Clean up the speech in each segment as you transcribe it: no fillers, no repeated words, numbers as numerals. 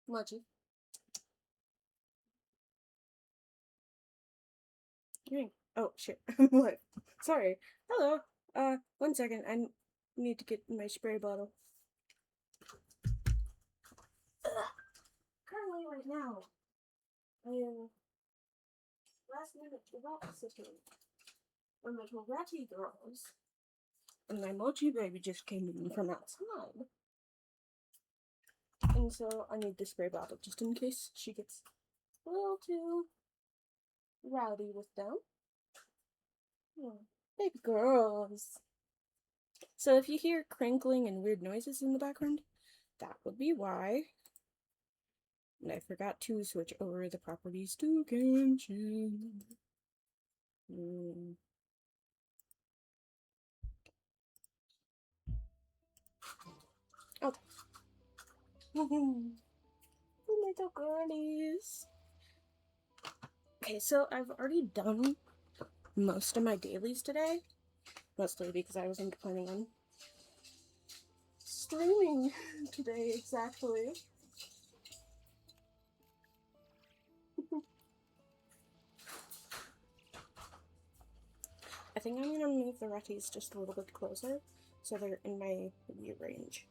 Mochi. Drink. Oh shit. What? Sorry. Hello. 1 second. I need to get my spray bottle. Ugh. Currently, right now, I am last minute rat sitting when my little ratty girls and my mochi baby just came in from outside. And so I need the spray bottle just in case she gets a little too rowdy with them. Yeah. Baby girls. So if you hear crinkling and weird noises in the background, that would be why. And I forgot to switch over the properties to Genshin. Okay. Little girlies. Okay, so I've already done most of my dailies today. Mostly because I wasn't planning on streaming today exactly. I think I'm gonna move the Retties just a little bit closer so they're in my view range.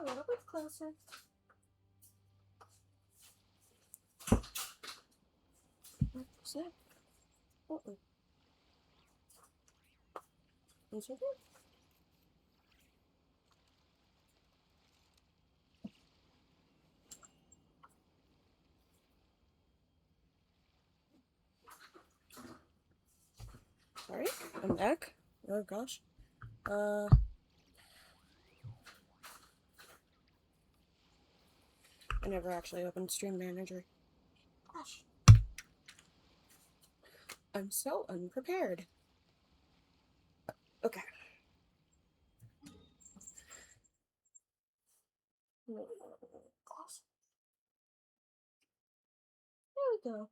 A little bit closer. What's that? Uh-oh. Is it? Sorry, I'm back. Oh gosh. I never actually opened Stream Manager. Gosh. I'm so unprepared. Okay. Gloss. There we go.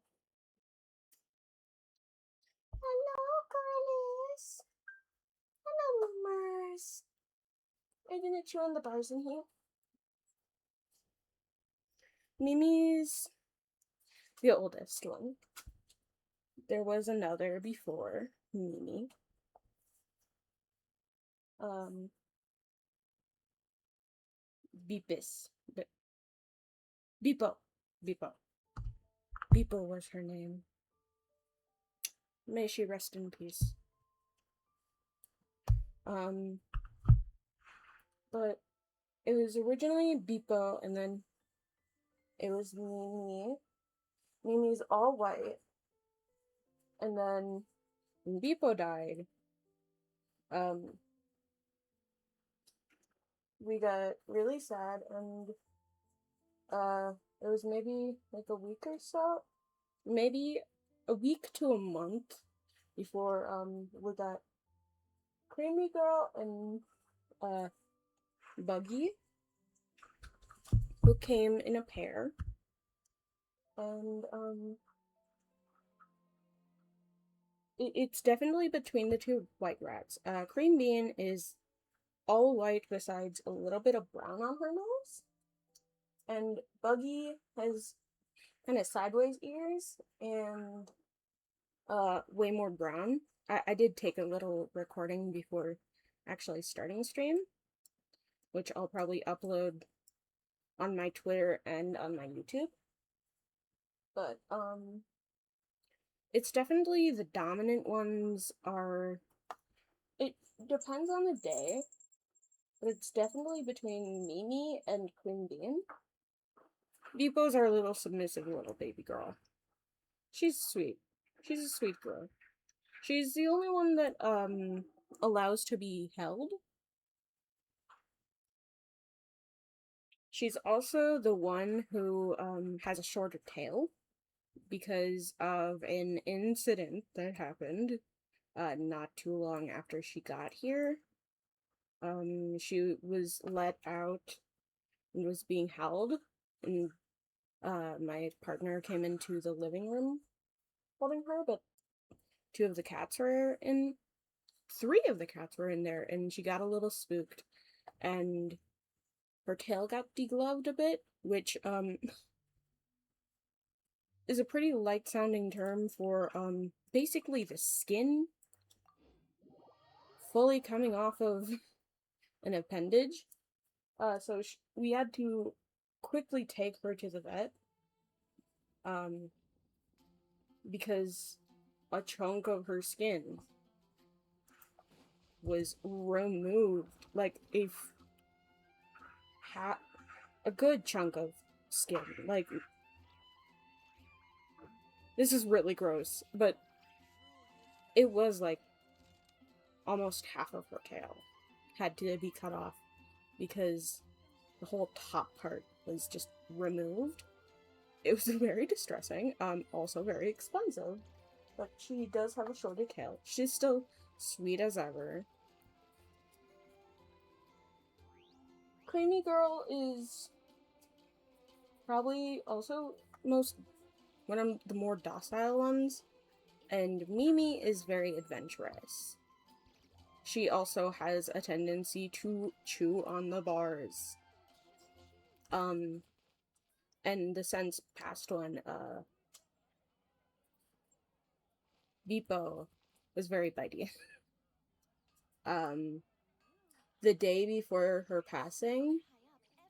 Hello, girlies. Hello, mummers. Are you gonna chew on the bars in here? Mimi's the oldest one. There was another before Mimi. Beepis. Beepo. Beepo. Beepo was her name. May she rest in peace. But it was originally Beepo, and then it was Mimi. Mimi's all white. And then when Beepo died, we got really sad, and it was maybe like a week or so, maybe a week to a month before we got Creamy Girl and Buggy, who came in a pair, and it's definitely between the two white rats. Cream Bean is all white besides a little bit of brown on her nose, and Buggy has kind of sideways ears and way more brown. I did take a little recording before actually starting stream, which I'll probably upload on my Twitter and on my YouTube. But it's definitely the dominant ones are. It depends on the day, but it's definitely between Mimi and Queen Bean. Beepo's our little submissive little baby girl. She's sweet. She's a sweet girl. She's the only one that allows to be held. She's also the one who has a shorter tail because of an incident that happened not too long after she got here. She was let out and was being held, and My partner came into the living room holding her, but 3 of the cats were in there, and she got a little spooked, and her tail got degloved a bit, which, is a pretty light sounding term for, basically the skin fully coming off of an appendage. So we had to quickly take her to the vet, because a chunk of her skin was removed, like a good chunk of skin. Like, this is really gross, but it was like almost half of her tail had to be cut off because the whole top part was just removed. It was very distressing, also very expensive, but she does have a shorter tail. She's still sweet as ever. Creamy Girl is probably also one of the more docile ones, and Mimi is very adventurous. She also has a tendency to chew on the bars. And the since past one, Vipo, was very bitey. The day before her passing,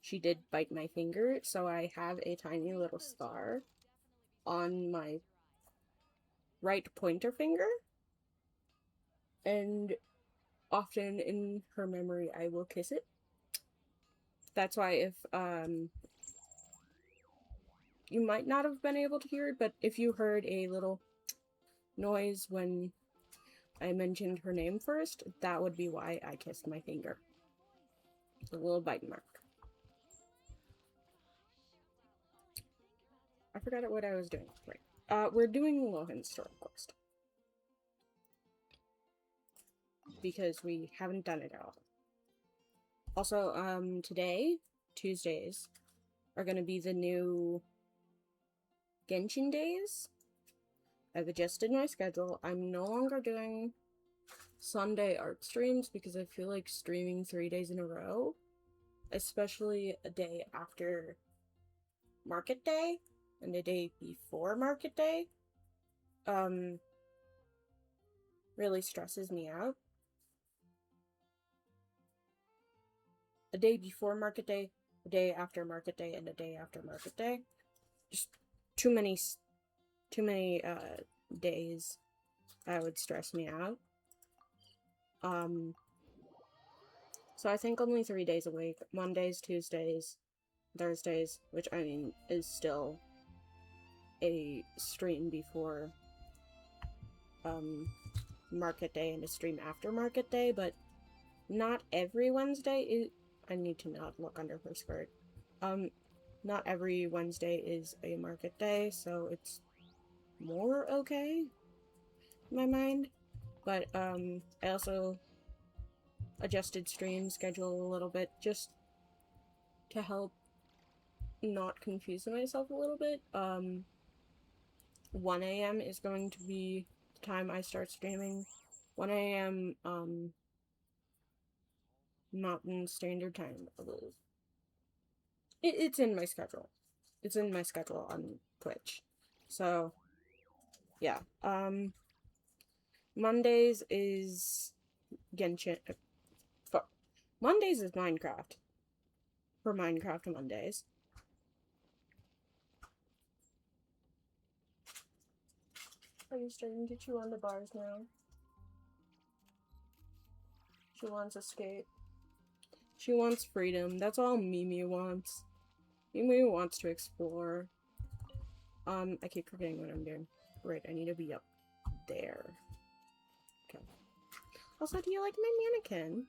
she did bite my finger, so I have a tiny little scar on my right pointer finger, and often in her memory I will kiss it. That's why if, you might not have been able to hear it, but if you heard a little noise when I mentioned her name first, that would be why I kissed my finger. A little bite mark. I forgot what I was doing. Right. We're doing Lohen's story quest, because we haven't done it at all. Also, today, Tuesdays, are gonna be the new Genshin days. I've adjusted my schedule. I'm no longer doing Sunday art streams because I feel like streaming 3 days in a row, especially a day after market day and a day before market day, really stresses me out. A day before market day, a day after market day, and a day after market day. Just too many days that would stress me out. So I think only 3 days a week. Mondays, Tuesdays, Thursdays, which I mean is still a stream before market day and a stream after market day, but not every Wednesday I need to not look under her skirt. Not every Wednesday is a market day, so it's more okay in my mind. But I also adjusted stream schedule a little bit just to help not confuse myself a little bit. 1 a.m. is going to be the time I start streaming. 1 a.m. Mountain Standard Time, I believe. It's in my schedule. It's in my schedule on Twitch. So, yeah. Mondays is Genshin. Mondays is Minecraft. For Minecraft Mondays. Are you starting to chew on the bars now? She wants escape. She wants freedom. That's all Mimi wants. Mimi wants to explore. I keep forgetting what I'm doing. Right, I need to be up there. Okay. Also, do you like my mannequin?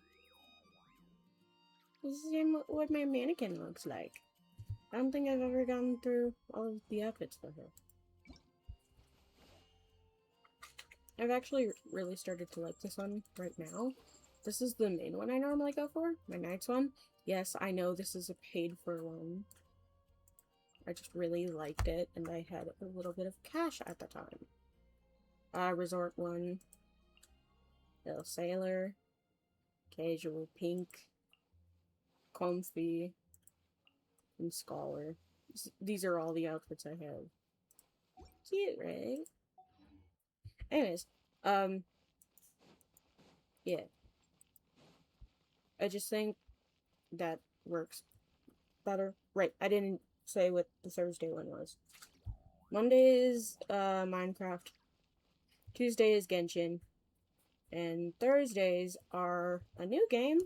This is what my mannequin looks like. I don't think I've ever gone through all of the outfits for her. I've actually really started to like this one right now. This is the main one I normally go for, my Knight's one. Yes, I know this is a paid for one. I just really liked it, and I had a little bit of cash at the time. Resort 1, Little Sailor, Casual Pink, Comfy, and Scholar. These are all the outfits I have. Cute, right? Anyways, yeah. I just think that works better. Right, I didn't say what the Thursday one was. Monday is, Minecraft. Tuesday is Genshin. And Thursdays are a new game,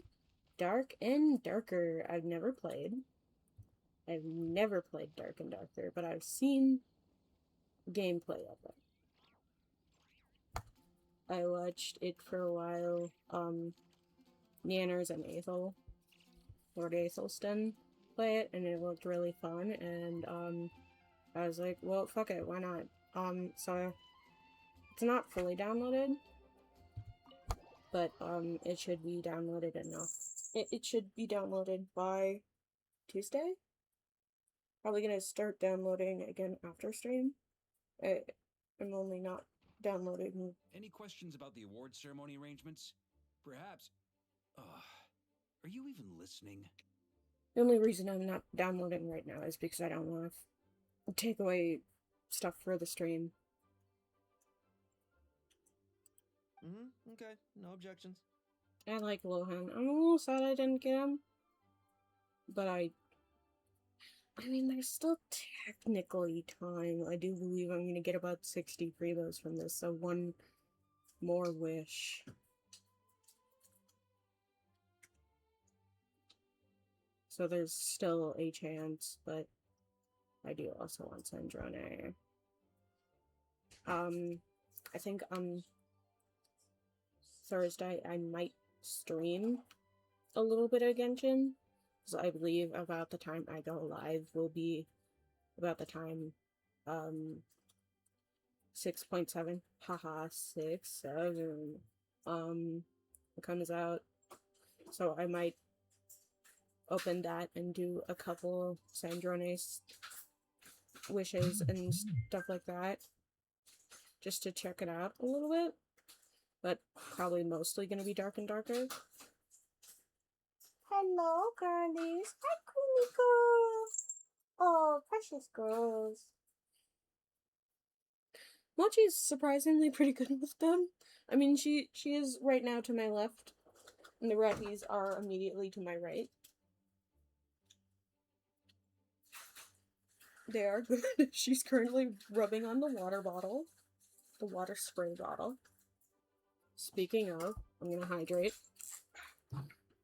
Dark and Darker. I've never played Dark and Darker, but I've seen gameplay of it. I watched it for a while. Nanners and Ethel, Lord Aethelston, play it, and it looked really fun, and, I was like, well, fuck it, why not? So, it's not fully downloaded, but, it should be downloaded enough. It should be downloaded by Tuesday? Probably gonna start downloading again after stream. I'm only not downloading. Any questions about the award ceremony arrangements? Perhaps. Are you even listening? The only reason I'm not downloading right now is because I don't want to take away stuff for the stream. Okay, no objections. I like Lohen. I'm a little sad I didn't get him. But I mean, there's still technically time. I do believe I'm gonna get about 60 freebos from this, so one more wish. So there's still a chance, but I do also want Sandrone. I think on Thursday I might stream a little bit of Genshin, because I believe about the time I go live will be about the time 6.7 haha 6.7 comes out, so I might open that and do a couple Sandrone's wishes and stuff like that, just to check it out a little bit, but probably mostly gonna be Dark and Darker. Hello, girlies. Hi, queenie girls. Oh, precious girls. Mochi's surprisingly pretty good with them. I mean, she is right now to my left, and the ratties are immediately to my right. They are good. She's currently rubbing on the water bottle. The water spray bottle. Speaking of, I'm gonna hydrate.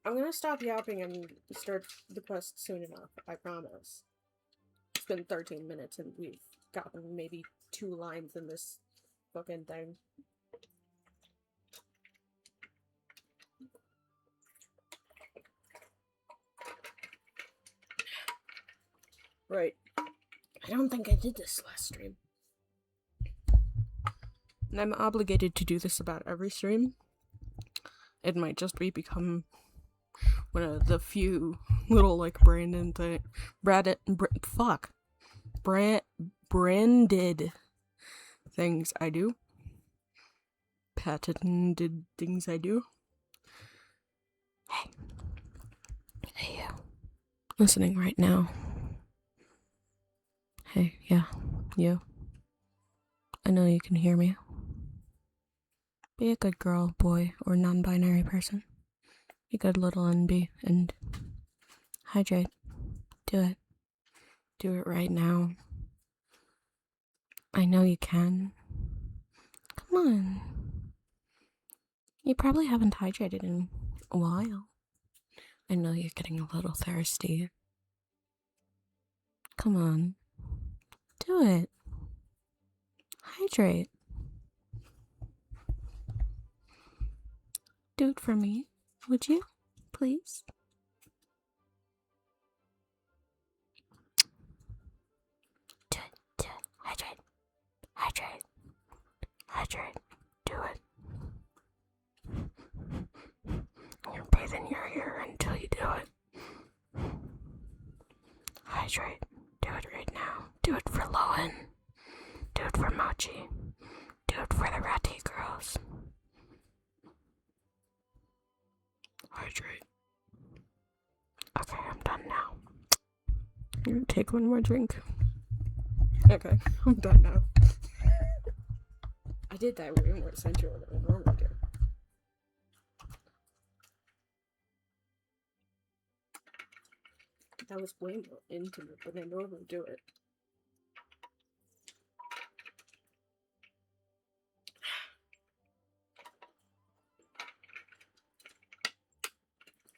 I'm gonna stop yapping and start the quest soon enough, I promise. It's been 13 minutes and we've gotten maybe 2 lines in this fucking thing. Right. I don't think I did this last stream. And I'm obligated to do this about every stream. It might just become one of the few little, like, branded things I do. Patented things I do. Hey. Hey, you. Listening right now. Hey, yeah, you. I know you can hear me. Be a good girl, boy, or non-binary person. Be good little NB, and hydrate. Do it. Do it right now. I know you can. Come on. You probably haven't hydrated in a while. I know you're getting a little thirsty. Come on. Do it. Hydrate. Do it for me, would you? Please? Do it. Do it. Hydrate. Hydrate. Hydrate. Do it. You're breathing your ear until you do it. Hydrate. Do it right now. Lohen. Do it for Mochi. Do it for the Ratty girls. Hydrate. Okay, I'm done now. I'm gonna take one more drink. Okay, I'm done now. I did that way more sensual than I normally do. That was way more intimate than I normally do it.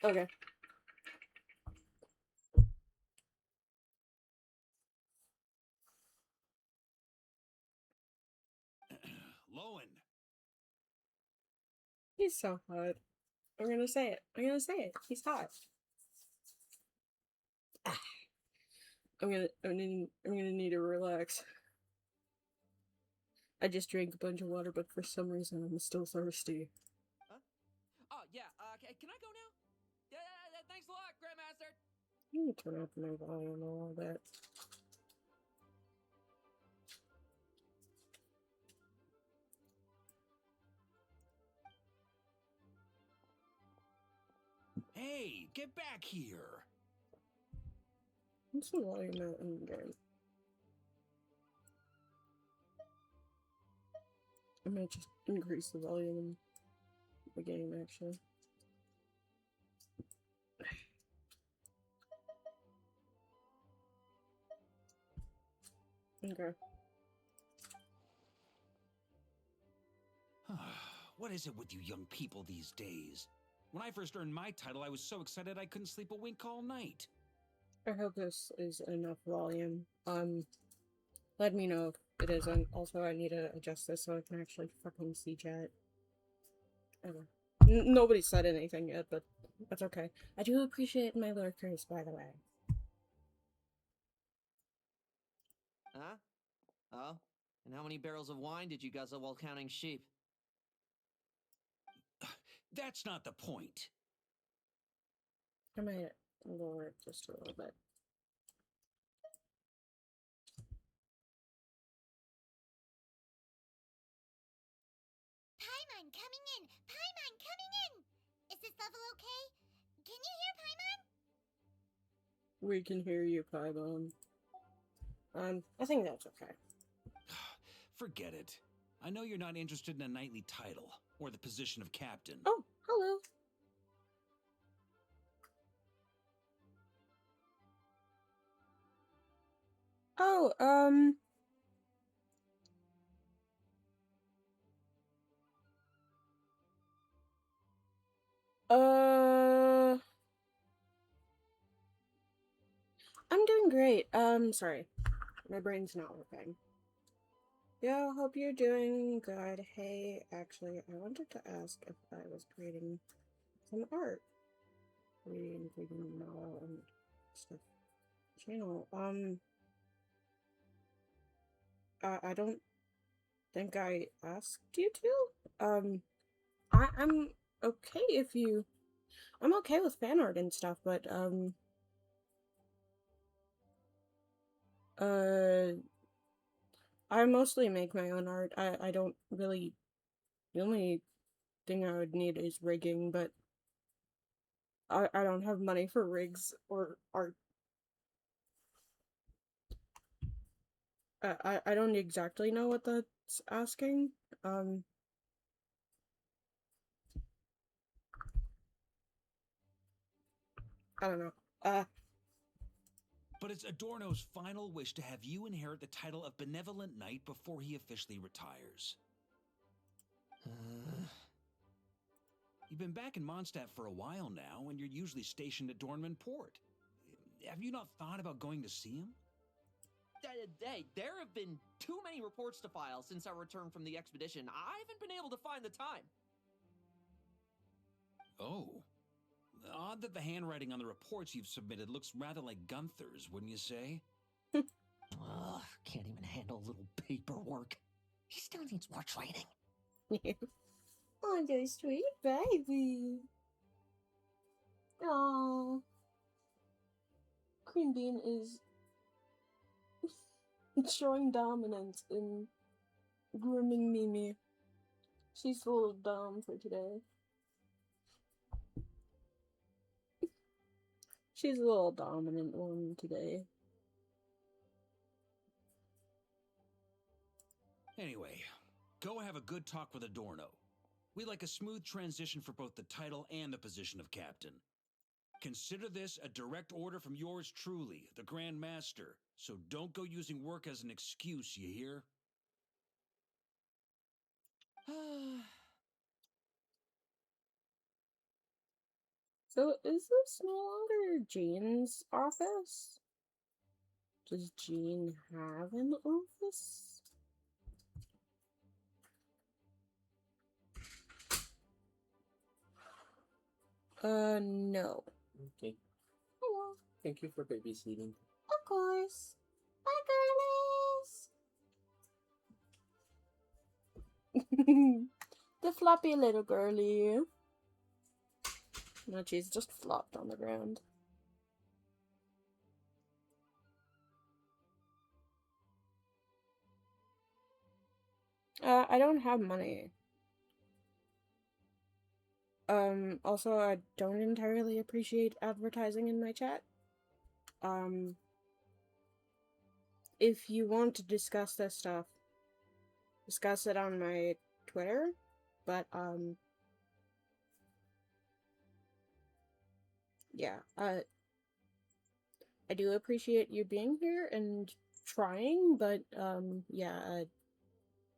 Okay. Lohen. He's so hot. I'm gonna say it. I'm gonna say it. He's hot. I'm gonna need to relax. I just drank a bunch of water, but for some reason I'm still thirsty. Huh? Oh, yeah, can I go now? Yeah, thanks a lot, Grandmaster! I'm gonna turn up my volume a little bit. Hey, get back here. What's the volume at in the game? I might just increase the volume in the game, actually. Okay. What is it with you young people these days? When I first earned my title, I was so excited I couldn't sleep a wink all night. I hope this is enough volume. Let me know if it isn't. Also, I need to adjust this so I can actually fucking see chat. Okay. Nobody said anything yet, but that's okay. I do appreciate my lurkers, by the way. Huh? Oh? And how many barrels of wine did you guzzle while counting sheep? That's not the point. I might lower it just a little bit. Paimon coming in! Paimon coming in! Is this level okay? Can you hear Paimon? We can hear you, Paimon. I think that's okay. Forget it. I know you're not interested in a knightly title or the position of captain. Oh, hello. Oh, I'm doing great. Sorry. My brain's not working. Yeah, hope you're doing good. Hey, actually, I wanted to ask if I was creating some art. Reading novel and stuff. Channel. I don't think I asked you to. I'm okay if you... I'm okay with fan art and stuff, but, I mostly make my own art. I don't really... The only thing I would need is rigging, but I don't have money for rigs or art. I don't exactly know what that's asking. I don't know. But it's Adorno's final wish to have you inherit the title of Benevolent Knight before he officially retires. You've been back in Mondstadt for a while now, and you're usually stationed at Dornman Port. Have you not thought about going to see him? Hey, there have been too many reports to file since our return from the expedition. I haven't been able to find the time. Oh. Odd that the handwriting on the reports you've submitted looks rather like Gunther's, wouldn't you say? Ugh, can't even handle little paperwork. He still needs more training. Oh, you sweet baby. Aww. Cream Bean is... showing dominance in grooming Mimi. She's a little dumb for today. She's a little dominant one today. Anyway, go have a good talk with Adorno. We like a smooth transition for both the title and the position of captain. Consider this a direct order from yours truly, the Grand Master, so don't go using work as an excuse, you hear? So, is this no longer Jean's office? Does Jean have an office? No. Okay. Hello. Thank you for babysitting. Of course. Bye, girlies. The floppy little girlie. No, she's just flopped on the ground. I don't have money. Also, I don't entirely appreciate advertising in my chat. If you want to discuss this stuff, discuss it on my Twitter, but, yeah, I do appreciate you being here and trying, but, yeah,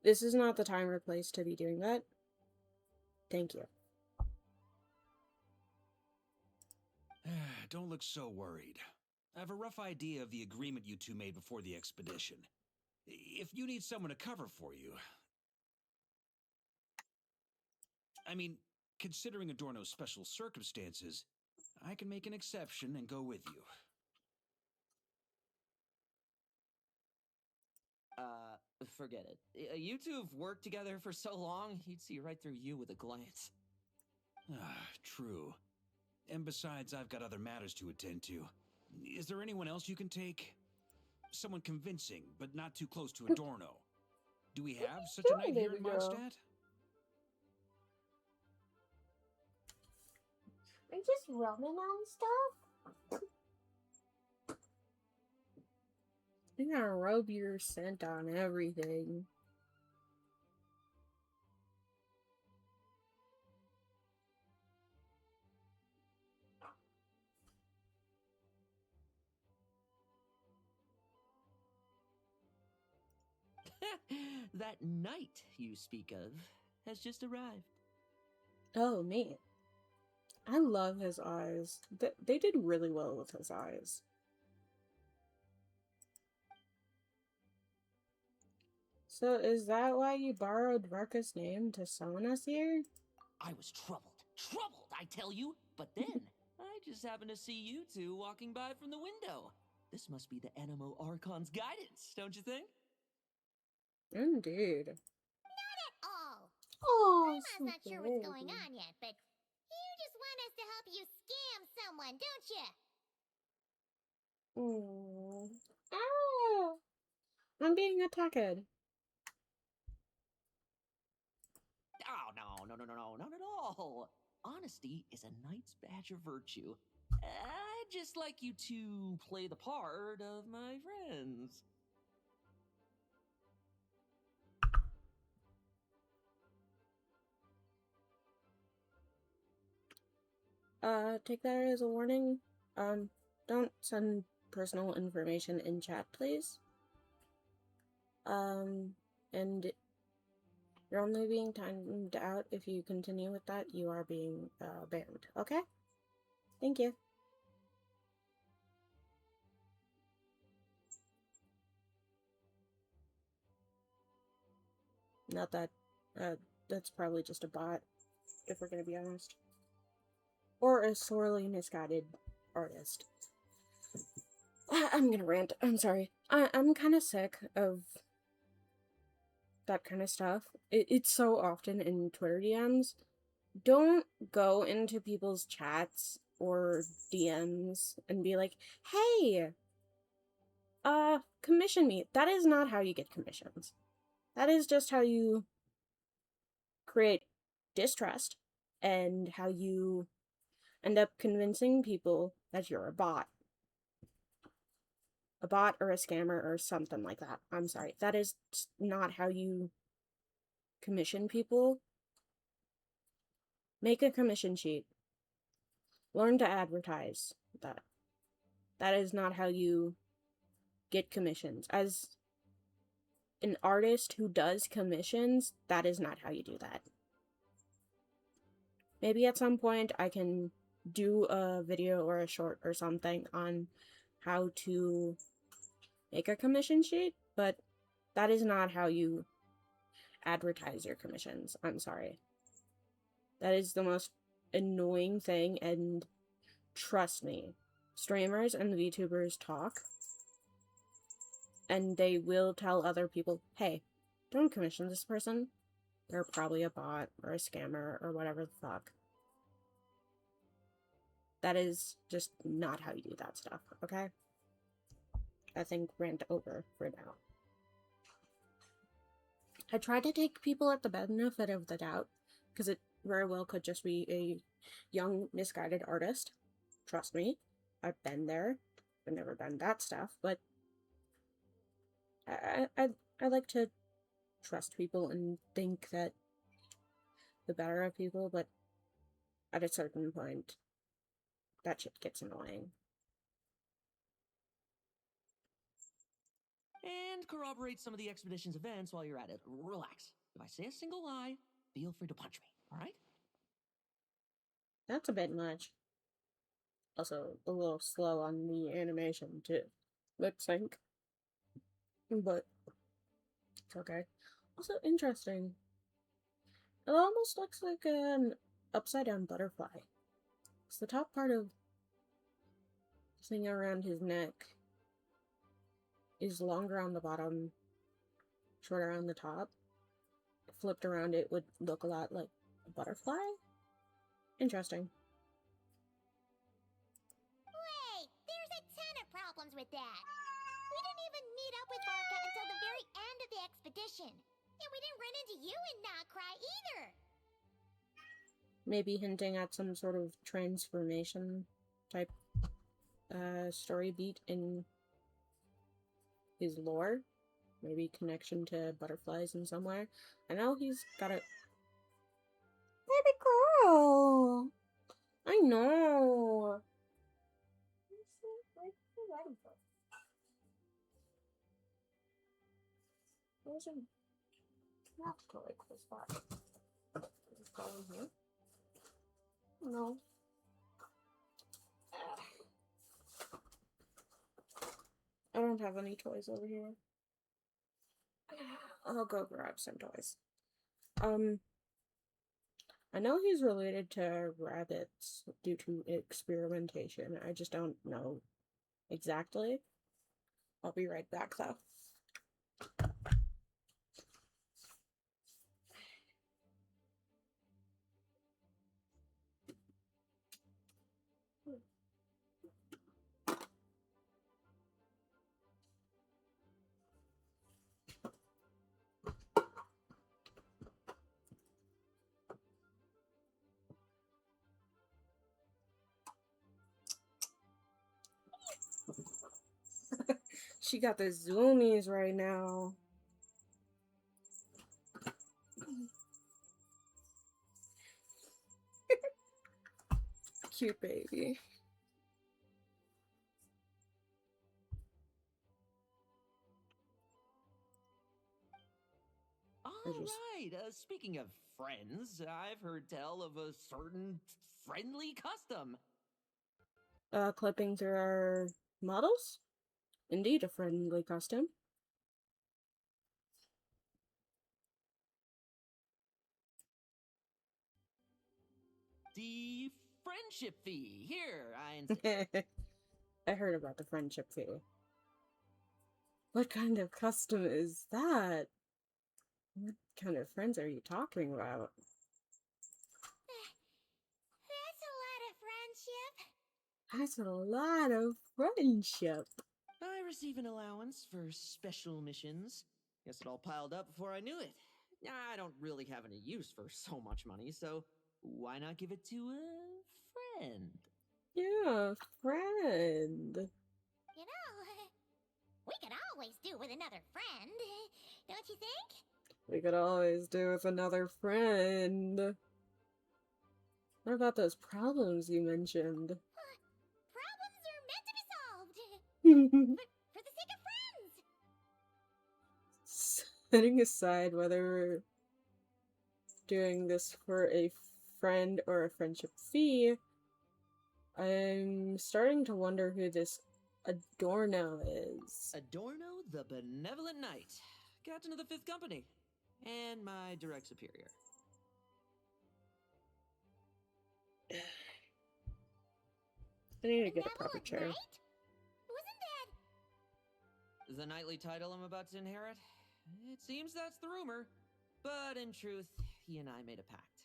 this is not the time or place to be doing that. Thank you. Don't look so worried. I have a rough idea of the agreement you two made before the expedition. If you need someone to cover for you... I mean, considering Adorno's special circumstances, I can make an exception and go with you. Forget it. You two have worked together for so long, he'd see right through you with a glance. True. And besides, I've got other matters to attend to. Is there anyone else you can take? Someone convincing, but not too close to Adorno. Do we have such a knight here in Mondstadt? Are you just rubbing on stuff? You're gonna rub your scent on everything. That knight you speak of has just arrived. Oh, me. I love his eyes. They did really well with his eyes. So is that why you borrowed Varka's name to summon us here? I was troubled, I tell you. But then, I just happened to see you two walking by from the window. This must be the Animo Archon's guidance, don't you think? Indeed. Not at all. Oh, Grandma's not sure what's going on yet, but you just want us to help you scam someone, don't you? Ah! I'm being attacked. Oh, no, not at all. Honesty is a knight's badge of virtue. I'd just like you to play the part of my friends. Take that as a warning. Don't send personal information in chat, please. And you're only being timed out. If you continue with that, you are being, banned, okay? Thank you. Not that, that's probably just a bot, if we're gonna be honest. Or a sorely misguided artist. I'm gonna rant. I'm sorry. I'm kind of sick of that kind of stuff. It's so often in Twitter DMs. Don't go into people's chats or DMs and be like, hey, commission me. That is not how you get commissions. That is just how you create distrust and how you end up convincing people that you're a bot. A bot or a scammer or something like that. I'm sorry. That is not how you commission people. Make a commission sheet. Learn to advertise that. That is not how you get commissions. As an artist who does commissions, that is not how you do that. Maybe at some point I can do a video or a short or something on how to make a commission sheet, but that is not how you advertise your commissions. I'm sorry. That is the most annoying thing, and trust me, streamers and VTubers talk, and they will tell other people, hey, don't commission this person. They're probably a bot or a scammer or whatever the fuck. That is just not how you do that stuff, okay? I think rant over for now. I try to take people at the benefit of the doubt, because it very well could just be a young, misguided artist. Trust me, I've been there. I've never done that stuff, but I like to trust people and think that the better of people, but at a certain point, that shit gets annoying. And corroborate some of the expedition's events while you're at it. Relax. If I say a single lie, feel free to punch me, alright? That's a bit much. Also, a little slow on the animation to lip sync. But it's okay. Also interesting. It almost looks like an upside down butterfly. It's the top part of the thing around his neck is longer on the bottom, shorter on the top. Flipped around, it would look a lot like a butterfly. Interesting. Wait, there's a ton of problems with that. We didn't even meet up with Varka until the very end of the expedition. And we didn't run into you and not cry either. Maybe hinting at some sort of transformation type story beat in his lore. Maybe connection to butterflies in somewhere. I know he's got a... Baby girl! I know! There's a... Not to like this spot. Just go in here. No. I don't have any toys over here. I'll go grab some toys. I know he's related to rabbits due to experimentation. I just don't know exactly. I'll be right back though. She got the zoomies right now. Cute baby. Alright, speaking of friends, I've heard tell of a certain friendly custom. Clipping through our models? Indeed, a friendly custom. The friendship fee. Here, I I heard about the friendship fee. What kind of custom is that? What kind of friends are you talking about? That's a lot of friendship. That's a lot of friendship. I receive an allowance for special missions. Guess it all piled up before I knew it. I don't really have any use for so much money, so why not give it to a friend? Yeah, friend. You know, we could always do with another friend, don't you think? We could always do with another friend. What about those problems you mentioned? Problems are meant to be solved. For the sake of friends. Setting aside whether we're doing this for a friend or a friendship fee, I'm starting to wonder who this Adorno is. Adorno the Benevolent Knight, captain of the 5th Company, and my direct superior. I need to get a proper Benevolent chair. Knight? Wasn't that... The knightly title I'm about to inherit? It seems that's the rumor, but in truth, he and I made a pact.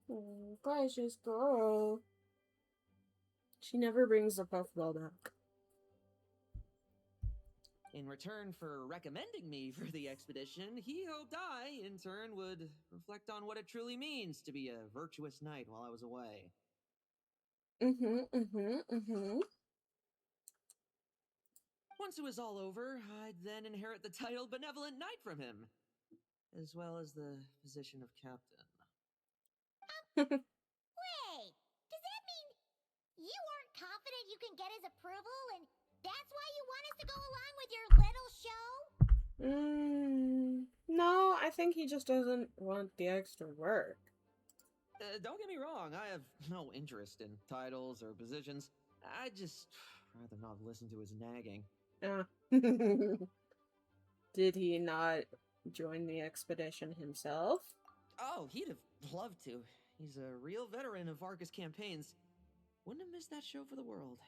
Oh, precious girl. She never brings the puffball back. In return for recommending me for the expedition, he hoped I, in turn, would reflect on what it truly means to be a virtuous knight while I was away. Once it was all over, I'd then inherit the title Benevolent Knight from him, as well as the position of captain. Wait, does that mean you aren't confident you can get his approval and that's why you want us to go along with your little show? No, I think he just doesn't want the extra work. Don't get me wrong, I have no interest in titles or positions. I'd just rather not listen to his nagging. Did he not join the expedition himself? Oh, he'd have loved to. He's a real veteran of Arcus campaigns. Wouldn't have missed that show for the world.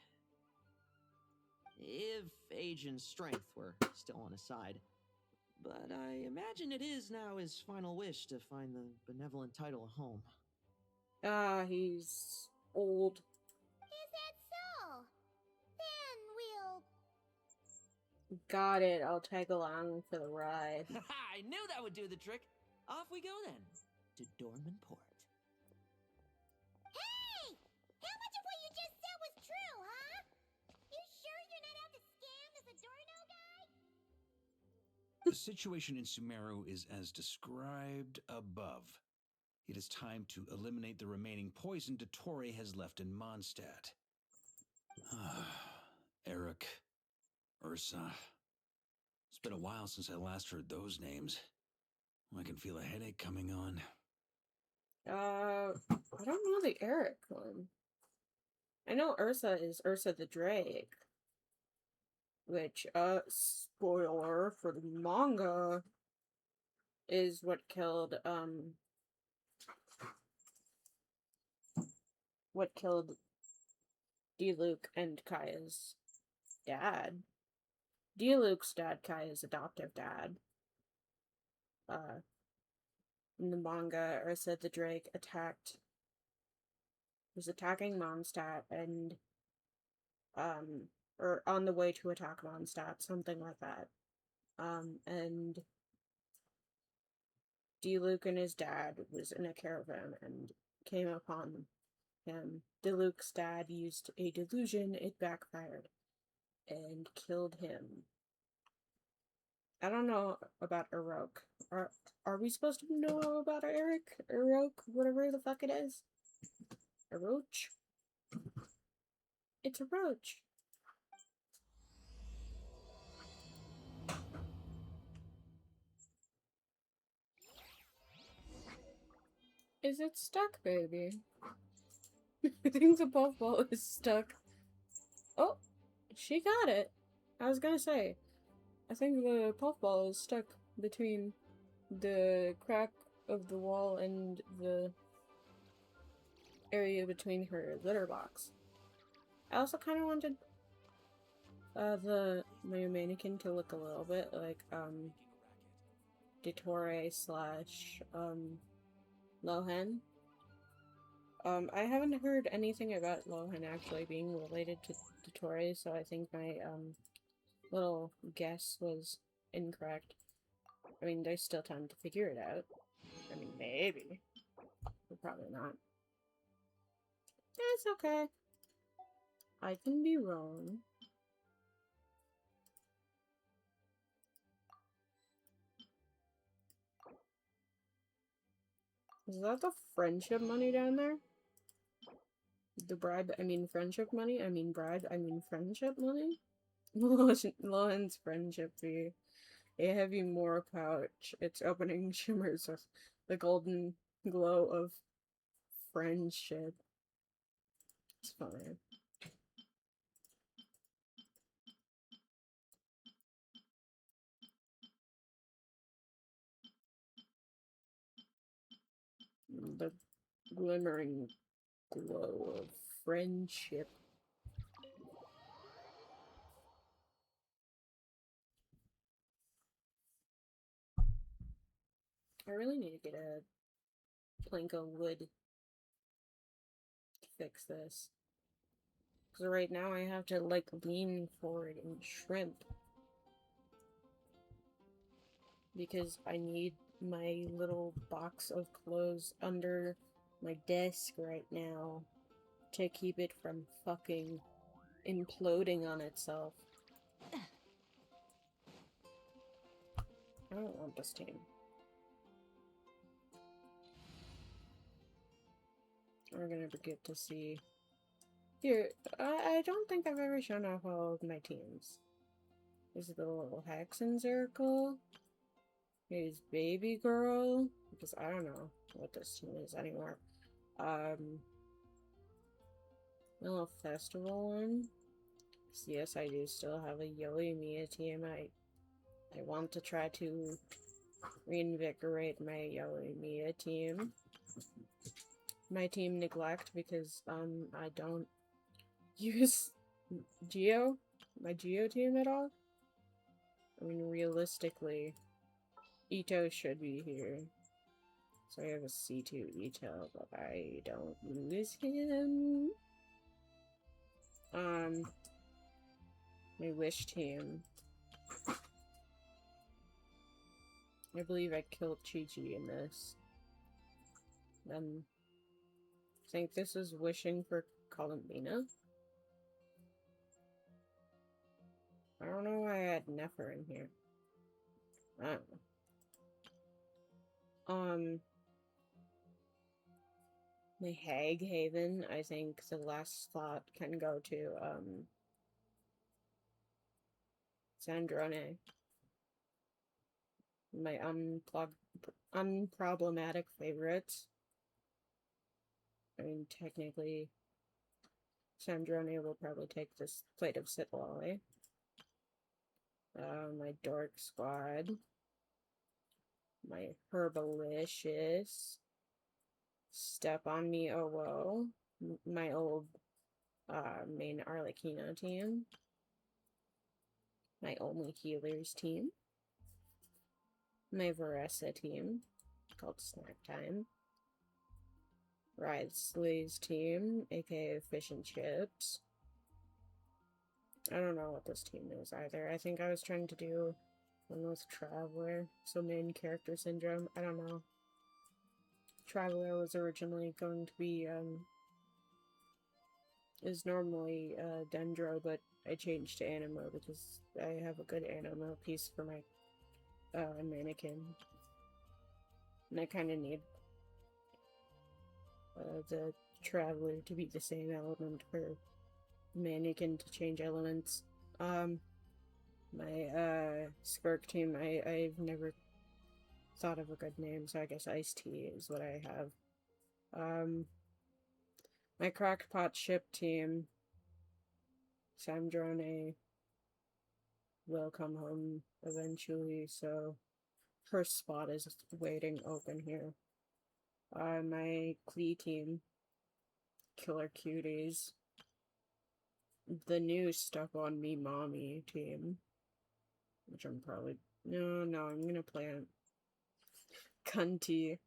If age and strength were still on his side. But I imagine it is now his final wish to find the benevolent title a home. He's old. Is that so? Then we'll... Got it, I'll tag along for the ride. I knew that would do the trick. Off we go then, to Dorman Port. Hey! How much of what you just said was true, huh? You sure you're not out to scam this Adorno guy? The situation in Sumeru is as described above. It is time to eliminate the remaining poison Dottore has left in Mondstadt. Eric, Ursa. It's been a while since I last heard those names. I can feel a headache coming on. I don't know the Eric one. I know Ursa is Ursa the Drake. Which, spoiler for the manga, is what killed D-Luke and Kaya's dad. D-Luke's dad, Kaya's adoptive dad. In the manga, Ursa the Drake was attacking Mondstadt and, or on the way to attack Mondstadt, something like that. And D-Luke and his dad was in a caravan and came upon him. D-Luke's dad used a delusion, it backfired, and killed him. I don't know about Erok. Are we supposed to know about Eric? Erok? Whatever the fuck it is? A roach? It's a roach. Is it stuck, baby? I think the puffball is stuck. Oh, she got it. I was gonna say, I think the puffball is stuck between the crack of the wall and the area between her litter box. I also kind of wanted my mannequin to look a little bit like Dottore slash Lohen. I haven't heard anything about Lohen actually being related to Tori, so I think my, little guess was incorrect. I mean, there's still time to figure it out. I mean, maybe. But probably not. It's okay. I can be wrong. Is that the friendship money down there? The bribe, I mean friendship money? I mean bribe, I mean friendship money? Lohan's friendship fee. A heavy more pouch. Its opening shimmers with the golden glow of friendship. It's fine. The glimmering glow of friendship. I really need to get a plank of wood to fix this. Because right now I have to, like, lean forward and shrimp. Because I need my little box of clothes under my desk right now to keep it from fucking imploding on itself. I don't want this team. We're gonna get to see. Here, I don't think I've ever shown off all of my teams. Is it the little Hexen Circle? Here's Baby Girl, because I don't know what this team is anymore. Little festival one. So yes, I do still have a Yoli Mia team. I want to try to reinvigorate my Yoli Mia team. My team Neglect, because I don't use my Geo team at all. I mean, realistically, Ito should be here. So I have a C2 Ito, but I don't use him. My Wish team. I believe I killed Chi-Chi in this. I think this is Wishing for Columbina. I don't know why I had Nefer in here. I don't know. My Hag Haven, I think the last slot can go to, Sandrone. My unproblematic favorites. I mean, technically, Sandrone will probably take this plate of Sitlolly. My Dork Squad. My Herbalicious. Step on Me, oh whoa. My old, main Arlecchino team. My Only Healers team. My Varessa team, called Snack Time. Riley's team, aka Fish and Chips. I don't know what this team is either. I think I was trying to do one with Traveler, so main character syndrome. I don't know. Traveler was originally going to be, is normally, Dendro, but I changed to Animo because I have a good Animo piece for my, mannequin. And I kind of need the Traveler to be the same element for mannequin to change elements. My Squirk team, I've never thought of a good name, so I guess Iced Tea is what I have. My Crackpot Ship team, Sandrone will come home eventually, so her spot is waiting open here. My Klee team, Killer Cuties. The new Stuck on Me Mommy team, which I'm probably... No, I'm gonna plant Cunty.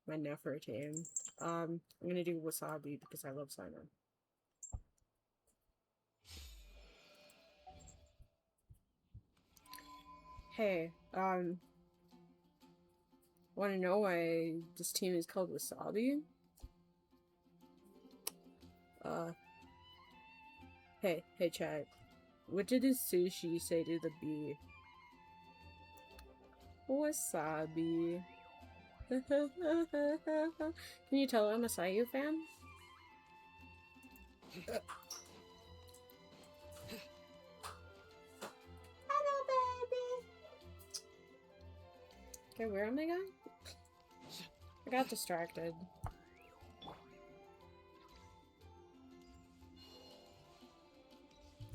my Nefertiti. I'm gonna do wasabi because I love Simon. Hey, wanna know why this team is called Wasabi? Hey Chad. What did his sushi say to the bee? Wasabi. Can you tell I'm a Sayu fan? Hello, baby! Okay, where am I going? I got distracted.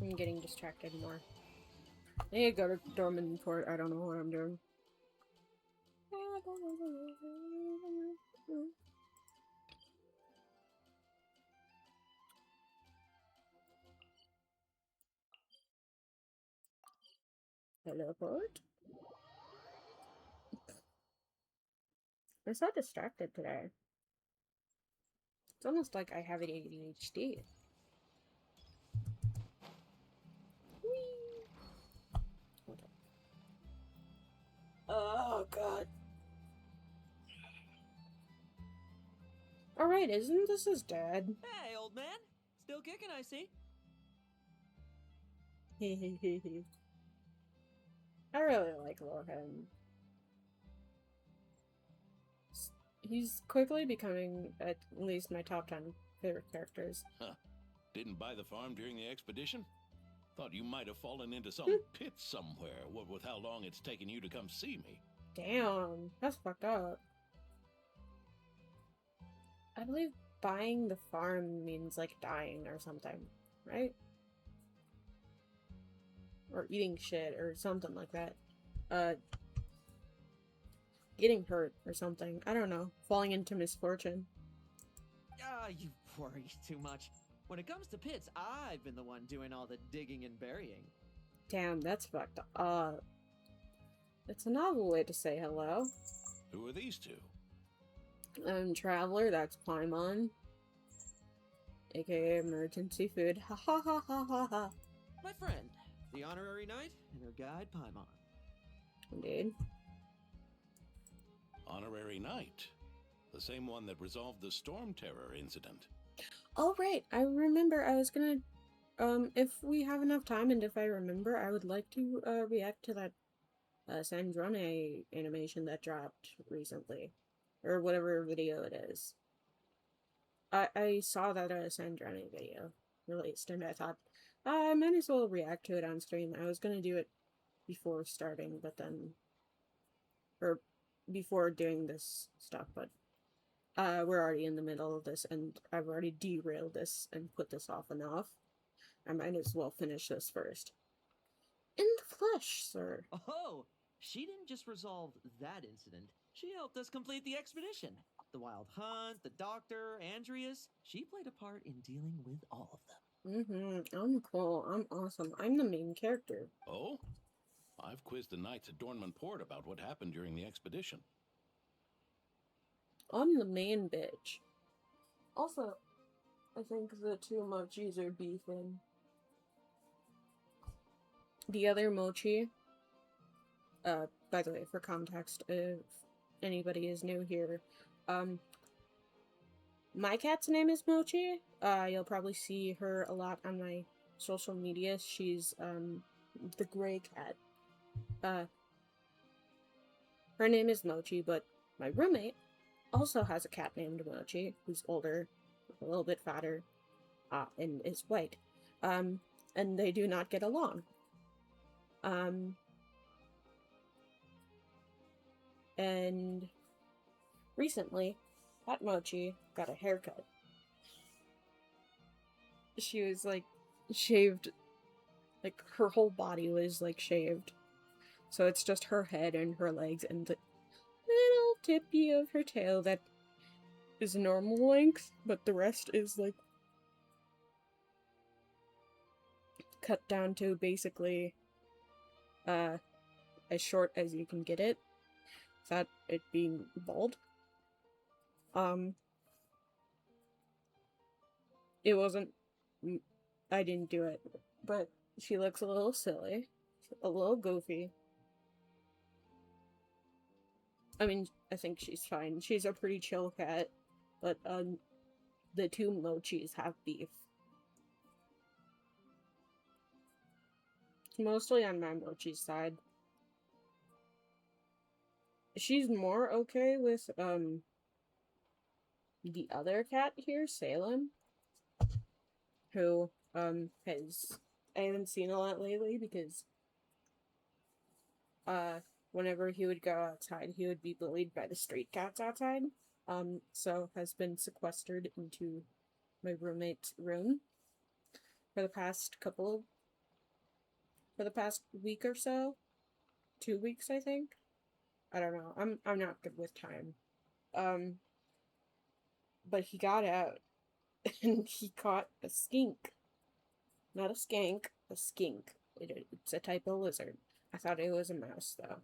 I'm getting distracted more. I need to go to Dorman Port. I don't know what I'm doing. Teleport? I'm so distracted today. It's almost like I have ADHD. Oh god. Alright, isn't this his dad? Hey, old man. Still kicking, I see. I really like Lohen. He's quickly becoming at least my top 10 favorite characters. Huh. Didn't buy the farm during the expedition? Thought you might have fallen into some pit somewhere, what with how long it's taken you to come see me. Damn, that's fucked up. I believe buying the farm means like dying or something, right? Or eating shit or something like that. Getting hurt or something. I don't know. Falling into misfortune. Ah, you worry too much. When it comes to pits, I've been the one doing all the digging and burying. Damn, that's fucked up. It's a novel way to say hello. Who are these two? Traveler, that's Paimon. AKA emergency food. Ha ha ha ha ha ha. My friend, the honorary knight, and her guide, Paimon. Indeed. Honorary Knight. The same one that resolved the Storm Terror incident. Oh, right. I remember I was gonna, if we have enough time and if I remember, I would like to, react to that, Sandrone animation that dropped recently. Or whatever video it is. I saw that, Sandrone video released, and I thought, I might as well react to it on stream. I was gonna do it before starting, but then, or before doing this stuff, but we're already in the middle of this, and I've already derailed this and put this off enough. I might as well finish this first. In the flesh, sir. Oh, she didn't just resolve that incident. She helped us complete the expedition. The Wild Hunt, the Doctor, Andreas. She played a part in dealing with all of them. I'm cool. I'm awesome. I'm the main character. Oh? I've quizzed the knights at Dornman Port about what happened during the expedition. I'm the main bitch. Also, I think the two mochis are beefing. The other mochi, by the way, for context, if anybody is new here, my cat's name is Mochi. You'll probably see her a lot on my social media. She's, the gray cat. Her name is Mochi, but my roommate also has a cat named Mochi, who's older, a little bit fatter, and is white. And they do not get along. And recently, Fat Mochi got a haircut. She was, like, shaved, like, her whole body was, like, shaved. So it's just her head and her legs and the little tippy of her tail that is normal length, but the rest is, like, cut down to basically, as short as you can get it, without it being bald. Um, it wasn't. I didn't do it, but she looks a little silly, a little goofy. I mean, I think she's fine. She's a pretty chill cat, but the two mochis have beef. Mostly on my mochi's side. She's more okay with the other cat here, Salem, who has I haven't seen a lot lately because whenever he would go outside he would be bullied by the street cats outside. So has been sequestered into my roommate's room for the past week or so. 2 weeks, I think. I don't know. I'm not good with time. Um but he got out and he caught a skink. Not a skank, a skink. It's a type of lizard. I thought it was a mouse though.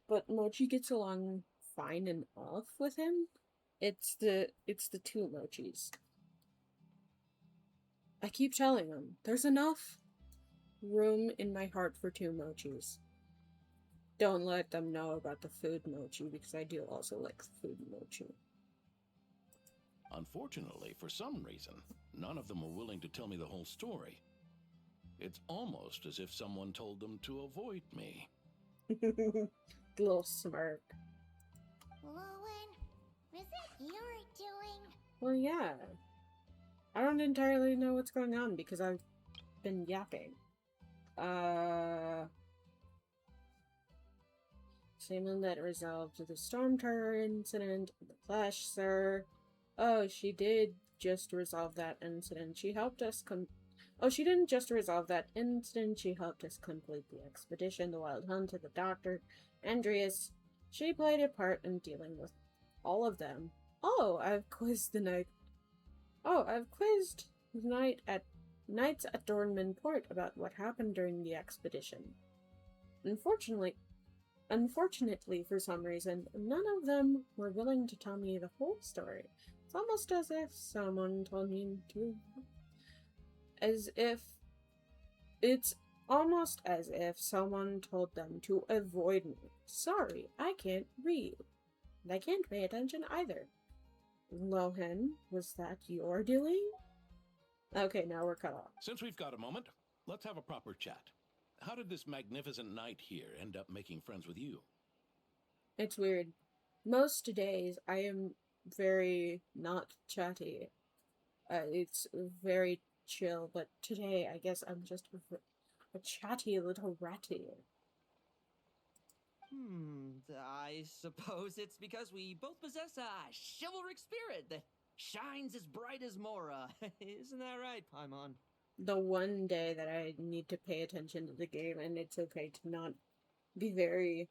But Mochi gets along fine enough with him. It's the two Mochis. I keep telling him there's enough room in my heart for two Mochis. Don't let them know about the food Mochi because I do also like food Mochi. Unfortunately, for some reason, none of them were willing to tell me the whole story. It's almost as if someone told them to avoid me. Little smirk. Lohen, is that your doing? Well, yeah. I don't entirely know what's going on because I've been yapping. Same that resolved the storm tower incident, the flash, sir. Oh, she did just resolve that incident. She helped us Oh, she didn't just resolve that incident, she helped us complete the expedition, the wild hunt, the doctor, Andreas. She played a part in dealing with all of them. Oh, I've quizzed the night at Knights at Dornman Port about what happened during the expedition. Unfortunately, for some reason, none of them were willing to tell me the whole story. It's almost as if someone told me to. It's almost as if someone told them to avoid me. Sorry, I can't read. And I can't pay attention either. Lohen, was that your doing? Okay, now we're cut off. Since we've got a moment, let's have a proper chat. How did this magnificent knight here end up making friends with you? It's weird. Most days I am very not chatty. It's very chill, but today I guess I'm just a chatty little ratty. I suppose it's because we both possess a chivalric spirit that shines as bright as Mora. Isn't that right, Paimon? The one day that I need to pay attention to the game and it's okay to not be very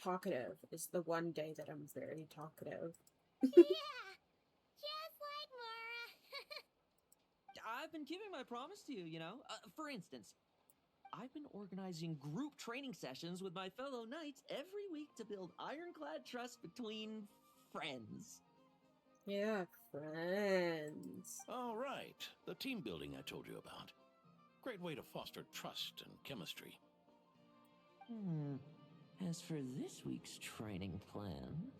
talkative is the one day that I'm very talkative. Yeah, just like Mara. I've been keeping my promise to you, you know? For instance, I've been organizing group training sessions with my fellow knights every week to build ironclad trust between friends. Yeah, friends. Oh, right. The team building I told you about. Great way to foster trust and chemistry. As for this week's training plan...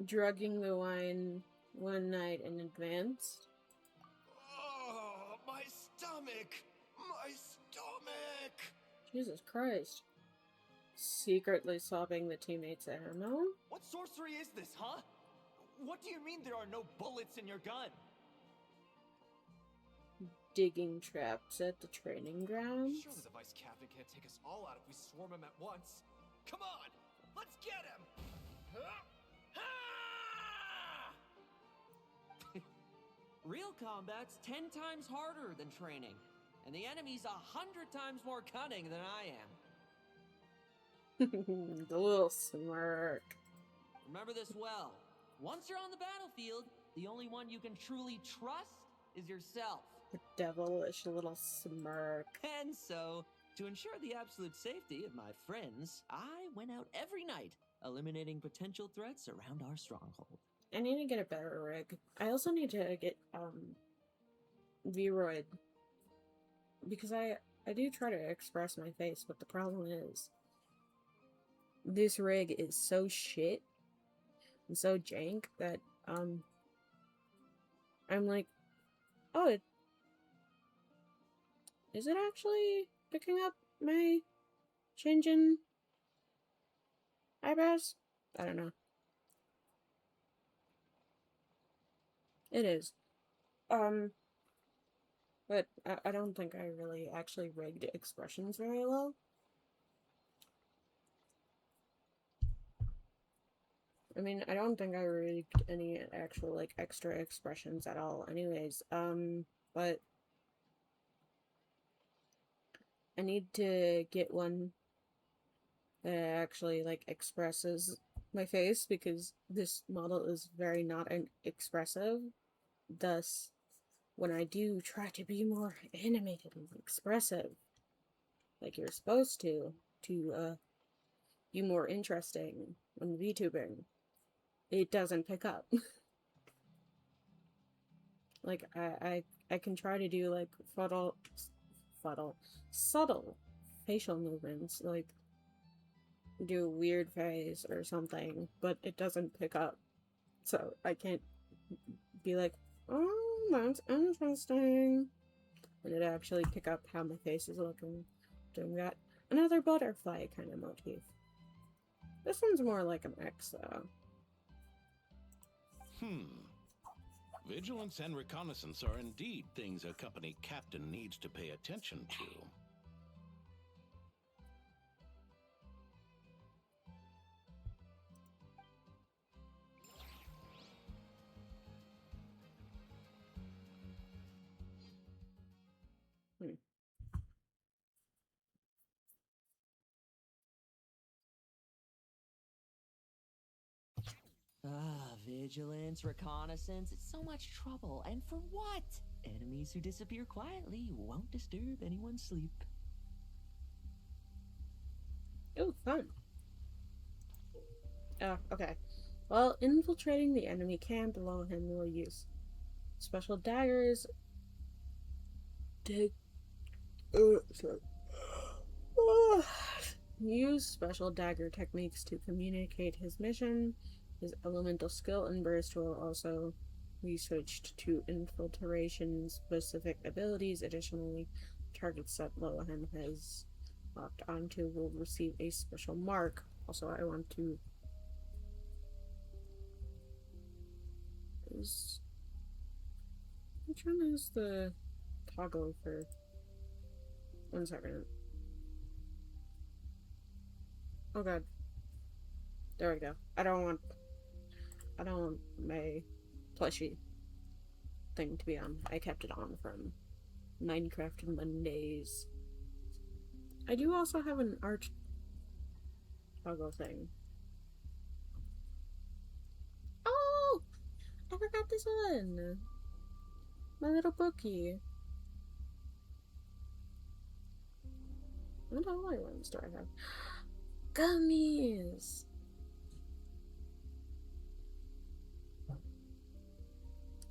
Drugging the wine one night in advance. Oh, my stomach! My stomach! Jesus Christ. Secretly swapping the teammates' ammo? What sorcery is this, huh? What do you mean there are no bullets in your gun? Digging traps at the training grounds? Surely the vice captain can't take us all out if we swarm him at once. Come on! Let's get him! Real combat's 10 times harder than training, and the enemy's 100 times more cunning than I am. The little smirk. Remember this well. Once you're on the battlefield, the only one you can truly trust is yourself. The devilish little smirk. And so, To ensure the absolute safety of my friends, I went out every night, eliminating potential threats around our stronghold. I need to get a better rig. I also need to get V-Roid, because I do try to express my face, but the problem is this rig is so shit and so jank that I'm like, oh, is it actually picking up my change in eyebrows? I don't know. It is. But I don't think I really actually rigged expressions very well. I mean, I don't think I rigged any actual, like, extra expressions at all anyways. But I need to get one that actually, like, expresses my face, because this model is very not expressive. Thus, when I do try to be more animated and expressive, like you're supposed to be more interesting when VTubing, it doesn't pick up. Like, I can try to do, like, subtle facial movements, like do a weird face or something, but it doesn't pick up. So I can't be like, oh, that's interesting, and it actually pick up how my face is looking doing that. Another butterfly kind of motif. This one's more like an X, though. Vigilance and reconnaissance are indeed things a company captain needs to pay attention to. Vigilance, reconnaissance, it's so much trouble. And for what? Enemies who disappear quietly won't disturb anyone's sleep. Oh, fun. Okay. While infiltrating the enemy camp, Lohen will use special daggers. Use special dagger techniques to communicate his mission. His elemental skill and burst will also be switched to infiltration specific abilities. Additionally, targets that Lohen has locked onto will receive a special mark. Also, I want to which one is the toggle for 1 second? Oh god. There we go. I don't want my plushie thing to be on. I kept it on from Minecraft Mondays. I do also have an art toggle thing. Oh! I forgot this one! My little bookie. What other ones do I have? Gummies!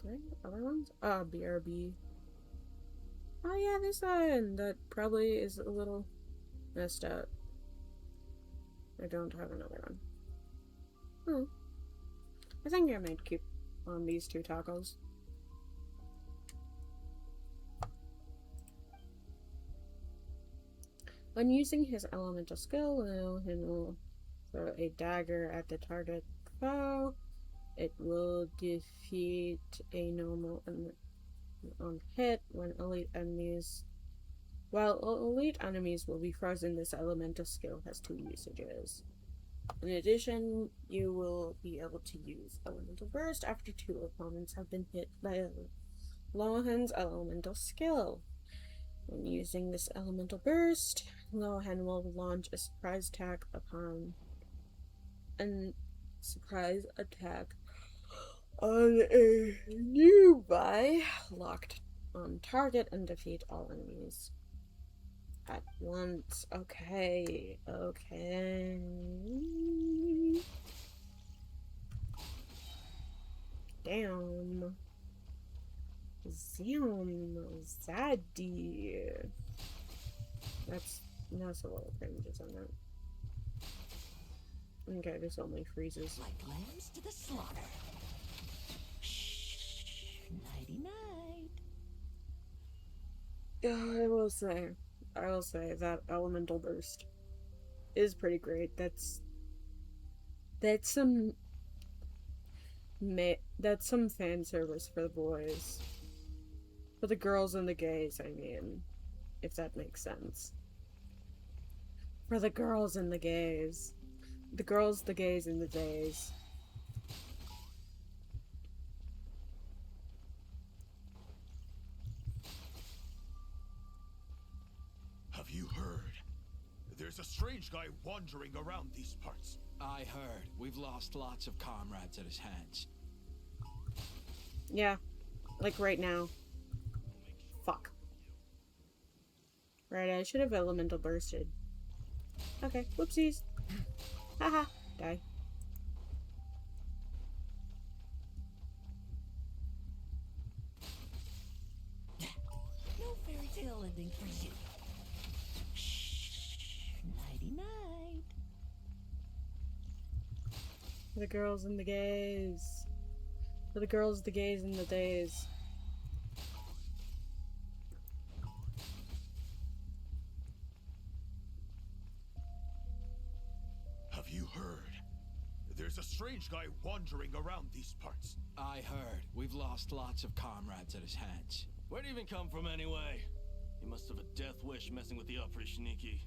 Do I have other ones? Oh, BRB. Oh yeah, this one! That probably is a little messed up. I don't have another one. Hmm. I think I might keep on these 2 toggles. When using his elemental skill, Lohen will throw a dagger at the target foe. It will defeat a normal on hit when elite enemies. While elite enemies will be frozen, this elemental skill has 2 usages. In addition, you will be able to use elemental burst after 2 opponents have been hit by Lohen's elemental skill. When using this elemental burst, Lohen will launch a surprise attack upon a on a nearby locked on target and defeat all enemies. at once. Okay, okay. Damn. Zam. Zaddy. That's a little cringe, isn't it? Okay, this only freezes. Like lambs to the slaughter. Shh. Nighty night. I will say that elemental burst is pretty great. That's some that's some fan service for the boys. For the girls and the gays, I mean, if that makes sense. For the girls and the gays. The girls, the gays, and the days. Have you heard? There's a strange guy wandering around these parts. I heard. We've lost lots of comrades at his hands. Yeah, like right now. Fuck. Right, I should have elemental bursted. Okay, whoopsies. Haha, die. No fairy tale ending for you. Shh. Nighty night. For the girls and the gays. For the girls, the gays, and the days. Have you heard? There's a strange guy wandering around these parts. I heard. We've lost lots of comrades at his hands. Where'd he even come from anyway? He must have a death wish messing with the Uprishniki.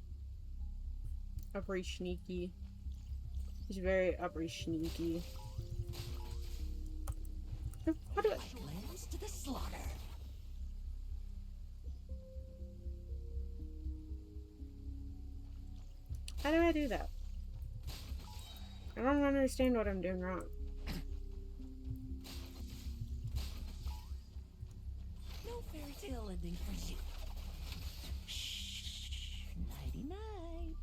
Upper sneaky. He's very upper sneaky. How do I... Like lambs to the slaughter. How do I do that? I don't understand what I'm doing wrong. No fairy tale ending for you. Shh. Nighty night.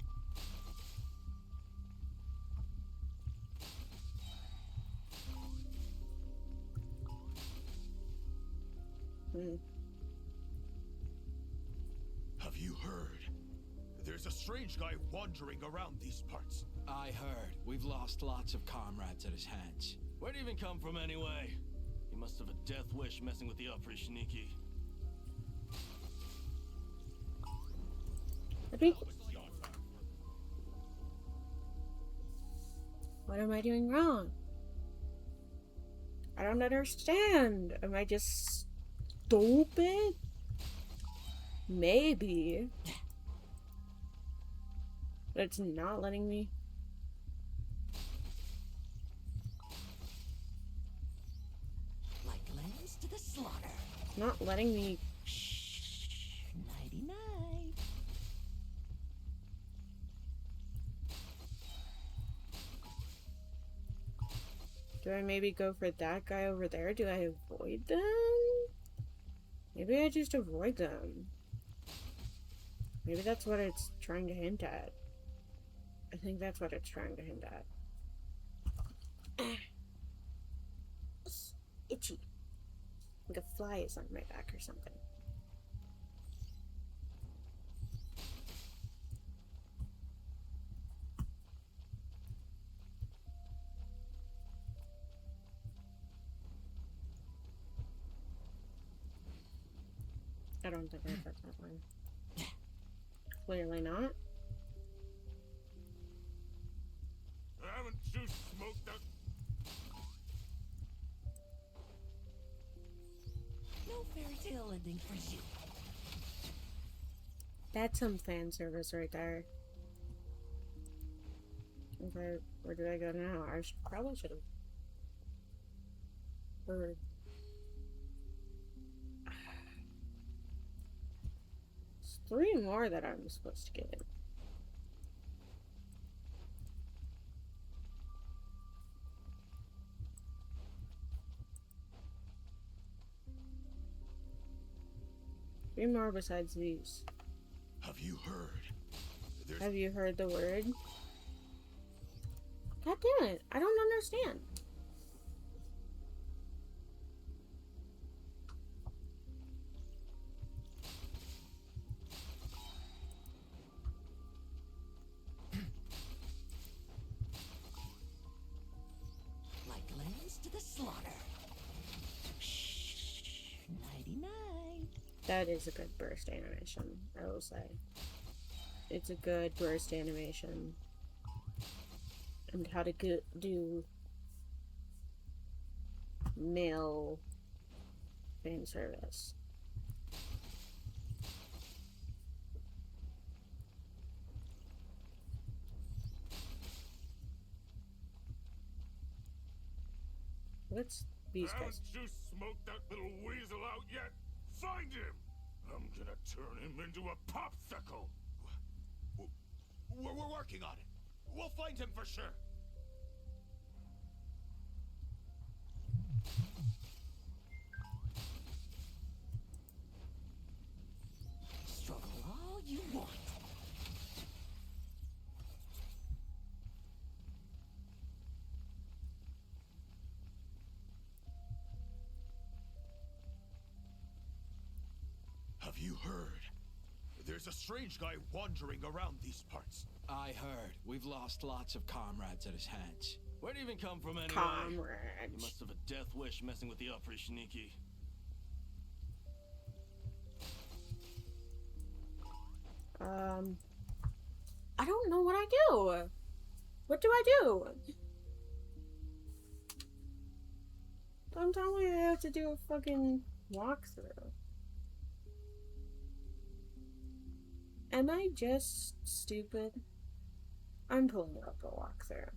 Have you heard? There's a strange guy wandering around these parts. I heard. We've lost lots of comrades at his hands. Where'd he even come from anyway? He must have a death wish messing with the Uprishniki. I think... What am I doing wrong? I don't understand. Am I just stupid? Maybe. But it's not letting me. Like lambs to the slaughter. It's not letting me. Shh. Nighty night. Do I maybe go for that guy over there? Do I avoid them? Maybe I just avoid them. Maybe that's what it's trying to hint at. I think that's what it's trying to hint at. Itchy. Like a fly is on my back or something. I don't think I got that one. Clearly not. Haven't you smoked that? No fairy tale ending for you. That's some fan service right there. Okay, where do I go now? I probably should have heard. There's 3 more that I'm supposed to get. Three more besides these. Have you heard? There's Have you heard the word? God damn it, I don't understand. Like lambs to the slaughter. Shh. Nighty-night. That is a good burst animation, I will say. It's a good burst animation. And how to do male fan service. What's these guys? Haven't you smoked that little weasel out yet? Find him! I'm gonna turn him into a popsicle! We're working on it. We'll find him for sure. Struggle all you want. Have you heard? There's a strange guy wandering around these parts. I heard. We've lost lots of comrades at his hands. Where'd he even come from anyway? He Comrades. must have a death wish messing with the Upri Sneaky. I don't know what I do. What do I do? Don't tell me I have to do a fucking walkthrough. Am I just stupid? I'm pulling up a walkthrough.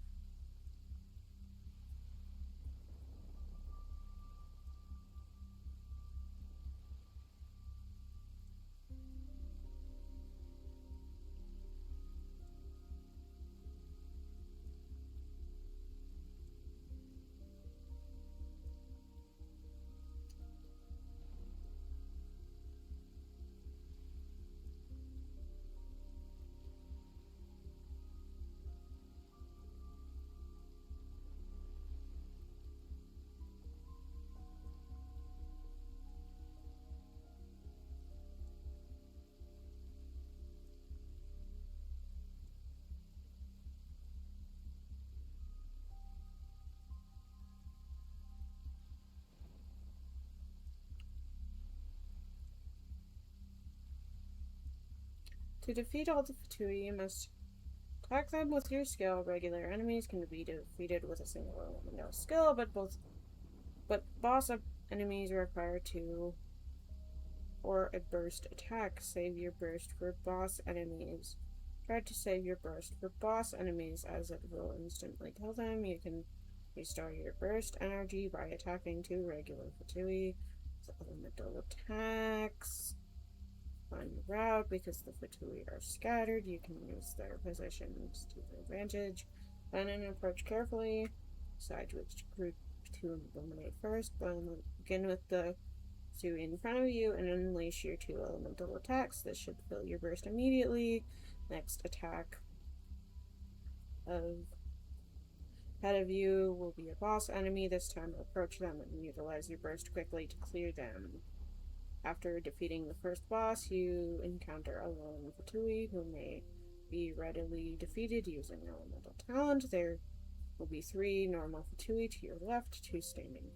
To defeat all the Fatui, you must attack them with your skill. Regular enemies can be defeated with a single elemental skill, but boss enemies require two or a burst attack. Save your burst for boss enemies. Try to save your burst for boss enemies, as it will instantly kill them. You can restore your burst energy by attacking two regular Fatui with elemental attacks. On your route, because the Fatui are scattered, you can use their positions to your advantage. Plan and approach carefully. Decide which group to eliminate first. Begin with the two in front of you and unleash your two elemental attacks. This should fill your burst immediately. Next attack ahead of you will be a boss enemy. This time approach them and utilize your burst quickly to clear them. After defeating the first boss, you encounter a lone Fatui who may be readily defeated using elemental talent. There will be 3 normal Fatui to your left, 2 standing.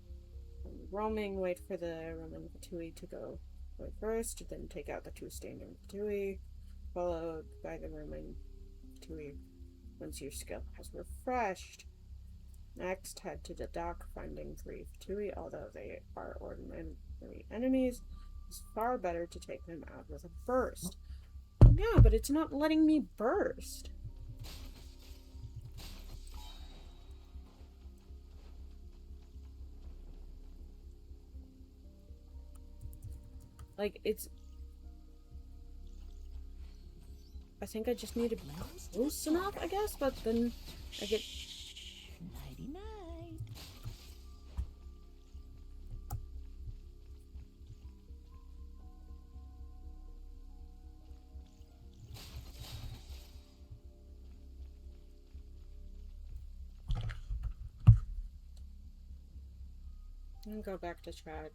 When roaming, wait for the roaming Fatui to go away first, then take out the 2 standing Fatui, followed by the roaming Fatui once your skill has refreshed. Next, head to the dock, finding 3 Fatui. Although they are ordinary enemies, it's far better to take them out with a burst. Yeah, but it's not letting me burst. Like, it's... I think I just need to be close enough, I guess, but then I get... Nighty-night. And go back to chat.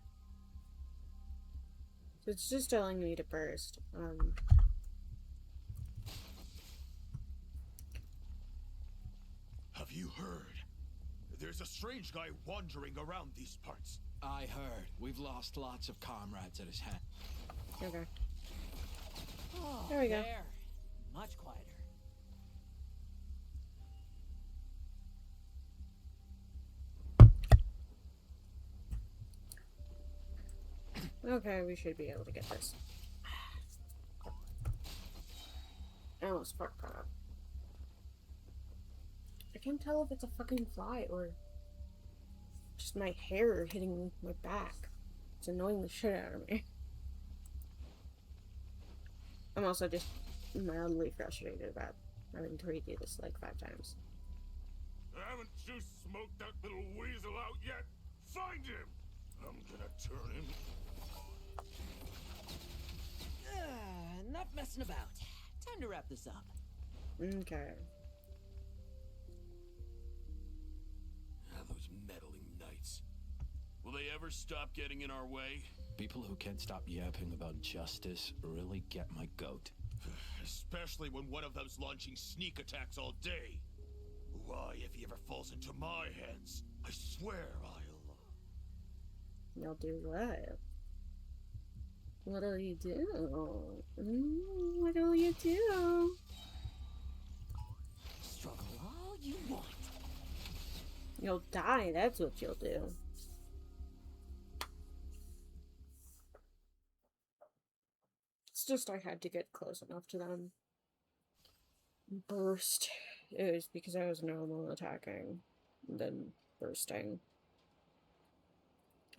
So it's just telling me to burst. Have you heard? There's a strange guy wandering around these parts. I heard. We've lost lots of comrades at his hand. Okay. Oh, There we go. There. Much quieter. Okay, we should be able to get this. I almost fucked that up. I can't tell if it's a fucking fly or just my hair hitting my back. It's annoying the shit out of me. I'm also just mildly frustrated about having to redo this like 5 times. Haven't you smoked that little weasel out yet? Find him! I'm gonna turn him. Enough messing about. Time to wrap this up. Okay. Those meddling knights. Will they ever stop getting in our way? People who can't stop yapping about justice really get my goat. Especially when one of them's launching sneak attacks all day. Why, if he ever falls into my hands, I swear I'll... You'll do what? What'll you do? What'll you do? Struggle all you want. You'll die, that's what you'll do. It's just I had to get close enough to them. Burst. It was because I was normal attacking, then bursting.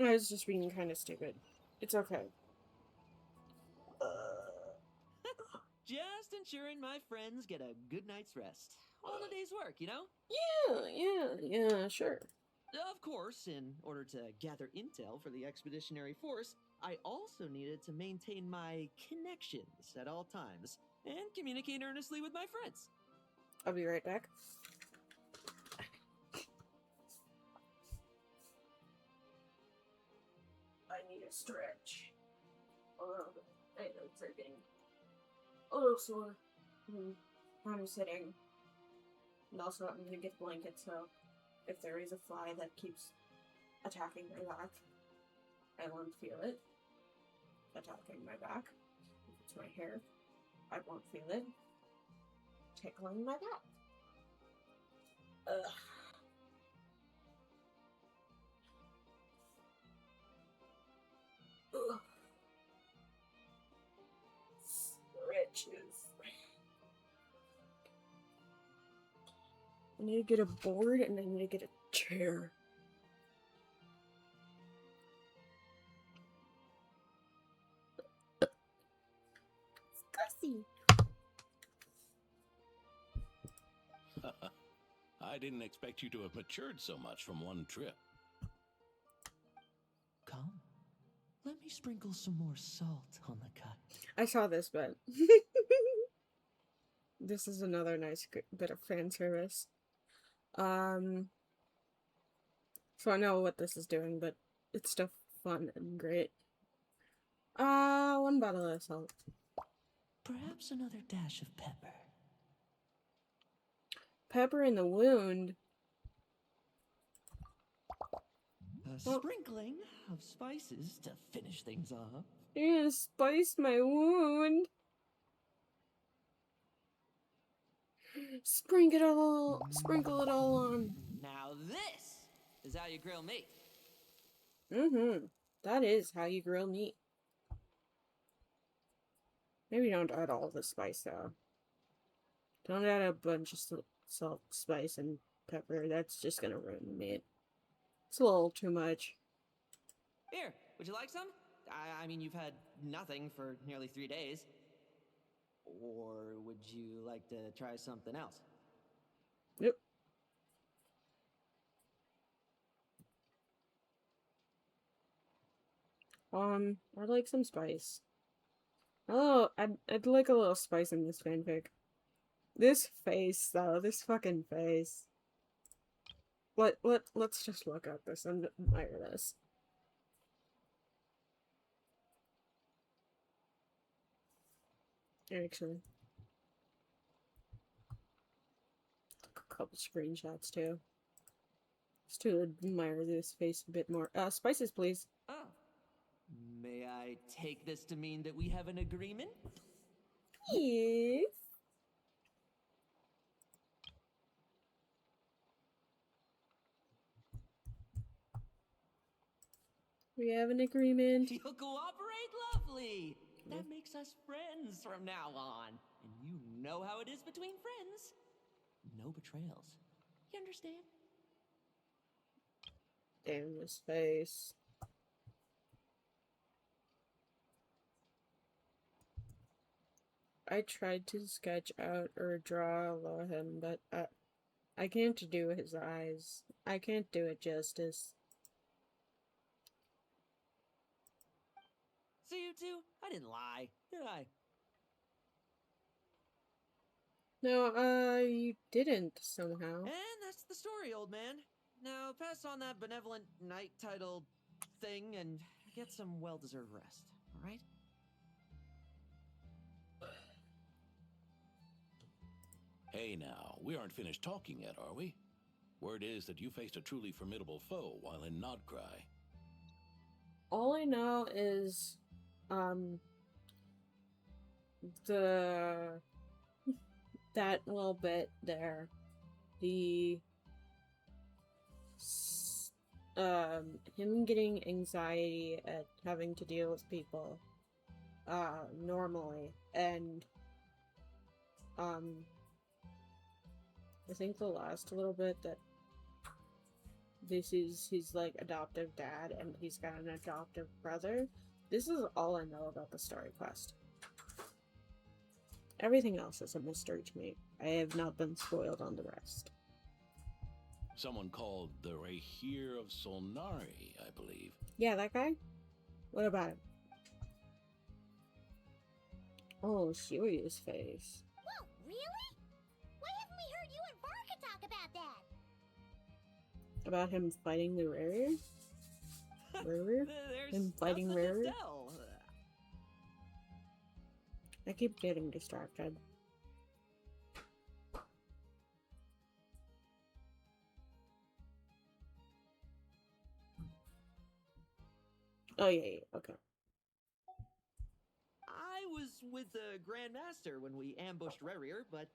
I was just being kind of stupid. It's okay. Just ensuring my friends get a good night's rest. All the day's work, you know? Yeah, sure. Of course, in order to gather intel for the expeditionary force, I also needed to maintain my connections at all times and communicate earnestly with my friends. I'll be right back. I need a stretch. I know it's getting a little sore. I'm sitting. And also, I'm gonna get a blanket, so if there is a fly that keeps attacking my back, I won't feel it attacking my back. If it's my hair, I won't feel it tickling my back. Ugh. Ugh. Stretches. I need to get a board and I need to get a chair. Disgusting. I didn't expect you to have matured so much from one trip. Come, let me sprinkle some more salt on the cut. I saw this, but this is another nice bit of fan service. So I know what this is doing, but it's still fun and great. 1 bottle of salt. Perhaps another dash of pepper. Pepper in the wound. A sprinkling of spices to finish things off. You're gonna spice my wound. Sprinkle it all on. Now this is how you grill meat. That is how you grill meat. Maybe don't add all the spice though. Don't add a bunch of salt, spice, and pepper. That's just gonna ruin the meat. It's a little too much. Here, would you like some? I mean, you've had nothing for nearly 3 days. Or would you like to try something else? Yep. I'd like some spice. Oh, I'd like a little spice in this fanfic. This face, though, this fucking face. Let's just look at this and admire this. Actually. A couple screenshots too. Just to admire this face a bit more. Spices, please. Oh. May I take this to mean that we have an agreement? Yes. We have an agreement. You'll cooperate? Lovely! That makes us friends from now on. And you know how it is between friends. No betrayals. You understand? Damn this face. I tried to sketch out or draw Lohen, but I can't do his eyes. I can't do it justice. So you two, I didn't lie, did I? No, you didn't somehow. And that's the story, old man. Now pass on that benevolent night title thing and get some well-deserved rest, all right? Hey now, we aren't finished talking yet, are we? Word is that you faced a truly formidable foe while in Nodcry. All I know is, that little bit there, him getting anxiety at having to deal with people, normally, and, I think the last little bit that this is his, like, adoptive dad, and he's got an adoptive brother. This is all I know about the story quest. Everything else is a mystery to me. I have not been spoiled on the rest. Someone called the Rahir of Solnari, I believe. Yeah, that guy? What about him? Oh, serious face. Whoa, really? Why haven't we heard you and Varka talk about that? About him fighting the Rare? Rare? Him fighting nothing to Rare? tell. I keep getting distracted. Oh, yeah, okay. I was with the Grand Master when we ambushed Rerir, but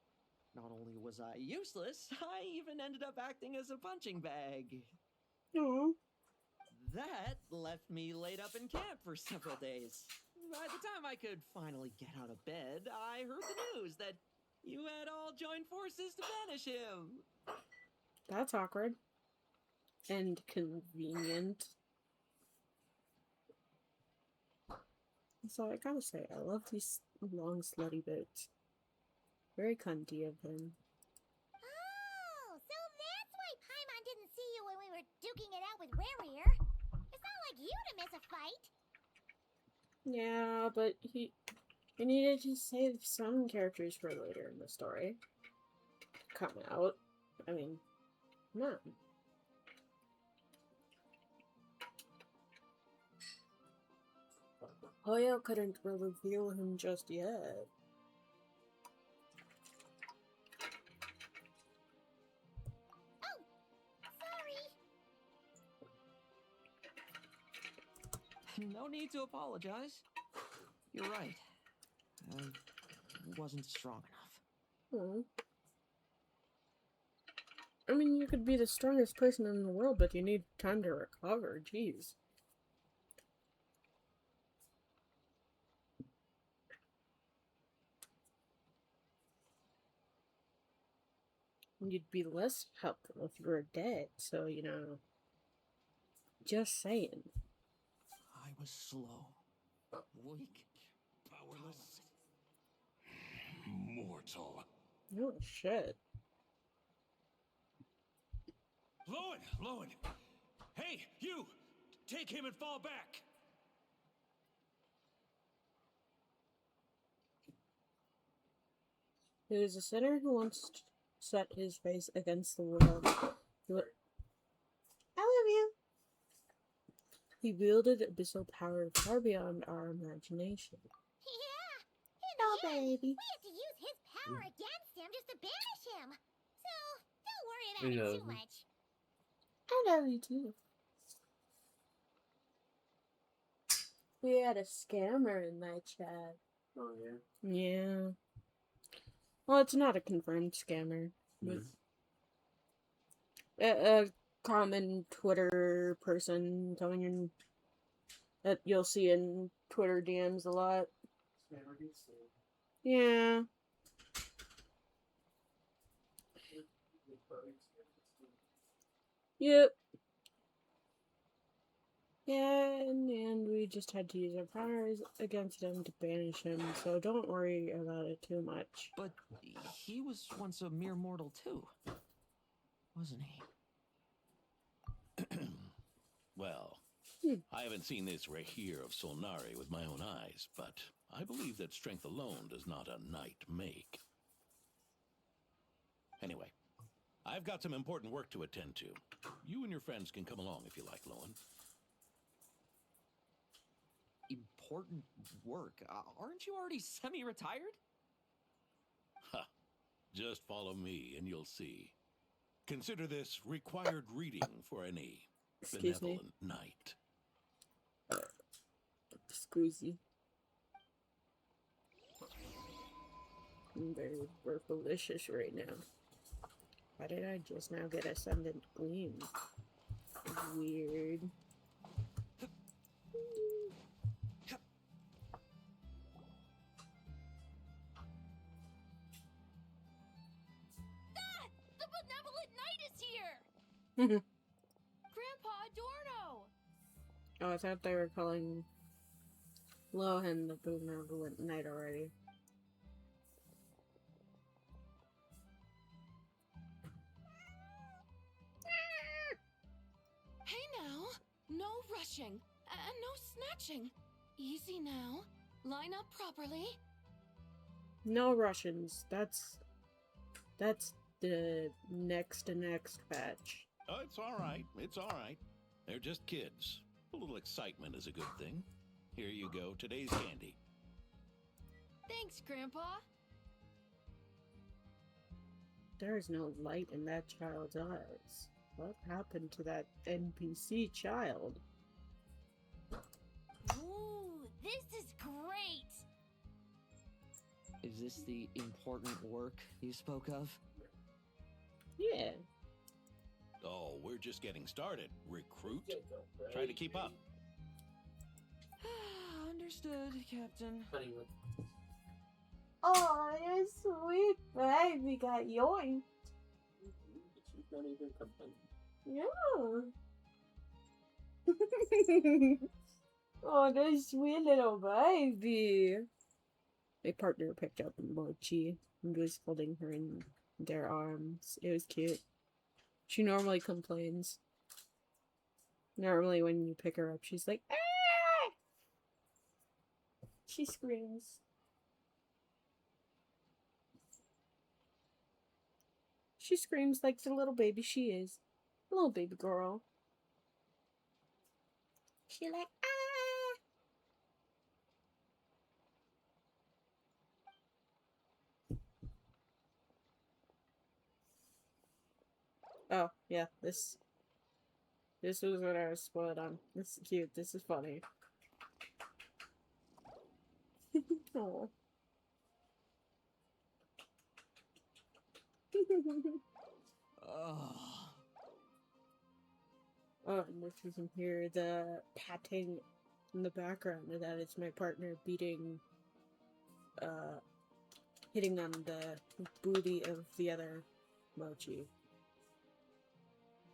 not only was I useless, I even ended up acting as a punching bag. No. That left me laid up in camp for several days. By the time I could finally get out of bed, I heard the news that you had all joined forces to banish him. That's awkward. And convenient. So I gotta say, I love these long slutty boots. Very cunty of him. Oh, so that's why Paimon didn't see you when we were duking it out with Rerir. It's not like you to miss a fight. Yeah, but he needed to save some characters for later in the story. Come out. I mean, no. Hoyo couldn't reveal him just yet. Oh, sorry. No need to apologize. You're right. I wasn't strong enough. Hmm. I mean, you could be the strongest person in the world, but you need time to recover. Jeez. You'd be less helpful if you were dead, so, you know. Just saying. I was slow, weak, powerless. Mortal. Oh, shit. Lohen! Hey, you! Take him and fall back! He is a sinner who wants to set his face against the world. I love you. He wielded abyssal power far beyond our imagination. Yeah, and Hello, Again, baby. we have to use his power against him just to banish him. So, don't worry I about it love too him. much. I love you too. We had a scammer in my chat. Oh yeah. Yeah. Well, it's not a confirmed scammer. With a common Twitter person coming in that you'll see in Twitter DMs a lot. Yeah. Yep. Yeah, and we just had to use our powers against him to banish him, so don't worry about it too much. But he was once a mere mortal too, wasn't he? Well, I haven't seen this Rahir of Solnari with my own eyes, but I believe that strength alone does not a knight make. Anyway, I've got some important work to attend to. You and your friends can come along if you like, Lohen. Important work? Aren't you already semi-retired? Ha! Just follow me and you'll see. Consider this required reading for any Excuse me. benevolent knight. Squeezy. I'm very delicious right now. Why did I just now get Ascendant Gleam? Weird. Ah! The benevolent knight is here! Grandpa Adorno! Oh, I thought they were calling Lohen the Benevolent Knight already. Hey now, no rushing and no snatching. Easy now. Line up properly. No Russians. That's the next patch. Oh, it's all right. It's all right. They're just kids. A little excitement is a good thing. Here you go. Today's candy. Thanks, Grandpa. There's no light in that child's eyes. What happened to that NPC child? Ooh, this is great! Is this the important work you spoke of? Yeah. Oh, we're just getting started. Recruit? Try to keep up. Understood, Captain. Oh, your sweet baby got yoinked. She's not even complaining. Yeah. Oh, that sweet little baby. My partner picked up Mochi and was holding her in their arms. It was cute. She normally complains. Normally when you pick her up, she's like, ah! She screams. She screams like the little baby she is. Little baby girl. She like, ah! Oh, yeah, this was what I was spoiled on. This is cute. This is funny. Oh. Oh. Oh, and if you can hear the patting in the background, that is my partner beating, hitting on the booty of the other Mochi.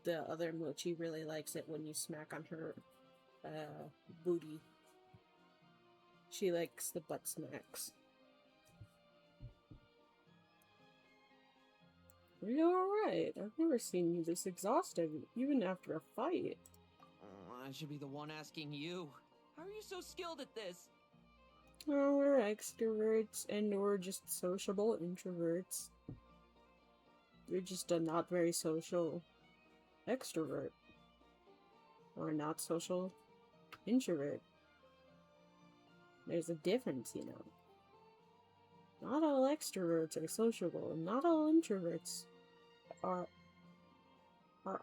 The other Mochi really likes it when you smack on her, booty. She likes the butt smacks. You're alright. I've never seen you this exhausted, even after a fight. I should be the one asking you. How are you so skilled at this? Oh, we're extroverts, and we're just sociable introverts. You're just a not very social extrovert. Or not social introvert. There's a difference, you know. Not all extroverts are sociable, and not all introverts are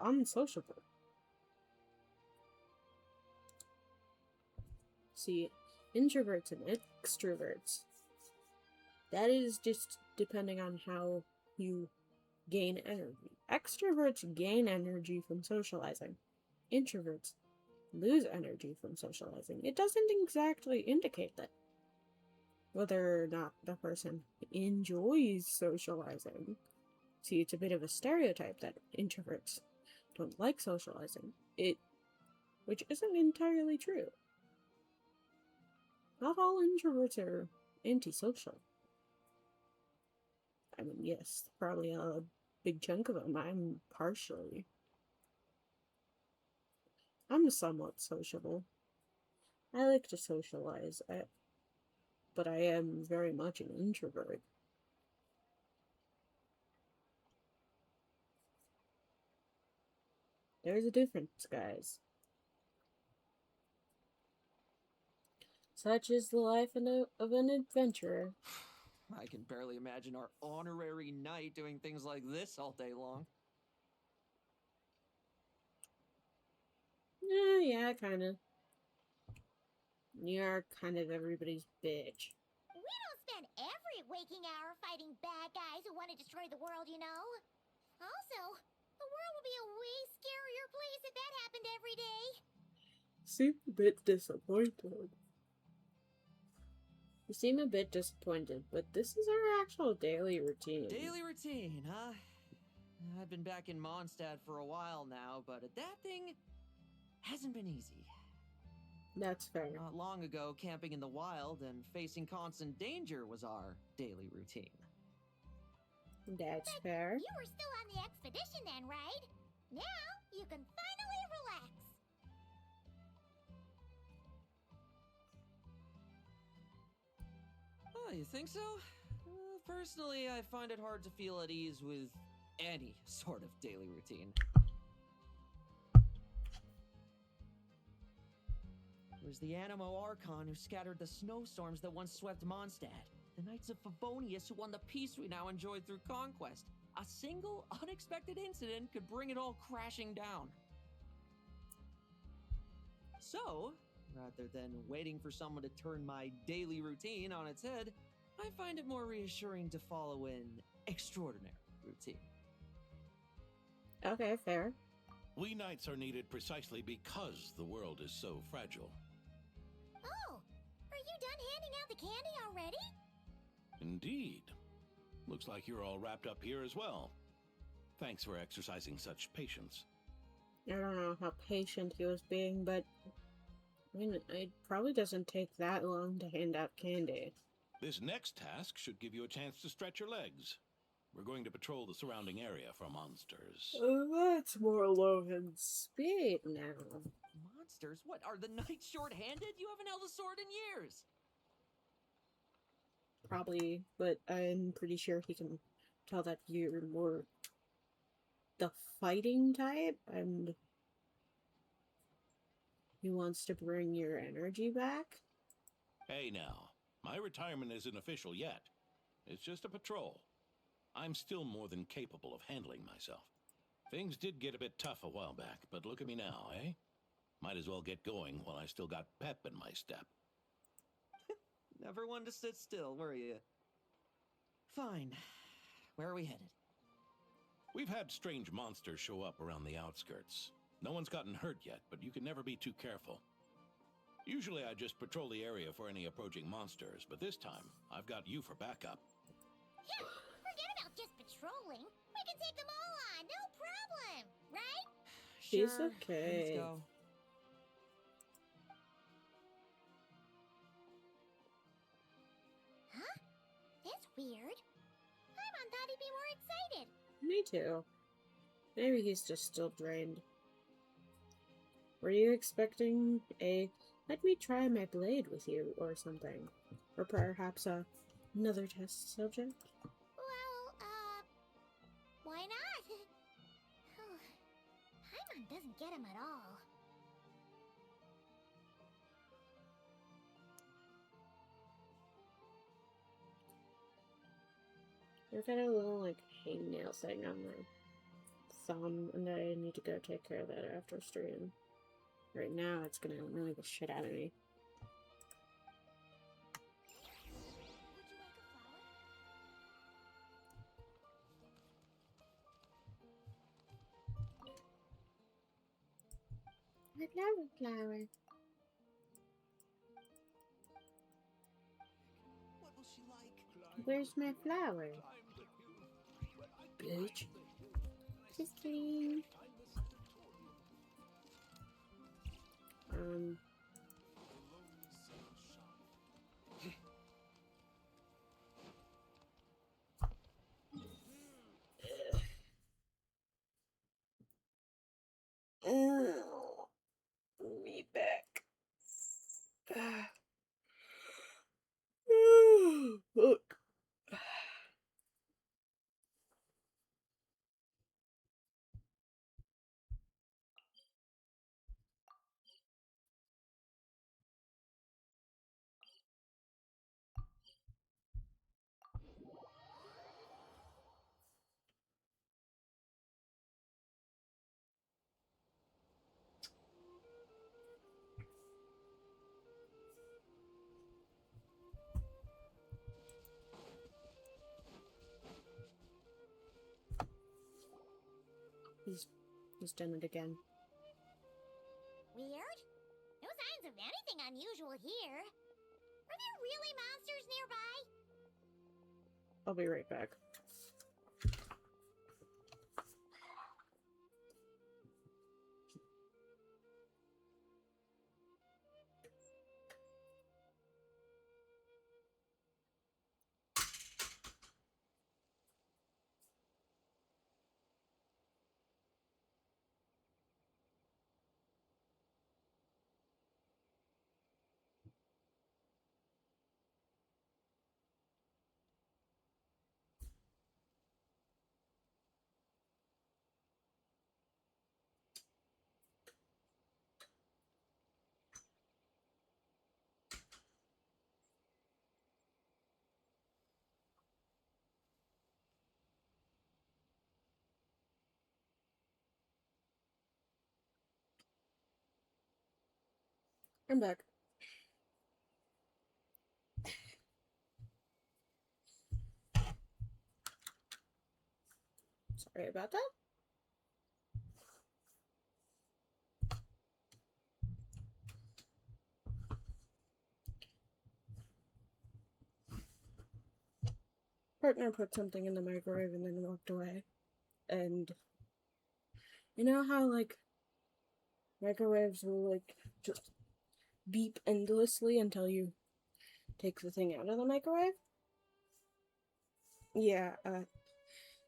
unsociable. See, introverts and extroverts, that is just depending on how you gain energy. Extroverts gain energy from socializing. Introverts lose energy from socializing. It doesn't exactly indicate that whether or not the person enjoys socializing. See, it's a bit of a stereotype that introverts don't like socializing. Which isn't entirely true. Not all introverts are antisocial. I mean, yes, probably a big chunk of them. I'm somewhat sociable. I like to socialize, but I am very much an introvert. There's a difference, guys. Such is the life of an adventurer. I can barely imagine our honorary knight doing things like this all day long. Yeah, kinda. You're kind of everybody's bitch. We don't spend every waking hour fighting bad guys who want to destroy the world, you know? Also, the world would be a way scarier place if that happened every day. Seem a bit disappointed. You seem a bit disappointed, but this is our actual daily routine. Daily routine, huh? I've been back in Mondstadt for a while now, but that thing hasn't been easy. That's fair. Not long ago, camping in the wild and facing constant danger was our daily routine. That's But fair. you were still on the expedition then, right? Now you can finally relax. Oh, you think so? Personally, I find it hard to feel at ease with any sort of daily routine. It was the Animo Archon who scattered the snowstorms that once swept Mondstadt. The Knights of Favonius who won the peace we now enjoy through conquest. A single, unexpected incident could bring it all crashing down. So, rather than waiting for someone to turn my daily routine on its head, I find it more reassuring to follow an extraordinary routine. Okay, fair. We knights are needed precisely because the world is so fragile. Oh, are you done handing out the candy already? Indeed. Looks like you're all wrapped up here as well. Thanks for exercising such patience. I don't know how patient he was being, but I mean, it probably doesn't take that long to hand out candy. This next task should give you a chance to stretch your legs. We're going to patrol the surrounding area for monsters. That's more Lohen's speed now. Monsters? What, are the knights short-handed? You haven't held a sword in years! Probably, but I'm pretty sure he can tell that you're more the fighting type, and he wants to bring your energy back. Hey now, my retirement isn't official yet. It's just a patrol. I'm still more than capable of handling myself. Things did get a bit tough a while back, but look at me now, eh? Might as well get going while I still got pep in my step. Never one to sit still, were you? Fine. Where are we headed? We've had strange monsters show up around the outskirts. No one's gotten hurt yet, but you can never be too careful. Usually I just patrol the area for any approaching monsters, but this time I've got you for backup. Yeah, forget about just patrolling. We can take them all on, no problem, right? She's Sure, okay. let's go. Huh? That's weird. Paimon thought he'd be more excited. Me too. Maybe he's just still drained. Were you expecting a let me try my blade with you or something? Or perhaps another test subject? Well, why not? Paimon doesn't get him at all. I've got a little, like, hangnail thing on my thumb, and I need to go take care of that after stream. Right now, it's gonna annoy the shit out of me. My flower. What will she like? Where's my flower? Bitch. Just kidding. Me back. Look. He's done it again. Weird? No signs of anything unusual here. Are there really monsters nearby? I'll be right back. I'm back. Sorry about that. Partner put something in the microwave and then walked away. And you know how, like, microwaves will, like, just beep endlessly until you take the thing out of the microwave? Yeah,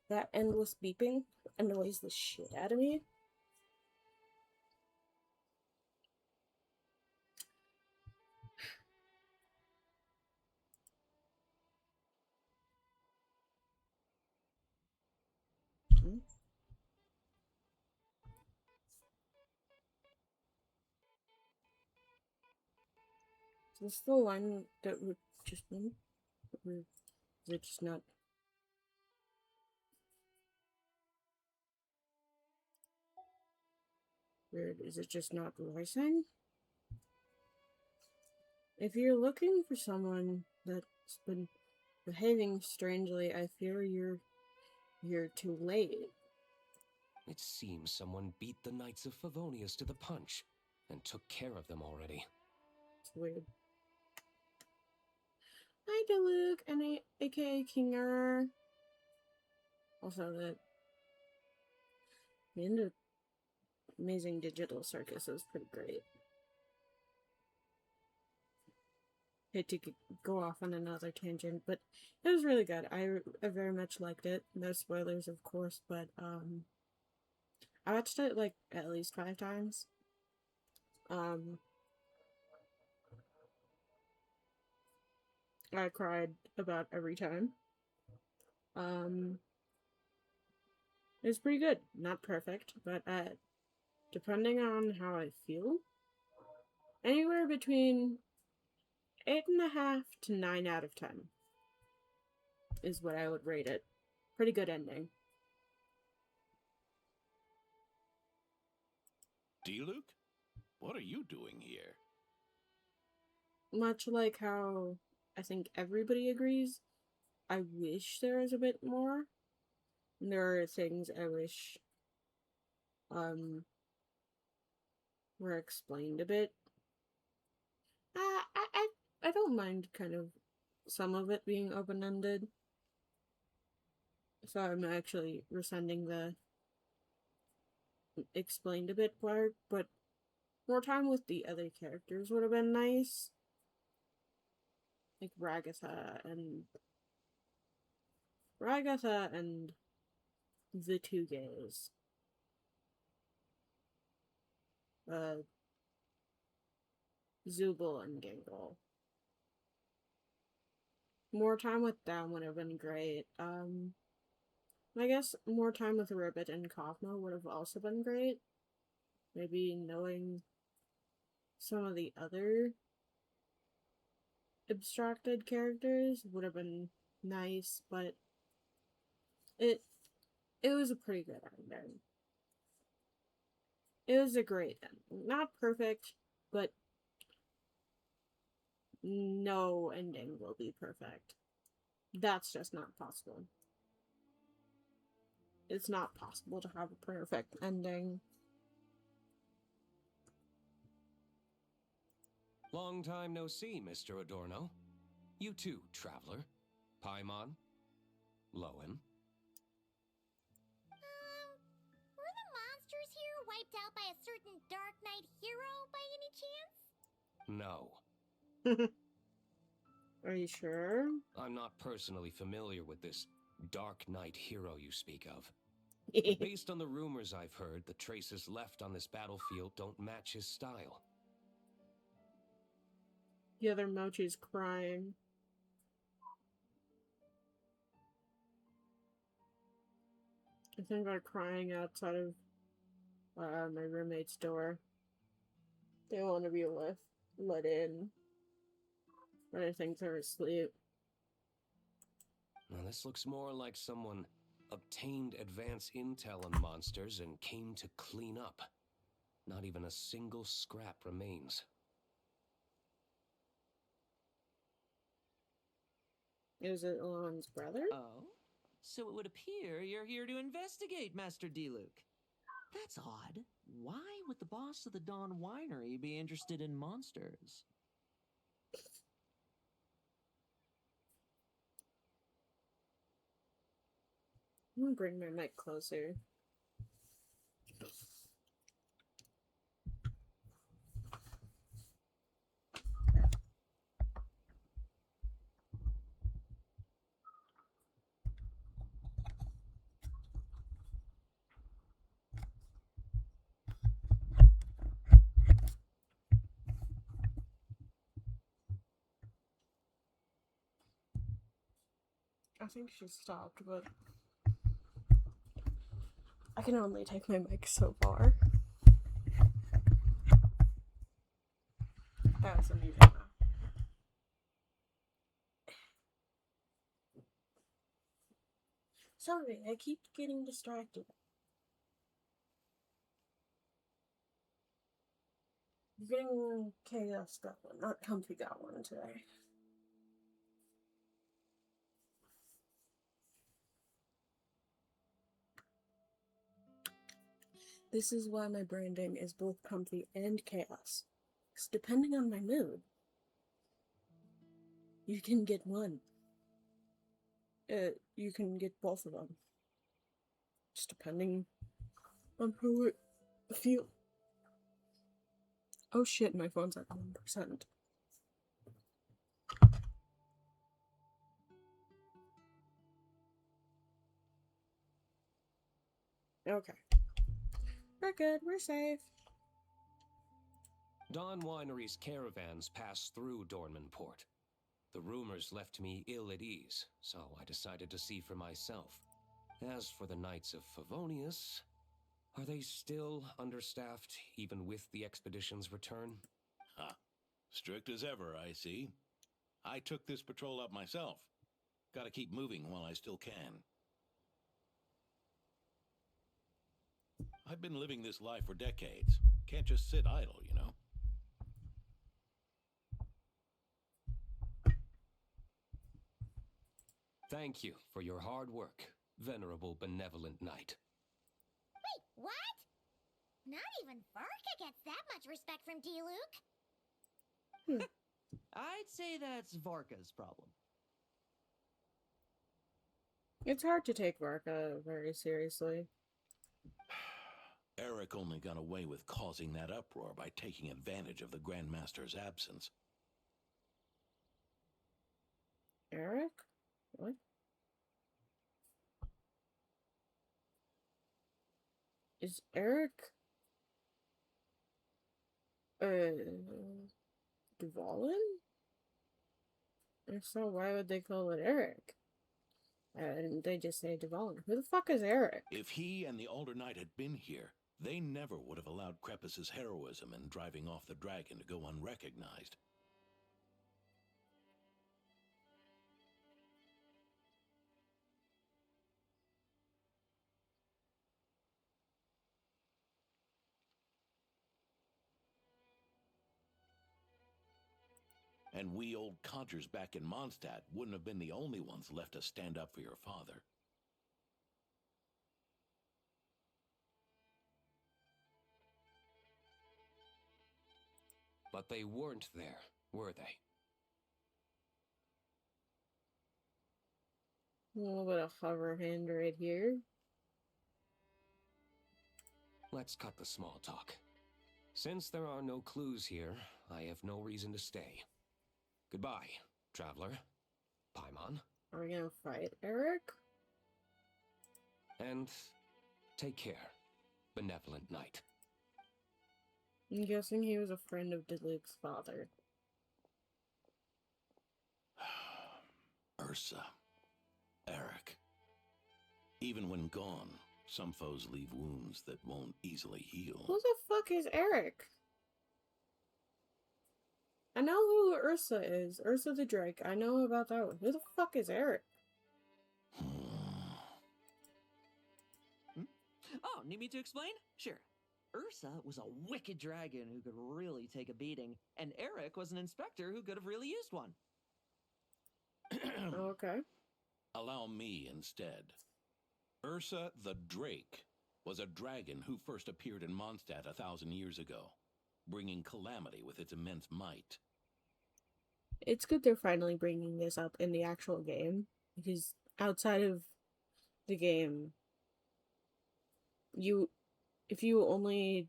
that endless beeping annoys the shit out of me. Is this the line that would just be? Or is it just not? Weird. Is it just not voicing? If you're looking for someone that's been behaving strangely, I fear you're too late. It seems someone beat the Knights of Favonius to the punch and took care of them already. It's weird. Hi, Deluke, and aka Kinger. Also, the amazing digital circus is pretty great. Hate to go off on another tangent, but it was really good. I very much liked it. No spoilers, of course, but I watched it like at least 5 times. I cried about every time. It was pretty good. Not perfect, but depending on how I feel, anywhere between 8.5 to 9 out of 10 is what I would rate it. Pretty good ending. D-Luke? What are you doing here? Much like how I think everybody agrees, I wish there was a bit more. There are things I wish were explained a bit. I don't mind kind of some of it being open-ended. So I'm actually rescinding the explained a bit part, but more time with the other characters would have been nice. Like Ragatha and the two gays. Zubul and Gingle. More time with them would have been great. I guess more time with Ribbit and Kaufma would have also been great. Maybe knowing some of the other abstracted characters would have been nice, but it was a pretty good ending. It was a great ending. Not perfect, but no ending will be perfect. That's just not possible. It's not possible to have a perfect ending. Long time no see, Mr. Adorno. You too, traveler. Paimon. Lohen. Were the monsters here wiped out by a certain Dark Knight hero by any chance? No. Are you sure? I'm not personally familiar with this Dark Knight hero you speak of. But based on the rumors I've heard, the traces left on this battlefield don't match his style. The other Mochi's crying. I think they're crying outside of my roommate's door. They want to be let in. But I think they're asleep. Now this looks more like someone obtained advance intel on monsters and came to clean up. Not even a single scrap remains. Is it Lohen's brother? Oh? So it would appear you're here to investigate, Master D-Luke. That's odd. Why would the boss of the Dawn Winery be interested in monsters? I'm gonna bring my mic closer. I think she stopped, but I can only take my mic so far. That was amusing though. Sorry, I keep getting distracted. You're getting Chaos Goblin, not Comfy Goblin today. This is why my branding is both comfy and chaos. Because depending on my mood, you can get one. You can get both of them. Just depending on who it feel. Oh shit, my phone's at 1%. Okay. We're good, we're safe. Dawn Winery's caravans pass through Dornman Port. The rumors left me ill at ease, so I decided to see for myself. As for the Knights of Favonius, are they still understaffed even with the expedition's return? Huh. Strict as ever, I see. I took this patrol up myself. Gotta keep moving while I still can. I've been living this life for decades. Can't just sit idle, you know? Thank you for your hard work, venerable benevolent knight. Wait, what? Not even Varka gets that much respect from D-Luke. I'd say that's Varka's problem. It's hard to take Varka very seriously. Eric only got away with causing that uproar by taking advantage of the Grandmaster's absence. Eric? What? Is Eric... Dvalin? If so, why would they call it Eric? Didn't they just say Dvalin? Who the fuck is Eric? If he and the Alder Knight had been here, they never would have allowed Krepus's heroism in driving off the dragon to go unrecognized. And we old codgers back in Mondstadt wouldn't have been the only ones left to stand up for your father. But they weren't there, were they? A little bit of hover hand right here. Let's cut the small talk. Since there are no clues here, I have no reason to stay. Goodbye, traveler. Paimon. Are we gonna fight Eric? And take care, benevolent knight. I'm guessing he was a friend of Diluc's father. Ursa. Eric. Even when gone, some foes leave wounds that won't easily heal. Who the fuck is Eric? I know who Ursa is. Ursa the Drake. I know about that one. Who the fuck is Eric? Oh, need me to explain? Sure. Ursa was a wicked dragon who could really take a beating, and Eric was an inspector who could have really used one. Okay. Allow me instead. Ursa the Drake was a dragon who first appeared in Mondstadt 1,000 years ago, bringing calamity with its immense might. It's good they're finally bringing this up in the actual game, because outside of the game, if you only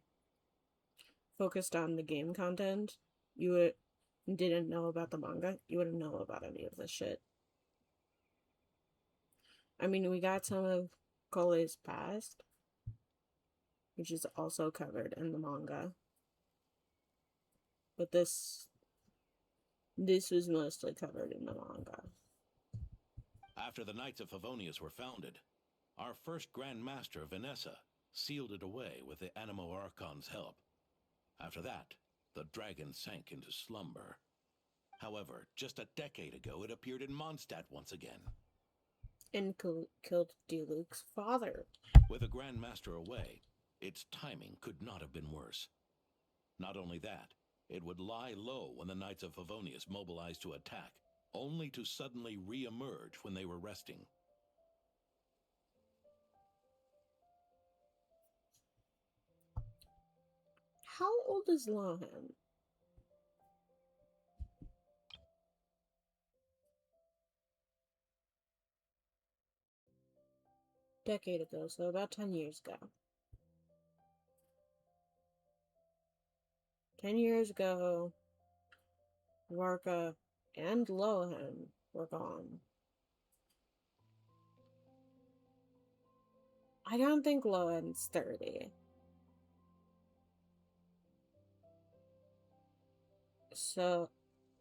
focused on the game content, didn't know about the manga, you wouldn't know about any of this shit. I mean, we got some of Cole's past, which is also covered in the manga. But this was mostly covered in the manga. After the Knights of Favonius were founded, our first Grand Master, Vanessa, sealed it away with the Animo Archon's help. After that, the dragon sank into slumber. However, just a decade ago, it appeared in Mondstadt once again. And killed Diluc's father. With a Grand Master away, its timing could not have been worse. Not only that, it would lie low when the Knights of Favonius mobilized to attack, only to suddenly re-emerge when they were resting. How old is Lohen? Decade ago, so about 10 years ago. 10 years ago, Varka and Lohen were gone. I don't think Lohen's 30. So,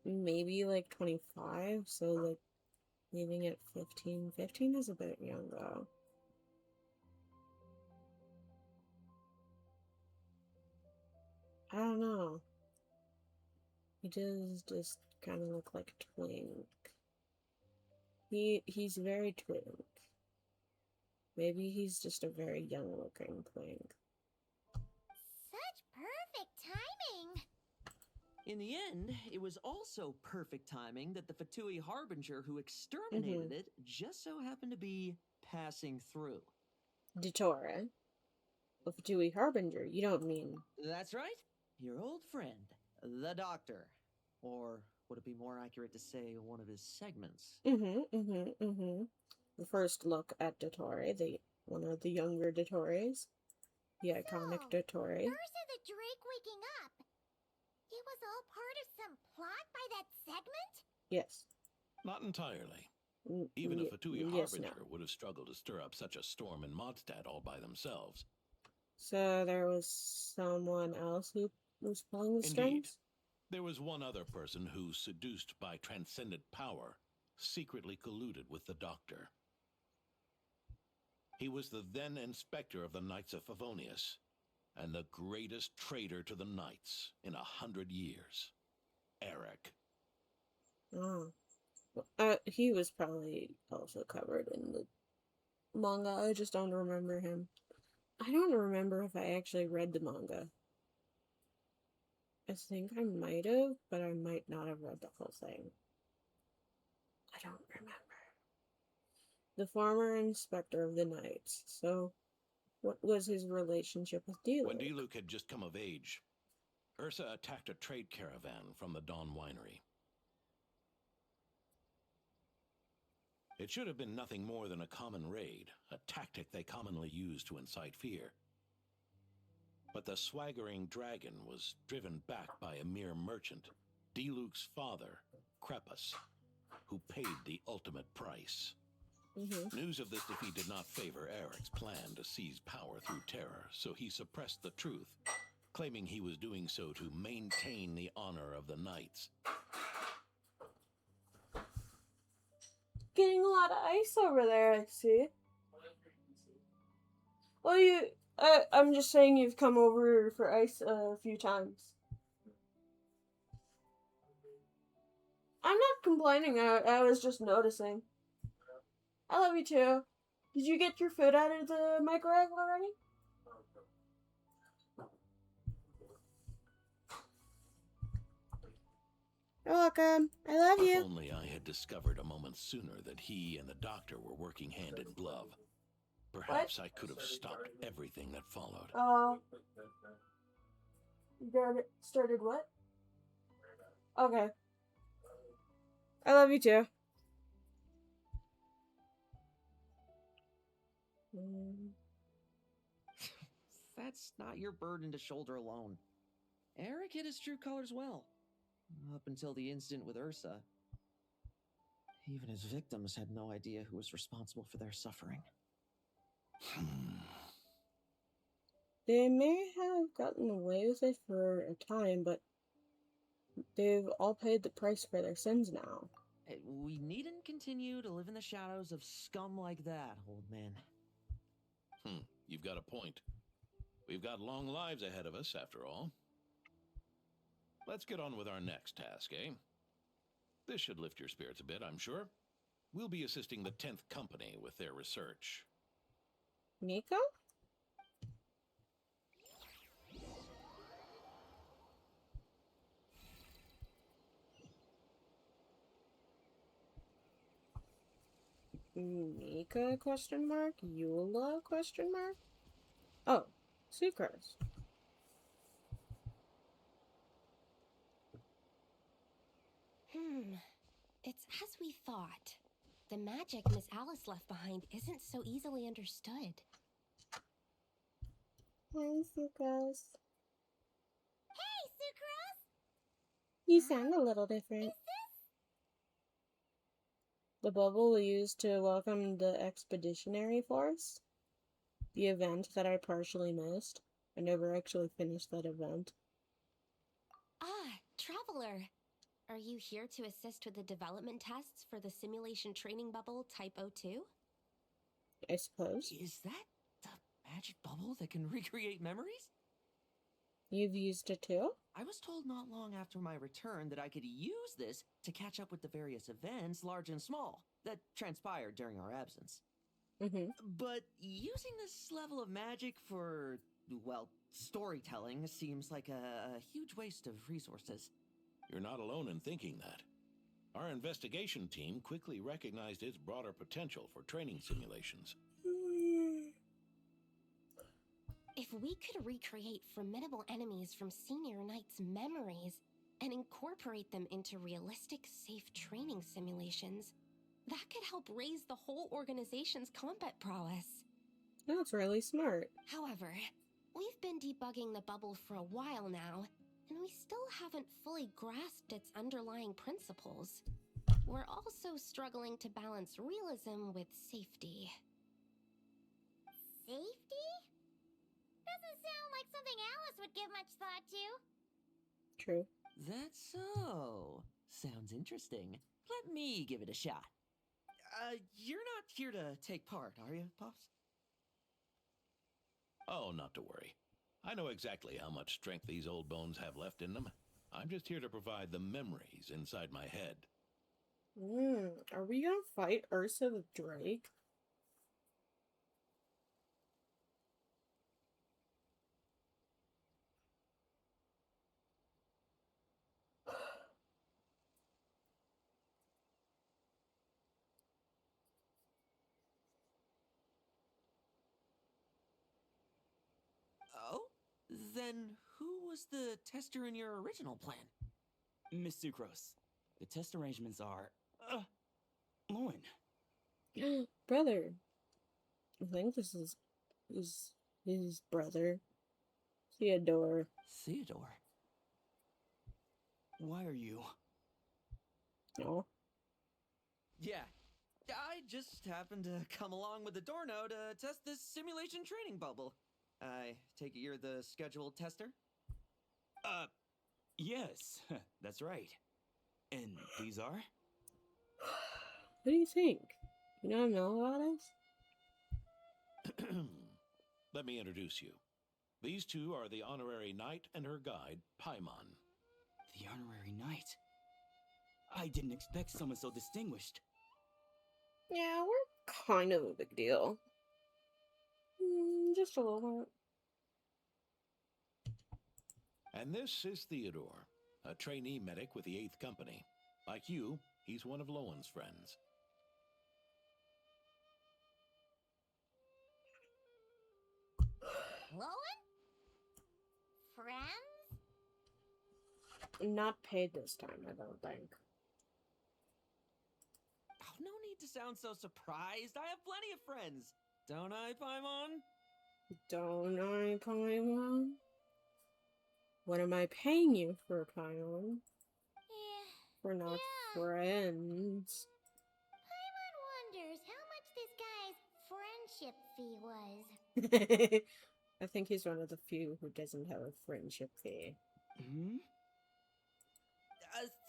maybe like 25, so like leaving it 15. 15 is a bit young though. I don't know. He does just kind of look like a twink. He's very twink. Maybe he's just a very young looking twink. perfect timing. In the end, it was also perfect timing that the Fatui Harbinger who exterminated it just so happened to be passing through. Dottore. A Fatui Harbinger, you don't mean... That's right. Your old friend, the Doctor. Or would it be more accurate to say one of his segments? The first look at Dottore, one of the younger Dottores. The iconic Dottore. Ursa the Drake waking up. It was all part of some plot by that segment? Yes. Not entirely. Even a Fatui Harbinger would have struggled to stir up such a storm in Mondstadt all by themselves. So there was someone else who was pulling the strings? Indeed. There was one other person who, seduced by transcendent power, secretly colluded with the Doctor. He was the then Inspector of the Knights of Favonius, and the greatest traitor to the Knights in 100 years. Eric. Oh. He was probably also covered in the manga. I just don't remember him. I don't remember if I actually read the manga. I think I might have, but I might not have read the whole thing. I don't remember. The former Inspector of the Knights. So, what was his relationship with Diluc? When Diluc had just come of age, Ursa attacked a trade caravan from the Dawn Winery. It should have been nothing more than a common raid, a tactic they commonly use to incite fear. But the swaggering dragon was driven back by a mere merchant, Diluc's father, Crepus, who paid the ultimate price. News of this defeat did not favor Eric's plan to seize power through terror, so he suppressed the truth, claiming he was doing so to maintain the honor of the Knights. Getting a lot of ice over there, I see. Well, I'm just saying you've come over for ice a few times. I'm not complaining, I was just noticing. I love you too. Did you get your food out of the microwave already? You're welcome. I love you. If only I had discovered a moment sooner that he and the Doctor were working hand in glove. Perhaps I could have stopped everything that followed. Started what? Okay. I love you too. That's not your burden to shoulder alone. Eric hid his true colors well. Up until the incident with Ursa. Even his victims had no idea who was responsible for their suffering. They may have gotten away with it for a time, but they've all paid the price for their sins now. We needn't continue to live in the shadows of scum like that, old man. You've got a point. We've got long lives ahead of us, after all. Let's get on with our next task, eh? This should lift your spirits a bit, I'm sure. We'll be assisting the 10th Company with their research. Miko? Mika, question mark? Eula, question mark? Oh, Sucrose. It's as we thought. The magic Miss Alice left behind isn't so easily understood. Hi, Sucrose. Hey, Sucrose! You sound a little different. The bubble we used to welcome the expeditionary force? The event that I partially missed. I never actually finished that event. Ah, Traveler. Are you here to assist with the development tests for the simulation training bubble Type 02? I suppose. Is that the magic bubble that can recreate memories? You've used it too? I was told not long after my return that I could use this to catch up with the various events, large and small, that transpired during our absence. But using this level of magic for, well, storytelling seems like a huge waste of resources. You're not alone in thinking that. Our investigation team quickly recognized its broader potential for training simulations. If we could recreate formidable enemies from Senior Knight's memories and incorporate them into realistic, safe training simulations, that could help raise the whole organization's combat prowess. That's really smart. However, we've been debugging the bubble for a while now, and we still haven't fully grasped its underlying principles. We're also struggling to balance realism with safety. Safety? Doesn't sound like something Alice would give much thought to. True. That's so. Sounds interesting. Let me give it a shot. You're not here to take part, are you, Pops? Oh, not to worry. I know exactly how much strength these old bones have left in them. I'm just here to provide the memories inside my head. Are we gonna fight Ursa the Drake? Oh? Then who was the tester in your original plan? Miss Sucrose, the test arrangements are... Lohen. Brother. I think this is his brother. Theodore. Theodore? Why are you? No. Yeah. I just happened to come along with the Dorno to test this simulation training bubble. I take it you're the scheduled tester? Yes, that's right. And these are? What do you think? You don't know about us? Let me introduce you. These two are the honorary knight and her guide, Paimon. The honorary knight? I didn't expect someone so distinguished. Yeah, we're kind of a big deal. Just a little bit. And this is Theodore, a trainee medic with the 8th Company. Like you, he's one of Lowen's friends. Lohen? Friends? Not paid this time, I don't think. Oh, no need to sound so surprised. I have plenty of friends. Don't I, Paimon? Don't I, Paimon? What am I paying you for, Paimon? Yeah. We're not friends. Paimon wonders how much this guy's friendship fee was. I think he's one of the few who doesn't have a friendship fee.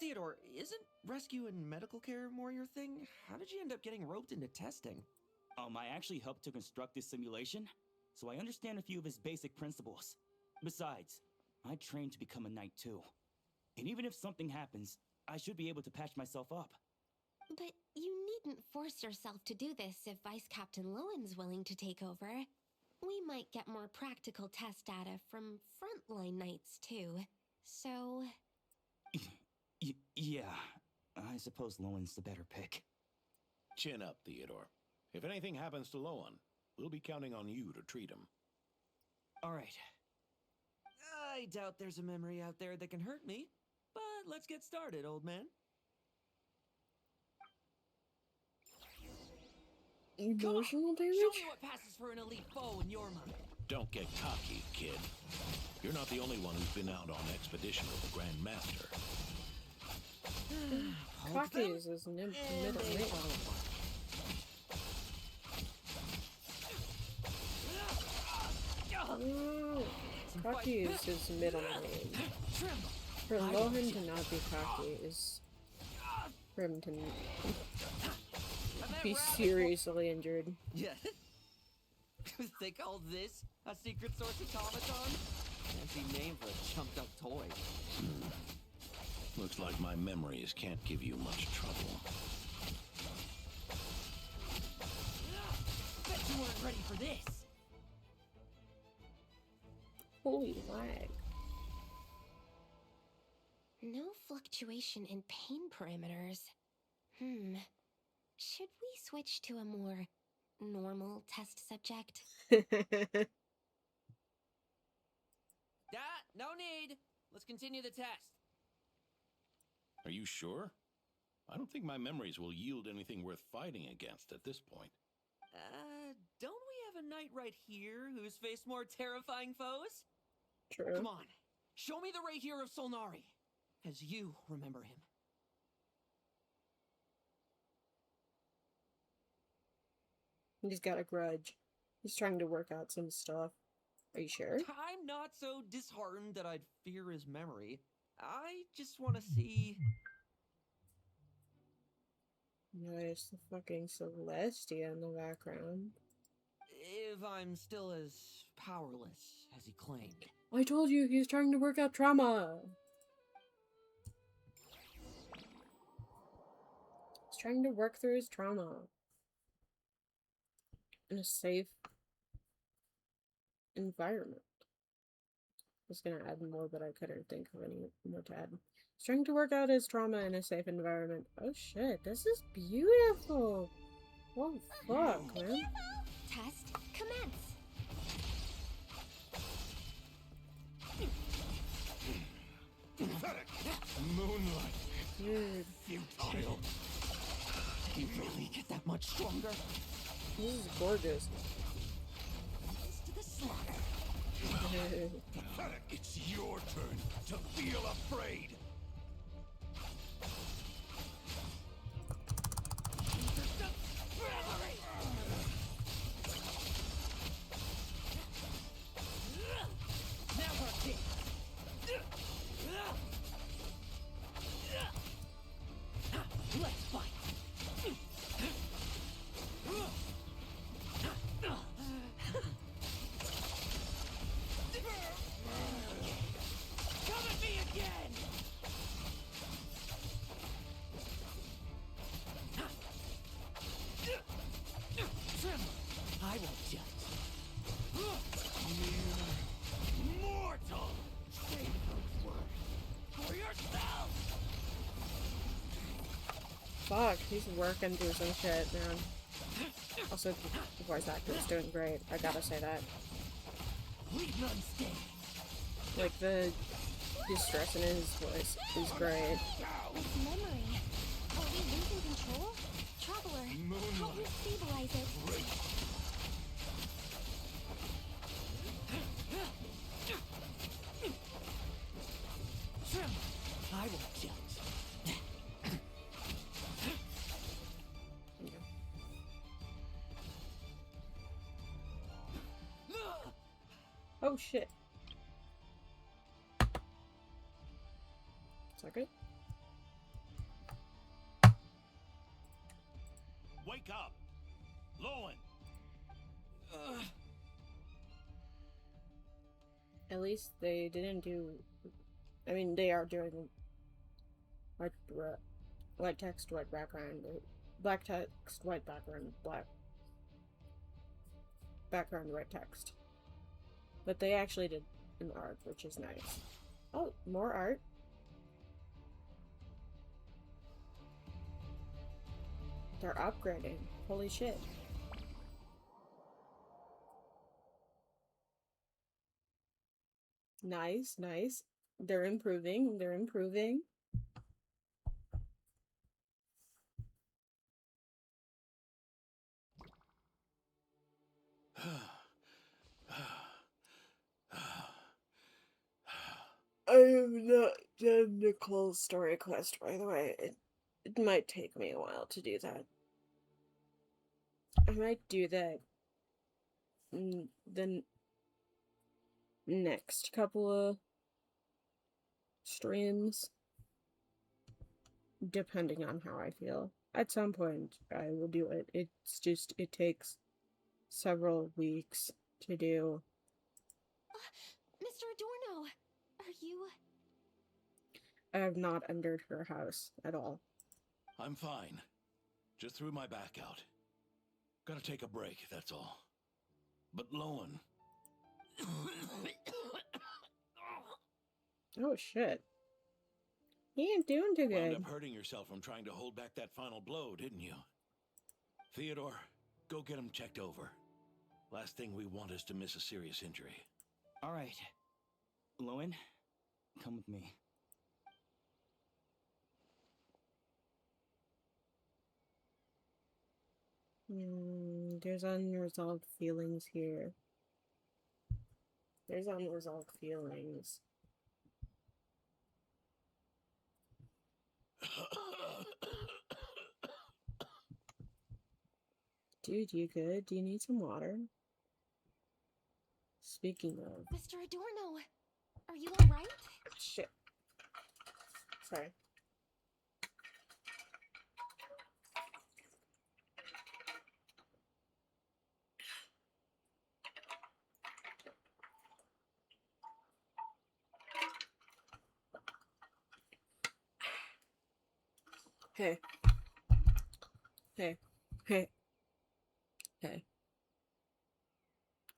Theodore, isn't rescue and medical care more your thing? How did you end up getting roped into testing? I actually helped to construct this simulation, so I understand a few of his basic principles. Besides, I trained to become a knight too. And even if something happens, I should be able to patch myself up. But you needn't force yourself to do this if Vice Captain Lowen's willing to take over. We might get more practical test data from frontline knights too. So... Yeah, I suppose Lowen's the better pick. Chin up, Theodore. If anything happens to Lowen, we'll be counting on you to treat him. All right. I doubt there's a memory out there that can hurt me, but let's get started, old man. Emotional damage? Show me what passes for an elite foe in your mind. Don't get cocky, kid. You're not the only one who's been out on expedition with the Grand Master. Cocky is his middle name. Cocky is his middle name. For Lohen to not be cocky is for him to be seriously injured. Yeah. They call this a secret source automaton? Fancy name for a chumped up toy. Looks like my memories can't give you much trouble. ready for this. Holy lag. No fluctuation in pain parameters. Should we switch to a more normal test subject? No need. Let's continue the test. Are you sure? I don't think my memories will yield anything worth fighting against at this point. Don't we have a knight right here who's faced more terrifying foes? True. Come on, show me the right here of Solnari, as you remember him. He's got a grudge. He's trying to work out some stuff. Are you sure? I'm not so disheartened that I'd fear his memory. I just want to see... Notice the fucking Celestia in the background. if I'm still as powerless as he claimed. I told you he's trying to work out trauma. He's trying to work through his trauma. In a safe environment. I was gonna add more, but I couldn't think of any more to add. He's trying to work out his trauma in a safe environment. Oh shit, this is beautiful! Oh fuck, man. Test commence. Moonlight. Dude. Futile. You really get that much stronger? This is gorgeous. To the slaughter. It's your turn to feel afraid. Let's fight. Come at me again. I will just mere mortal. Say those words for yourself. Fuck, he's working through some shit, man. Also, the voice actor is doing great. I gotta say that. Leave none stay. Like, the distress in his voice is great. With memory, are we losing control? Traveler, help me stabilize it. I will just. Oh shit. Is that good? Wake up! Lohen! At least they didn't do... I mean, they are doing... White text, white background. Black text, white background, black... background, white text. But they actually did an art, which is nice. Oh, more art. They're upgrading. Holy shit. Nice, nice. They're improving. They're improving. I have not done Nicole's story quest, by the way. It might take me a while to do that. I might do that the next couple of streams, depending on how I feel. At some point, I will do it. It's just, it takes several weeks to do. Mr. Adorno, are you... I have not entered her house at all. I'm fine. Just threw my back out. Gotta take a break, that's all. But Lohen... Oh shit. He ain't doing too Wound good. up hurting yourself from trying to hold back that final blow, didn't you? Theodore, go get him checked over. Last thing we want is to miss a serious injury. All right. Lohen, come with me. There's unresolved feelings here. There's unresolved feelings. Dude, you good? Do you need some water? Speaking of... Mr. Adorno, are you alright? Shit. Sorry. Hey. Hey. Hey. Hey.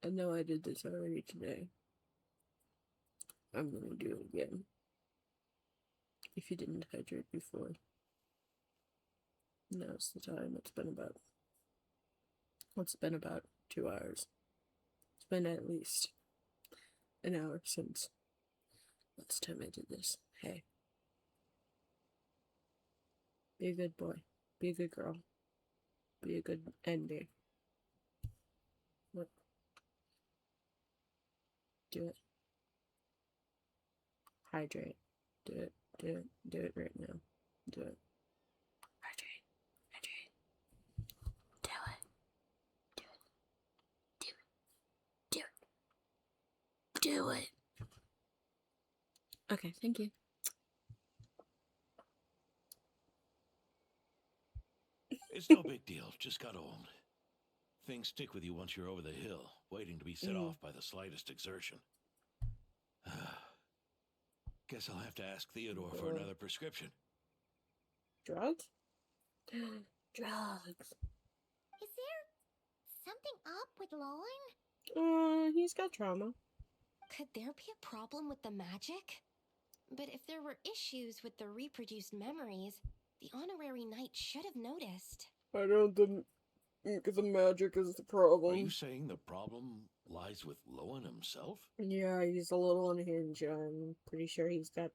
I know I did this already today. I'm gonna do it again. If you didn't hydrate before, now's the time. It's been about 2 hours. It's been at least an hour since last time I did this. Hey. Be a good boy. Be a good girl. Be a good NB. What? Do it. Hydrate. Do it. Do it. Do it right now. Do it. Hydrate. Hydrate. Do it. Do it. Do it. Do it. Do it. Okay, thank you. It's no big deal, just got old. Things stick with you once you're over the hill, waiting to be set off by the slightest exertion. Guess I'll have to ask Theodore for another prescription. Drugs? Drugs. Is there something up with Lohen? He's got trauma. Could there be a problem with the magic? But if there were issues with the reproduced memories, the honorary knight should have noticed. I don't think the magic is the problem. Are you saying the problem lies with Lohen himself? Yeah, he's a little unhinged. I'm pretty sure he's got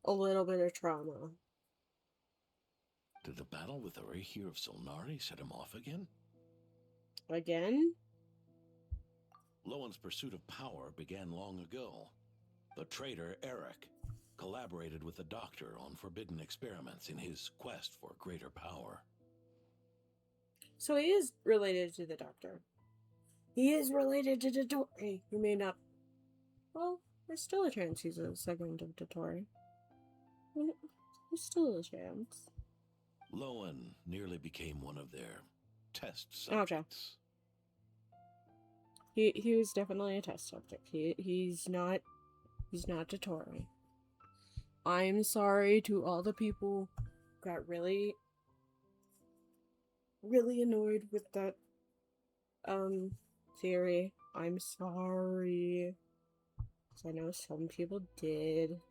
a little bit of trauma. Did the battle with the Rahir of Solnari set him off again? Again? Lowen's pursuit of power began long ago. The traitor, Eric, collaborated with the Doctor on forbidden experiments in his quest for greater power. So he is related to the Doctor. He is related to Dottore. You may not... Well, there's still a chance he's a segment of Dottore. There's still a chance. Lohen nearly became one of their test subjects. Okay. He was definitely a test subject. He's not Dottore. I'm sorry to all the people who got really annoyed with that theory. I'm sorry. 'Cause I know some people did.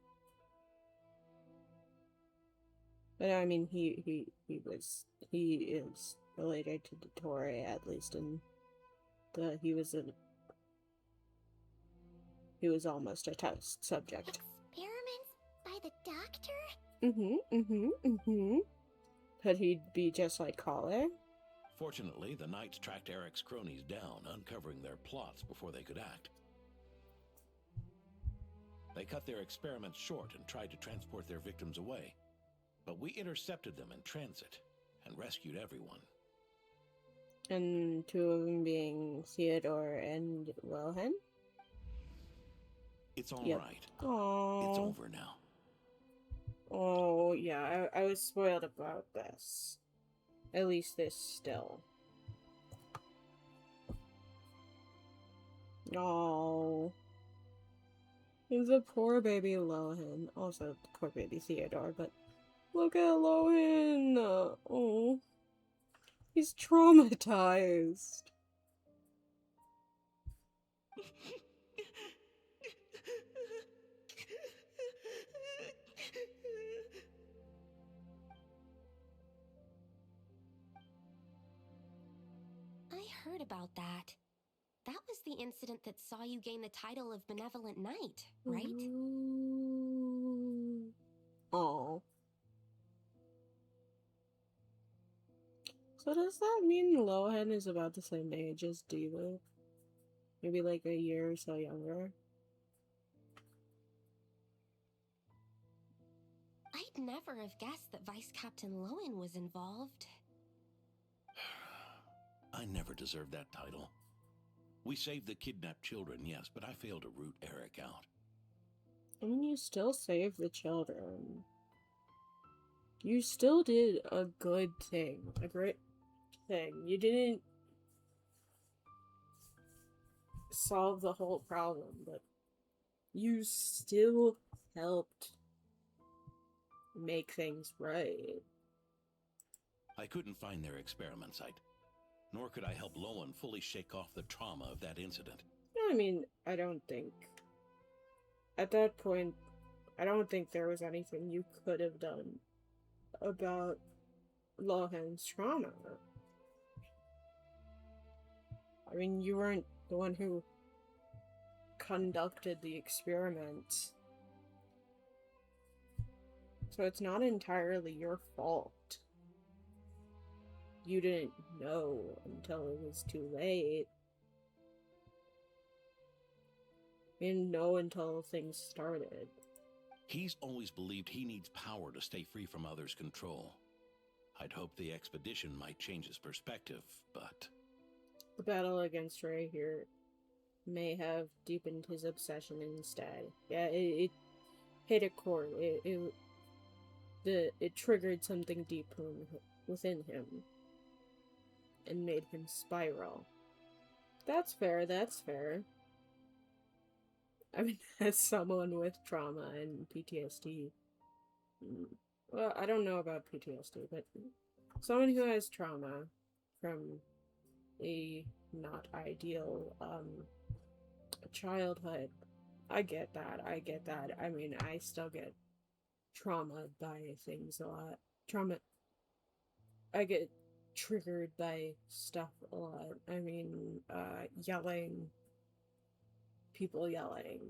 But I mean he is related to Dottore, at least in the he was almost a test subject. Experiments by the Doctor? Could he be just like Collar? Fortunately, the Knights tracked Eric's cronies down, uncovering their plots before they could act. They cut their experiments short and tried to transport their victims away. But we intercepted them in transit and rescued everyone. And two of them being Theodore and Lohen? It's all right. Aww. It's over now. Oh, yeah, I was spoiled about this. At least this still. Oh. He's a poor baby Lohen. Also, poor baby Theodore, but look at Lohen! Oh. He's traumatized. I heard about that. That was the incident that saw you gain the title of Benevolent Knight, right? Oh. So does that mean Lohen is about the same age as Diva? Maybe like a year or so younger? I'd never have guessed that Vice Captain Lohen was involved. I never deserved that title. We saved the kidnapped children, yes, but I failed to root Eric out. I mean, you still saved the children. You still did a good thing. A great thing. You didn't solve the whole problem, but you still helped make things right. I couldn't find their experiment site, nor could I help Lohen fully shake off the trauma of that incident. I mean, I don't think... At that point, I don't think there was anything you could have done about Lohen's trauma. I mean, you weren't the one who conducted the experiment. So it's not entirely your fault. You didn't know until it was too late. You didn't know until things started. He's always believed he needs power to stay free from others' control. I'd hoped the expedition might change his perspective, but... The battle against Ray here may have deepened his obsession instead. Yeah, it hit a chord. It triggered something deep within him and made him spiral. That's fair, that's fair. I mean, as someone with trauma and PTSD, well, I don't know about PTSD, but someone who has trauma from a not ideal childhood, I get that. I mean, I still get traumatized by things a lot. I get triggered by stuff a lot. I mean, yelling, people yelling,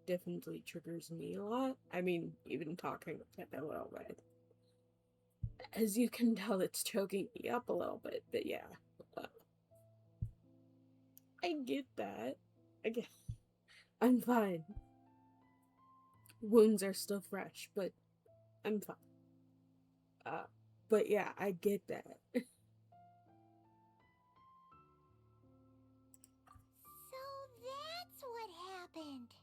definitely triggers me a lot. I mean, even talking a little bit. As you can tell, it's choking me up a little bit, but yeah. I get that. I'm fine. Wounds are still fresh, but I'm fine. But yeah, I get that. So that's what happened.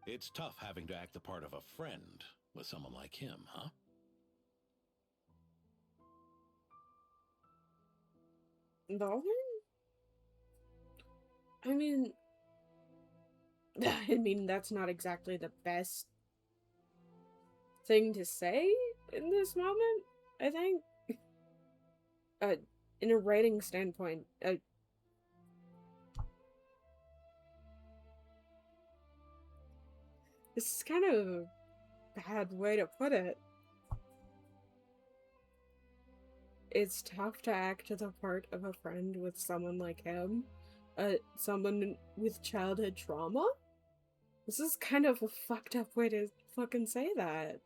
It's tough having to act the part of a friend with someone like him, huh? Lohen? I mean, that's not exactly the best thing to say in this moment, I think. In a writing standpoint, this is kind of a bad way to put it. It's tough to act the part of a friend with someone like him. Someone with childhood trauma? This is kind of a fucked up way to fucking say that.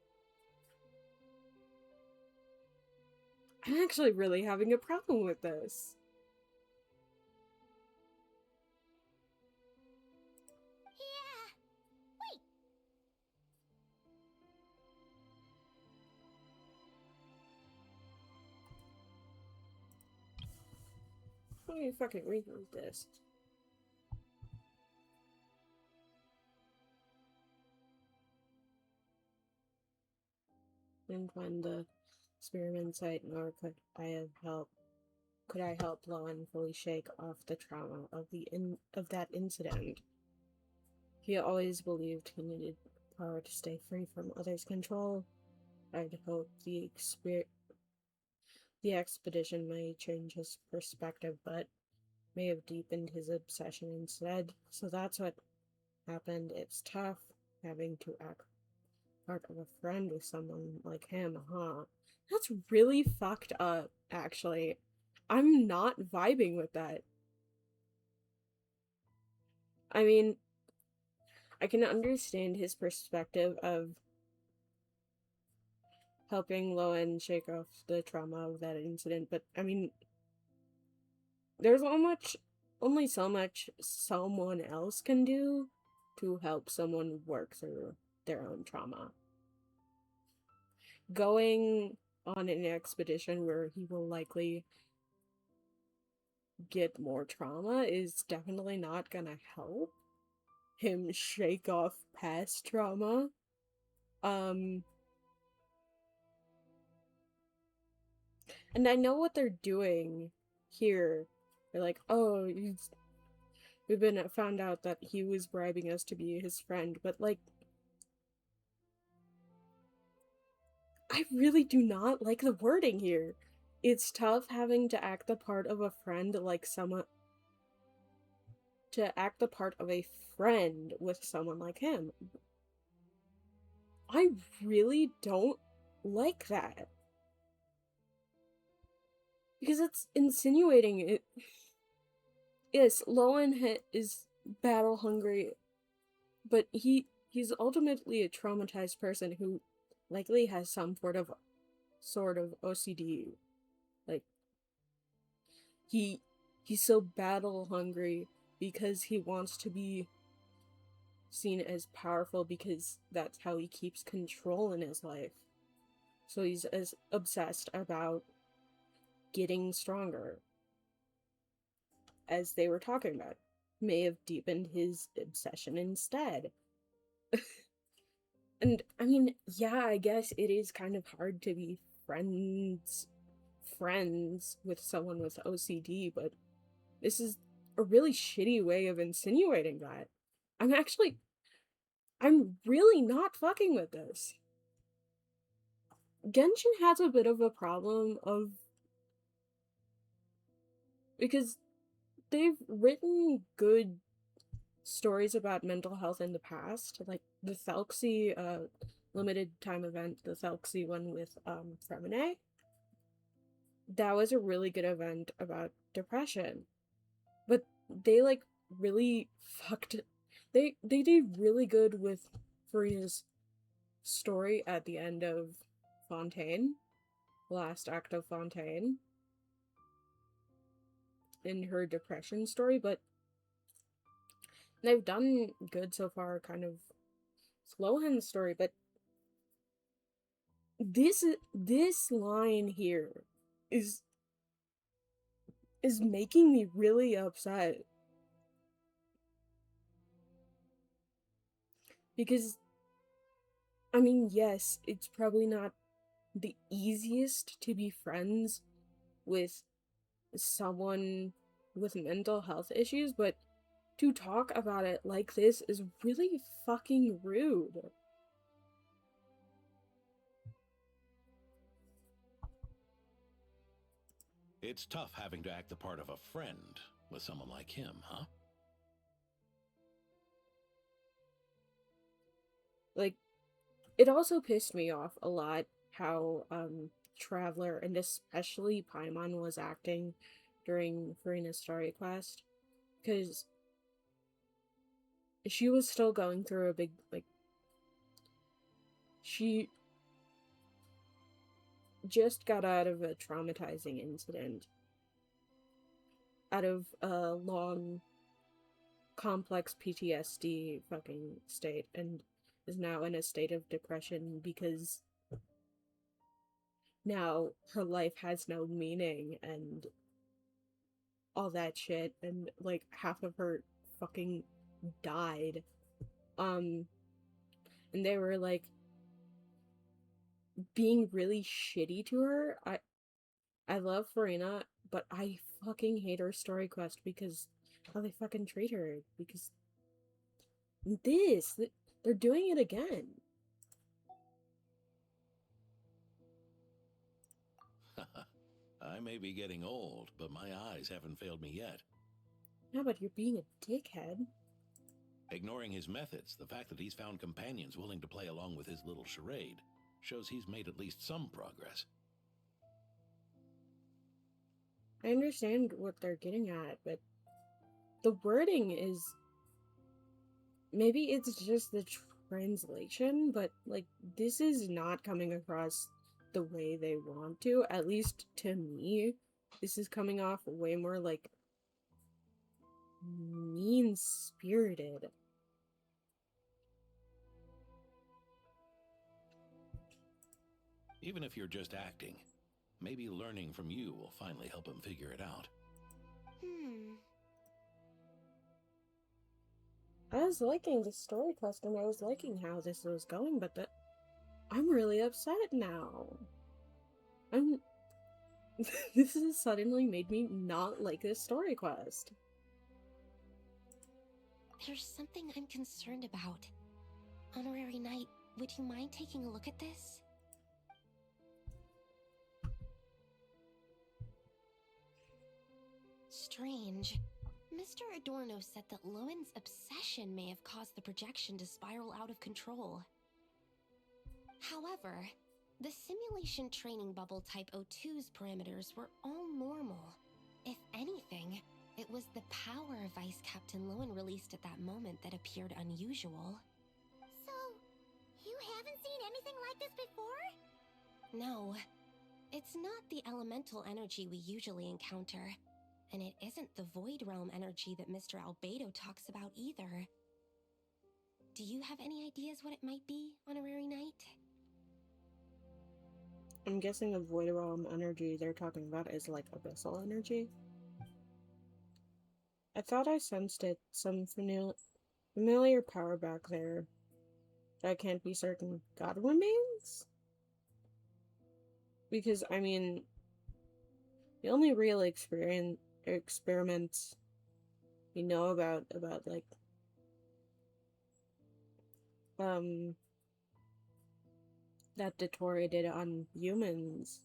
I'm actually really having a problem with this. Yeah. Wait. Let me fucking read this. Didn't find the experiment site, nor could I help Lowen fully shake off the trauma of that incident. He always believed he needed power to stay free from others' control. I'd hope the expedition might change his perspective, but may have deepened his obsession instead. So that's what happened. It's tough having to act part of a friend with someone like him, huh? That's really fucked up, actually. I'm not vibing with that. I mean, I can understand his perspective of helping Lohen shake off the trauma of that incident, but I mean, there's only so much someone else can do to help someone work through their own trauma. Going on an expedition where he will likely get more trauma is definitely not gonna help him shake off past trauma. And I know what they're doing here. They're like, oh, we've been found out that he was bribing us to be his friend, but like, I really do not like the wording here. It's tough having to act the part of a friend like someone to act the part of a friend with someone like him. I really don't like that. Because it's insinuating it. Yes, Lohen is battle hungry, but he's ultimately a traumatized person who likely has some sort of OCD. Like he's so battle hungry because he wants to be seen as powerful because that's how he keeps control in his life. So he's as obsessed about getting stronger, as they were talking about. May have deepened his obsession instead. And I mean, yeah, I guess it is kind of hard to be friends with someone with OCD, but this is a really shitty way of insinuating that. I'm really not fucking with this. Genshin has a bit of a problem of, because they've written good stories about mental health in the past, like the Thelxie limited time event, the Thelxie one with Femine. That was a really good event about depression. But they like really fucked it. They did really good with Farina's story at the end of Fontaine, last act of Fontaine, in her depression story, but they've done good so far, kind of Lohen's story, but this line here is making me really upset. Because, I mean, yes, it's probably not the easiest to be friends with someone with mental health issues, but to talk about it like this is really fucking rude. It's tough having to act the part of a friend with someone like him, huh? Like, it also pissed me off a lot how Traveler and especially Paimon was acting during Farina's story quest, because she was still going through a big, like, she just got out of a traumatizing incident, out of a long, complex PTSD fucking state, and is now in a state of depression because now her life has no meaning and all that shit, and like half of her fucking died. And they were like being really shitty to her. I love Farina, but I fucking hate her story quest because how they fucking treat her. Because they're doing it again. I may be getting old, but my eyes haven't failed me yet. Yeah, but you're being a dickhead. Ignoring his methods, the fact that he's found companions willing to play along with his little charade shows he's made at least some progress. I understand what they're getting at, but the wording is... Maybe it's just the translation, but, like, this is not coming across the way they want to, at least to me. This is coming off way more, like, mean-spirited. Even if you're just acting, maybe learning from you will finally help him figure it out. I was liking the story quest and I was liking how this was going, but I'm really upset now. This has suddenly made me not like this story quest. There's something I'm concerned about. Honorary Knight, would you mind taking a look at this? Strange. Mr. Adorno said that Lohen's obsession may have caused the projection to spiral out of control. However, the simulation training bubble type O2's parameters were all normal. If anything, it was the power Vice Captain Lohen released at that moment that appeared unusual. So, you haven't seen anything like this before? No, it's not the elemental energy we usually encounter. And it isn't the Void Realm energy that Mr. Albedo talks about either. Do you have any ideas what it might be, Honorary Knight? I'm guessing the Void Realm energy they're talking about is like abyssal energy. I thought I sensed it, some familiar power back there. I can't be certain. God remains? Because, I mean, the only real experiments you know about like that Dottore did on humans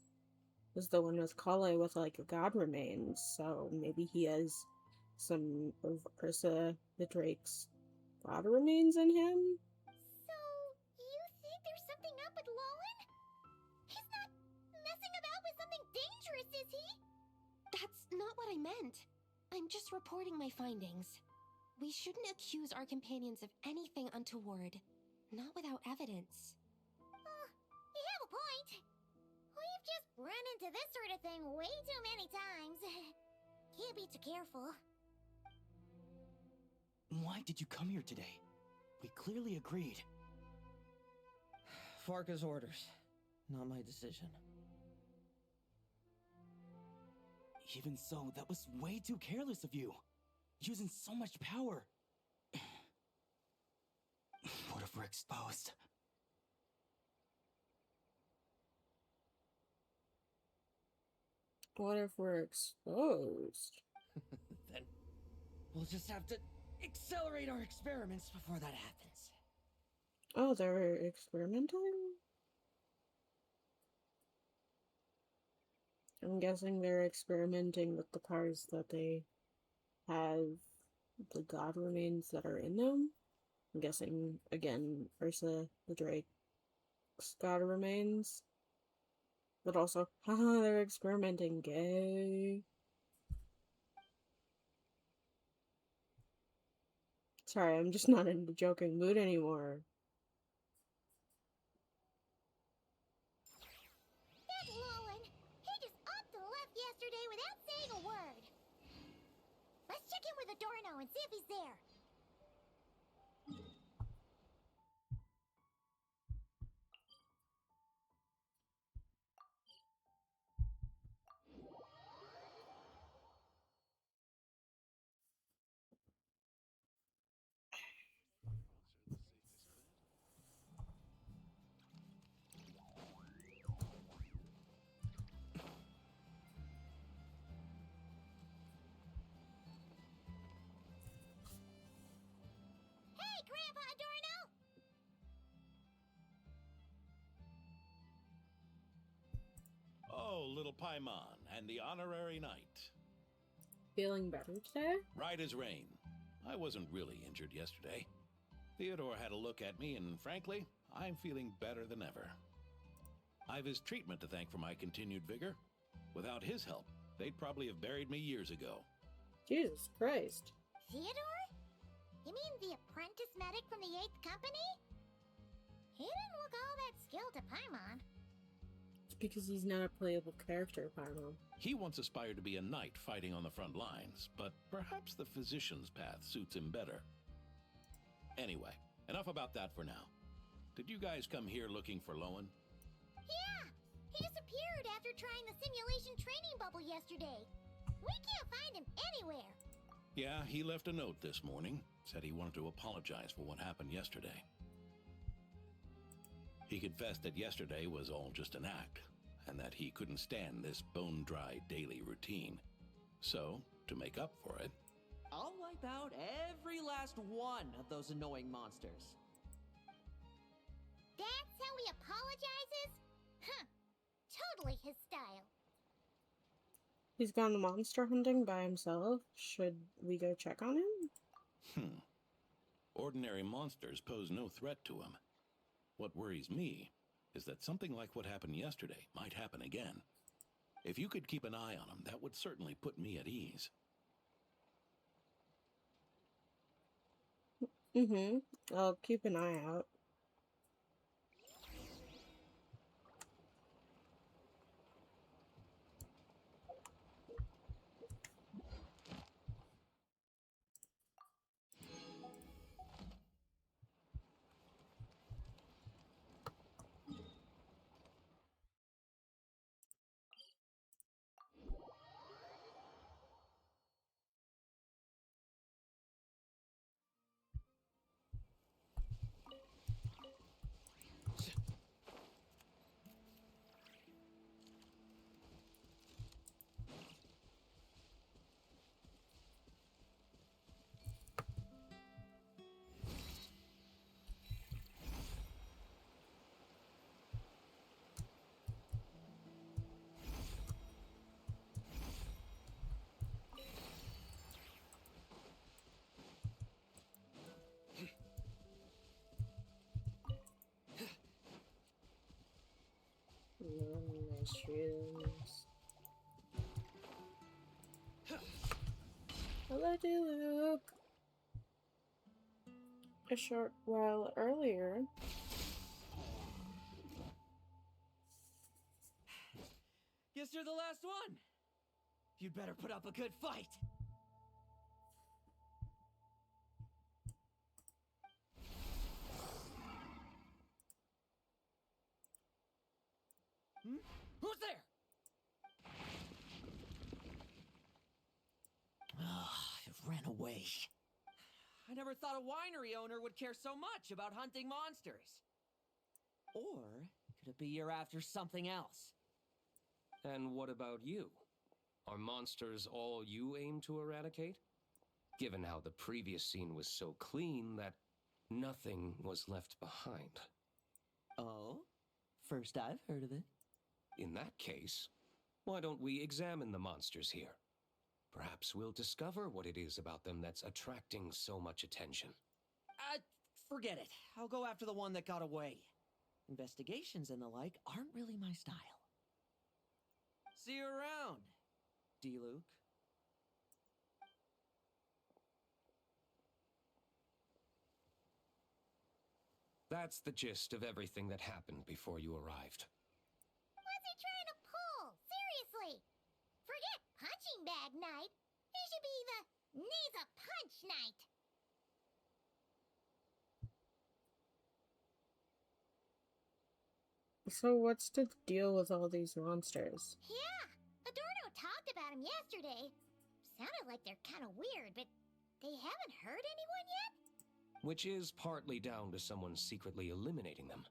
was the one with Kale with like God remains, so maybe he has some of Ursa the Drake's God remains in him? So, you think there's something up with Lohen? He's not messing about with something dangerous, is he? That's not what I meant. I'm just reporting my findings. We shouldn't accuse our companions of anything untoward. Not without evidence. You have a point. We've just run into this sort of thing way too many times. Can't be too careful. Why did you come here today? We clearly agreed. Farka's orders. Not my decision. Even so, that was way too careless of you. Using so much power. What if we're exposed? What if we're exposed? Then we'll just have to accelerate our experiments before that happens. Oh, they're experimenting? I'm guessing they're experimenting with the cars that they have the God remains that are in them. I'm guessing, again, Ursa the Drake's God remains. But also, haha, they're experimenting, gay. Sorry, I'm just not in the joking mood anymore. That Lohen, he just upped and left yesterday without saying a word. Let's check in with Adorno and see if he's there. Hey, Grandpa Adorno! Oh, little Paimon and the Honorary Knight. Feeling better today? Right as rain. I wasn't really injured yesterday. Theodore had a look at me, and frankly, I'm feeling better than ever. I've his treatment to thank for my continued vigor. Without his help, they'd probably have buried me years ago. Jesus Christ. Theodore? You mean the apprentice medic from the 8th Company? He didn't look all that skilled to Paimon. It's because he's not a playable character, Paimon. He once aspired to be a knight fighting on the front lines, but perhaps the physician's path suits him better. Anyway, enough about that for now. Did you guys come here looking for Lohen? Yeah! He disappeared after trying the simulation training bubble yesterday. We can't find him anywhere. Yeah, he left a note this morning. Said he wanted to apologize for what happened yesterday. He confessed that yesterday was all just an act, and that he couldn't stand this bone-dry daily routine. So, to make up for it... I'll wipe out every last one of those annoying monsters. That's how he apologizes? Huh. Totally his style. He's gone monster hunting by himself. Should we go check on him? Ordinary monsters pose no threat to him. What worries me is that something like what happened yesterday might happen again. If you could keep an eye on him, that would certainly put me at ease. I'll keep an eye out. Mushrooms. Hello, Luke. A short while earlier. Guess you're the last one. You'd better put up a good fight. Who's there? It ran away. I never thought a winery owner would care so much about hunting monsters. Or could it be you're after something else? And what about you? Are monsters all you aim to eradicate? Given how the previous scene was so clean that nothing was left behind. Oh? First I've heard of it. In that case, why don't we examine the monsters here? Perhaps we'll discover what it is about them that's attracting so much attention. Forget it. I'll go after the one that got away. Investigations and the like aren't really my style. See you around, D-Luke. That's the gist of everything that happened before you arrived. What's he trying to pull? Seriously! Forget punching bag night. It should be the needs a punch night. So what's the deal with all these monsters? Yeah, Adorno talked about him yesterday. Sounded like they're kind of weird, but they haven't hurt anyone yet? Which is partly down to someone secretly eliminating them.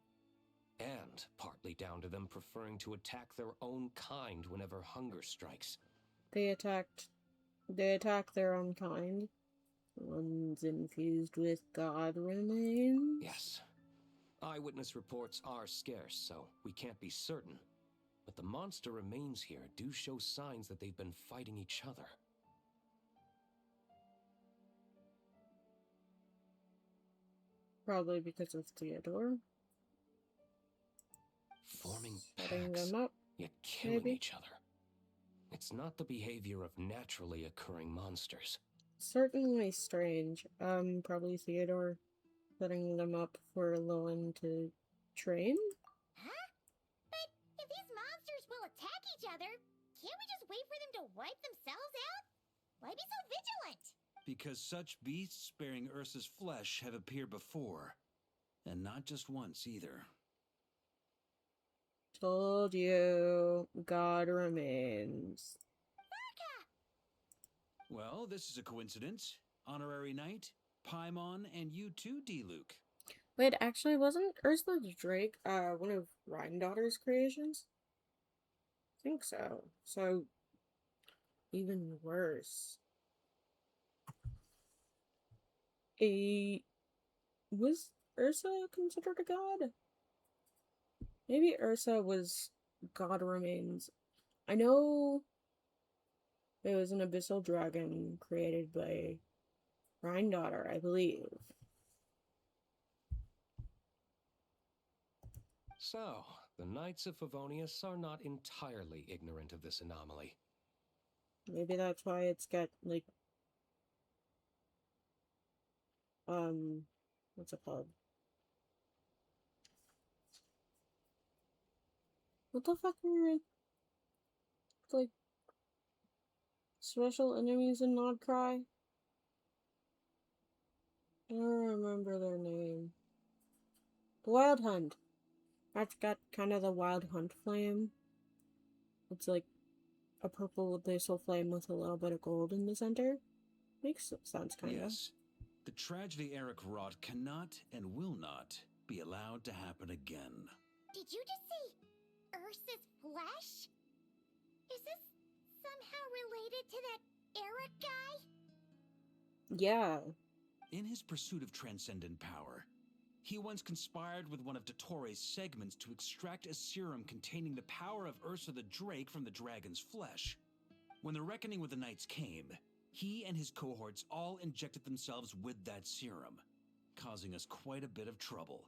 And partly down to them preferring to attack their own kind whenever hunger strikes. They attack their own kind. Ones infused with god remains? Yes. Eyewitness reports are scarce, so we can't be certain. But the monster remains here do show signs that they've been fighting each other. Probably because of Theodore. Forming Setting packs, them up, yet killing maybe? each other. It's not the behavior of naturally occurring monsters. Certainly strange. Probably Theodore setting them up for Lohen to train? Huh? But if these monsters will attack each other, can't we just wait for them to wipe themselves out? Why be so vigilant? Because such beasts bearing Ursa's flesh have appeared before. And not just once either. Told you, God remains. Well, this is a coincidence. Honorary Knight, Paimon, and you too, D-Luke. Wait, actually, wasn't Ursula the Drake one of Rhindaughter's creations? I think so. So, even worse. Was Ursa considered a god? Maybe Ursa was God remains. I know it was an abyssal dragon created by Rhindaughter, I believe. So, the Knights of Favonius are not entirely ignorant of this anomaly. Maybe that's why it's got, like, what's it called? What the fuck are, like, special enemies in Nodcry? I don't remember their name. The Wild Hunt. That's got kind of the Wild Hunt flame. It's like a purple abyssal flame with a little bit of gold in the center. Makes sense, kind of. Yes. The tragedy Eric wrought cannot and will not be allowed to happen again. Did you just say Ursa's flesh? Is this somehow related to that Eric guy? Yeah. In his pursuit of transcendent power, he once conspired with one of Dottores' segments to extract a serum containing the power of Ursa the Drake from the dragon's flesh. When the reckoning with the Knights came, he and his cohorts all injected themselves with that serum, causing us quite a bit of trouble.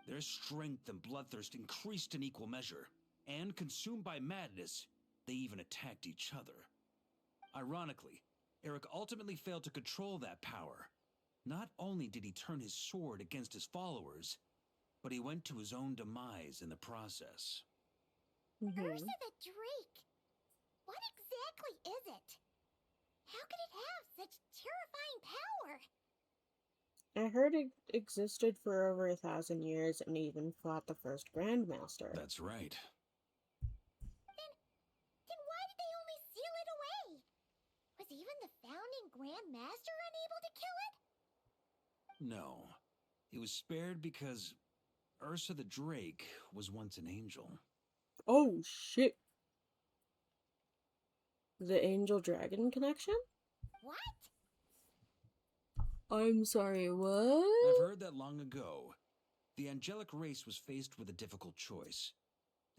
Their strength and bloodthirst increased in equal measure, and consumed by madness, they even attacked each other. Ironically, Eric ultimately failed to control that power. Not only did he turn his sword against his followers, but he went to his own demise in the process. Ursa the Drake? What exactly is it? How could it have such terrifying power? I heard it existed for over 1,000 years and even fought the first Grandmaster. That's right. Then why did they only seal it away? Was even the founding Grandmaster unable to kill it? No. It was spared because Ursa the Drake was once an angel. Oh, shit. The angel-dragon connection? What? I'm sorry, what? I've heard that long ago, the angelic race was faced with a difficult choice,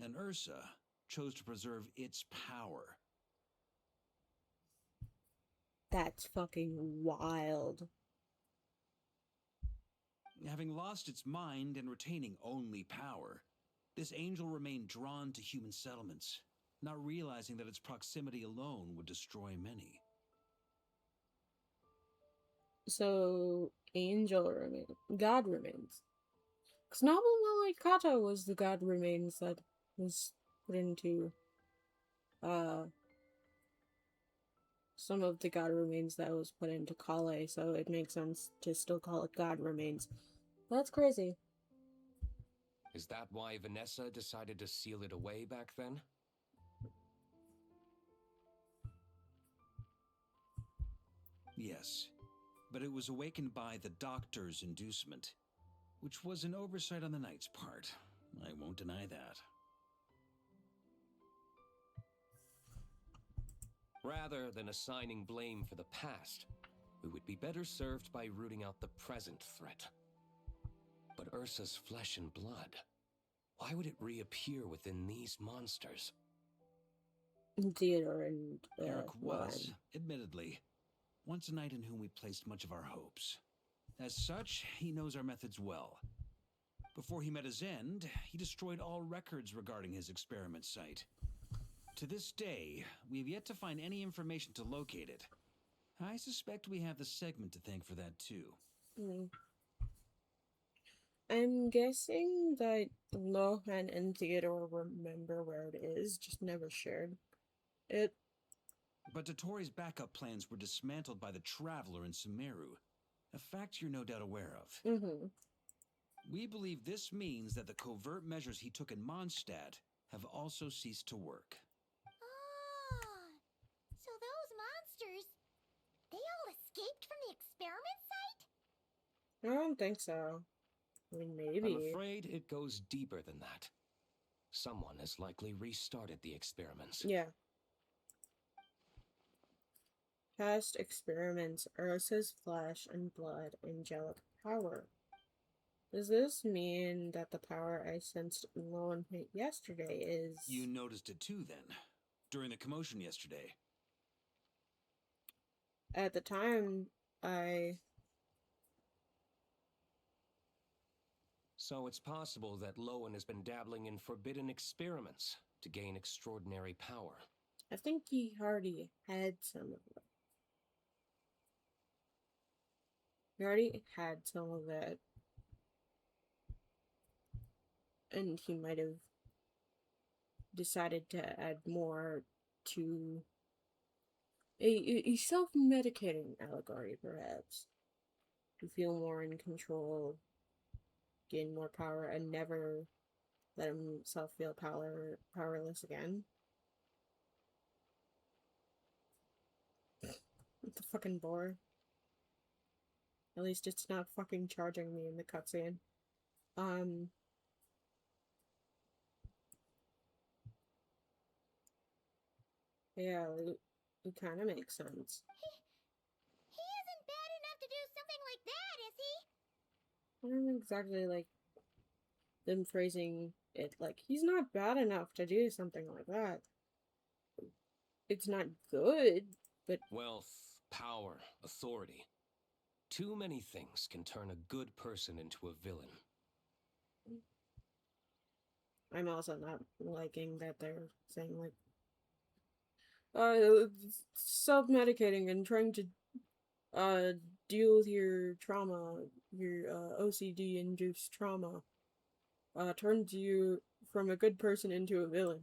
and Ursa chose to preserve its power. That's fucking wild. Having lost its mind and retaining only power, this angel remained drawn to human settlements, not realizing that its proximity alone would destroy many. So, angel remains. God remains. Because Nobunaga Kato was the God remains that was put into, some of the God remains that was put into Kale, so it makes sense to still call it God remains. That's crazy. Is that why Vanessa decided to seal it away back then? Yes, but it was awakened by the doctor's inducement, which was an oversight on the Knight's part. I won't deny that. Rather than assigning blame for the past, we would be better served by rooting out the present threat. But Ursa's flesh and blood, why would it reappear within these monsters? Theodore and Eric was, Lohen. admittedly, once a knight in whom we placed much of our hopes. As such, he knows our methods well. Before he met his end, he destroyed all records regarding his experiment site. To this day, we have yet to find any information to locate it. I suspect we have the segment to thank for that, too. I'm guessing that Lohen and Theodore remember where it is, just never shared it. But Dottoro's backup plans were dismantled by the Traveler in Sumeru, a fact you're no doubt aware of. We believe this means that the covert measures he took in Mondstadt have also ceased to work. Ah, so those monsters, they all escaped from the experiment site? I don't think so. I mean, maybe. I'm afraid it goes deeper than that. Someone has likely restarted the experiments. Yeah. Past experiments, Ursa's flesh and blood, angelic power. Does this mean that the power I sensed in Lohen yesterday is... You noticed it too, then, during the commotion yesterday. At the time, So it's possible that Lohen has been dabbling in forbidden experiments to gain extraordinary power. I think he already had some of it. He already had some of it. And he might have decided to add more to a self-medicating allegory, perhaps. To feel more in control, gain more power, and never let himself feel powerless again. What the fucking bore. At least it's not fucking charging me in the cutscene. Yeah, it kind of makes sense. He isn't bad enough to do something like that, is he? I don't know exactly like them phrasing it like he's not bad enough to do something like that. It's not good, but wealth, power, authority. Too many things can turn a good person into a villain. I'm also not liking that they're saying like self-medicating and trying to deal with your trauma, your OCD induced trauma turns you from a good person into a villain.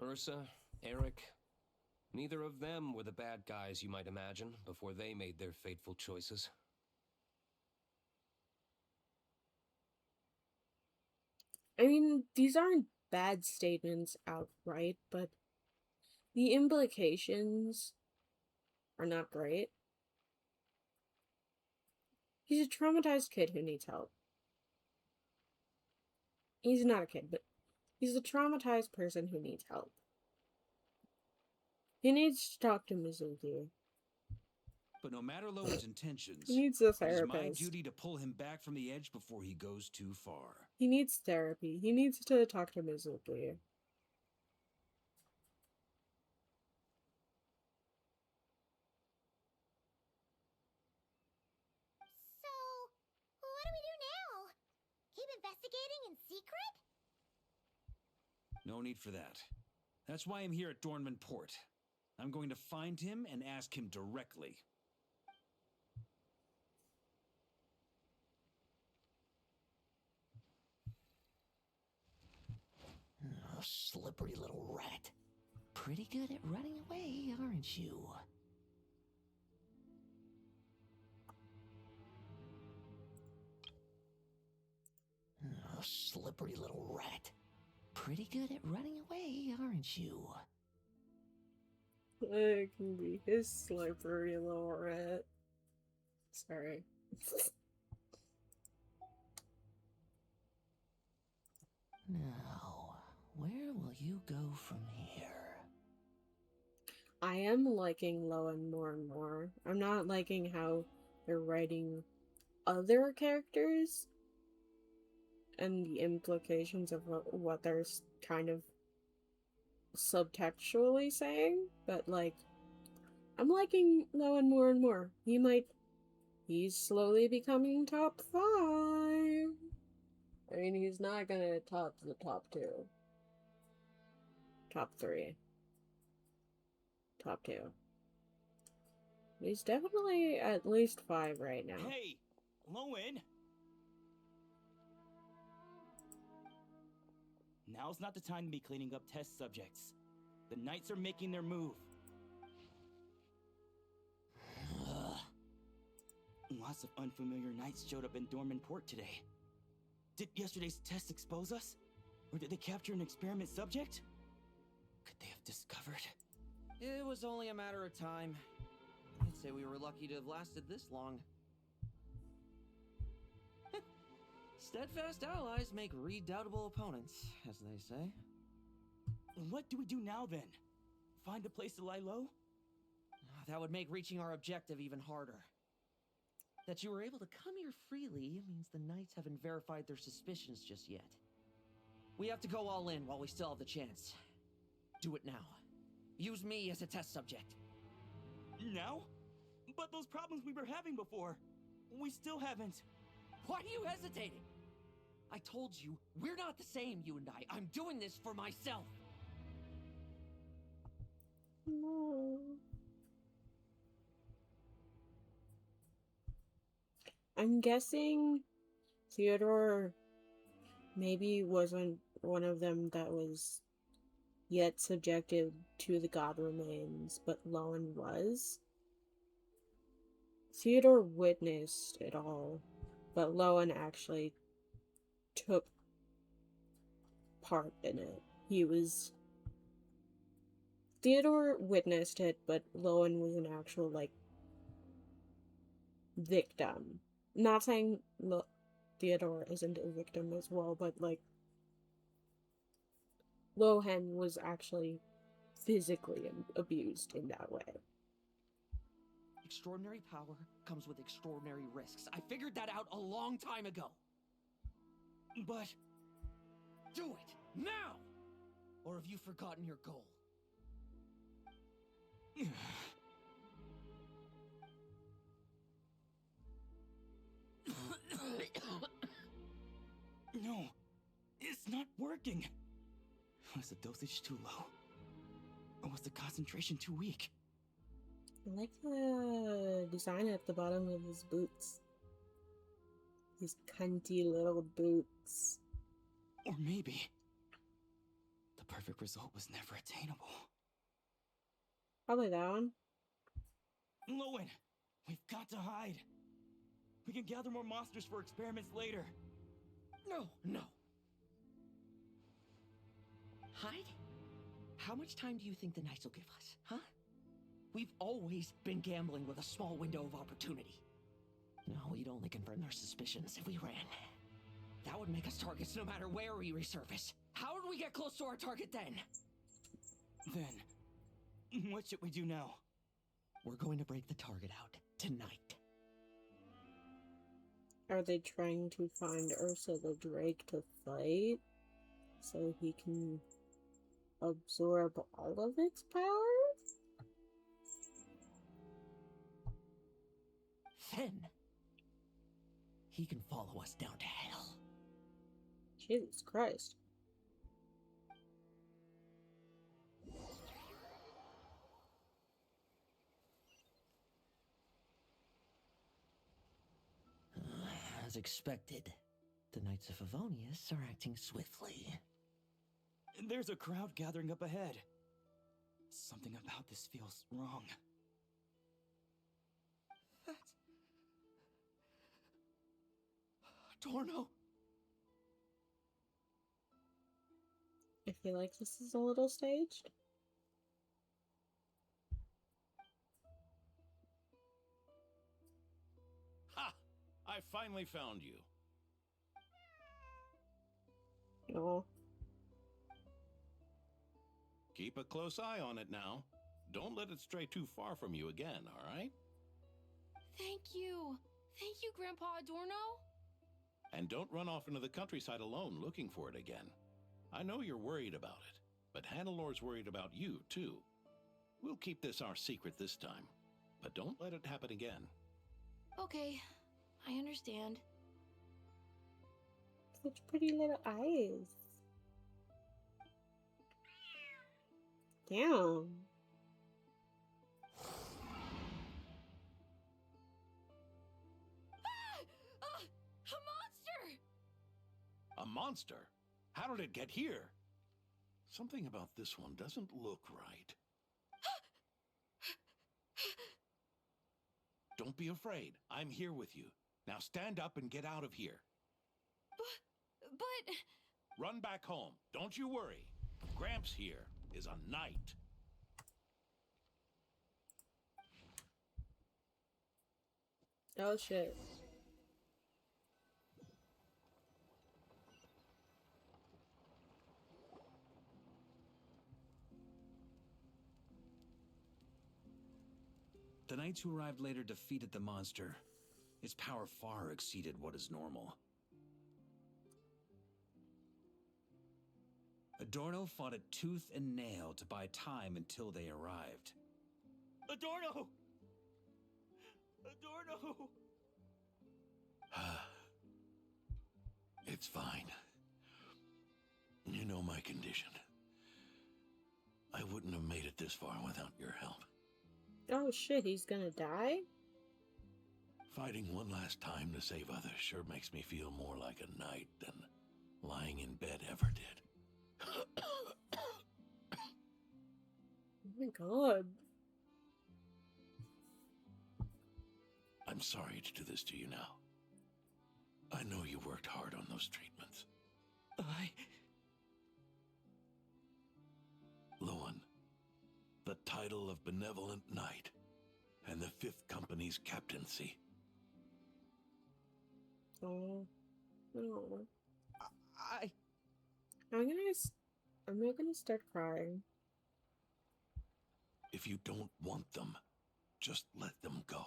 Ursa, Eric, neither of them were the bad guys you might imagine before they made their fateful choices. I mean, these aren't bad statements outright, but the implications are not great. He's a traumatized kid who needs help. He's not a kid, but he's a traumatized person who needs help. He needs to talk to Mizuki. But no matter Lowen's intentions, he needs a it is my therapist. duty to pull him back from the edge before he goes too far. He needs therapy. He needs to talk to Mizuki. So, what do we do now? Keep investigating in secret? No need for that. That's why I'm here at Dornman Port. I'm going to find him and ask him directly. Oh, slippery little rat. Pretty good at running away, aren't you? Oh, slippery little rat. Pretty good at running away, aren't you? It can be his slippery little rat. Sorry. Now, where will you go from here? I am liking Lohen more and more. I'm not liking how they're writing other characters and the implications of what they're kind of subtextually saying, but like I'm liking Lohen more and more. He might He's slowly becoming top 5. I mean, he's not gonna top the top 2. Top 3. Top 2. He's definitely at least 5 right now. Hey, Lohen! Now's not the time to be cleaning up test subjects. The Knights are making their move. Lots of unfamiliar Knights showed up in Dorman Port today. Did yesterday's test expose us? Or did they capture an experiment subject? Could they have discovered? It was only a matter of time. I'd say we were lucky to have lasted this long. Steadfast allies make redoubtable opponents, as they say. What do we do now then? Find a place to lie low? That would make reaching our objective even harder. That you were able to come here freely means the Knights haven't verified their suspicions just yet. We have to go all in while we still have the chance. Do it now. Use me as a test subject. Now? But those problems we were having before, we still haven't. Why are you hesitating? I told you, we're not the same, you and I. I'm doing this for myself. No. I'm guessing Theodore maybe wasn't one of them that was yet subjected to the god remains, but Lohen was. Theodore witnessed it all, but Lohen actually took part in it. Theodore witnessed it, but Lohen was an actual, like, victim. Not saying Theodore isn't a victim as well, but, like, Lohen was actually physically abused in that way. Extraordinary power comes with extraordinary risks. I figured that out a long time ago. But... do it! Now! Or have you forgotten your goal? No, it's not working. Was the dosage too low? Or was the concentration too weak? I like the design at the bottom of his boots. His cunty little boots. Or maybe the perfect result was never attainable. Probably that one. Lohen, we've got to hide. We can gather more monsters for experiments later. No. Hide? How much time do you think the Knights will give us, huh? We've always been gambling with a small window of opportunity. No, we'd only confirm their suspicions if we ran. That would make us targets no matter where we resurface. How would we get close to our target then? Then, what should we do now? We're going to break the target out tonight. Are they trying to find Ursa the Drake to fight so he can absorb all of its powers? Then he can follow us down to hell. Jesus Christ. As expected, the Knights of Favonius are acting swiftly. There's a crowd gathering up ahead. Something about this feels wrong. That's... Torno! I feel like this is a little staged. Ha! I finally found you. Oh. Keep a close eye on it now. Don't let it stray too far from you again, all right? Thank you. Thank you, Grandpa Adorno. And don't run off into the countryside alone looking for it again. I know you're worried about it, but Hannelor's worried about you, too. We'll keep this our secret this time, but don't let it happen again. Okay, I understand. Such pretty little eyes. Damn. A monster! A monster? How did it get here? Something about this one doesn't look right. Don't be afraid. I'm here with you. Now stand up and get out of here. But... Run back home. Don't you worry. Gramps here is a knight. Oh shit. The knights who arrived later defeated the monster. Its power far exceeded what is normal. Adorno fought it tooth and nail to buy time until they arrived. Adorno! Adorno! It's fine. You know my condition. I wouldn't have made it this far without your help. Oh shit, he's gonna die? Fighting one last time to save others sure makes me feel more like a knight than lying in bed ever did. Oh my god. I'm sorry to do this to you now. I know you worked hard on those treatments. Lohen, the title of Benevolent Knight, and the 5th Company's captaincy. Oh. No. I... I'm not gonna start crying. If you don't want them, just let them go.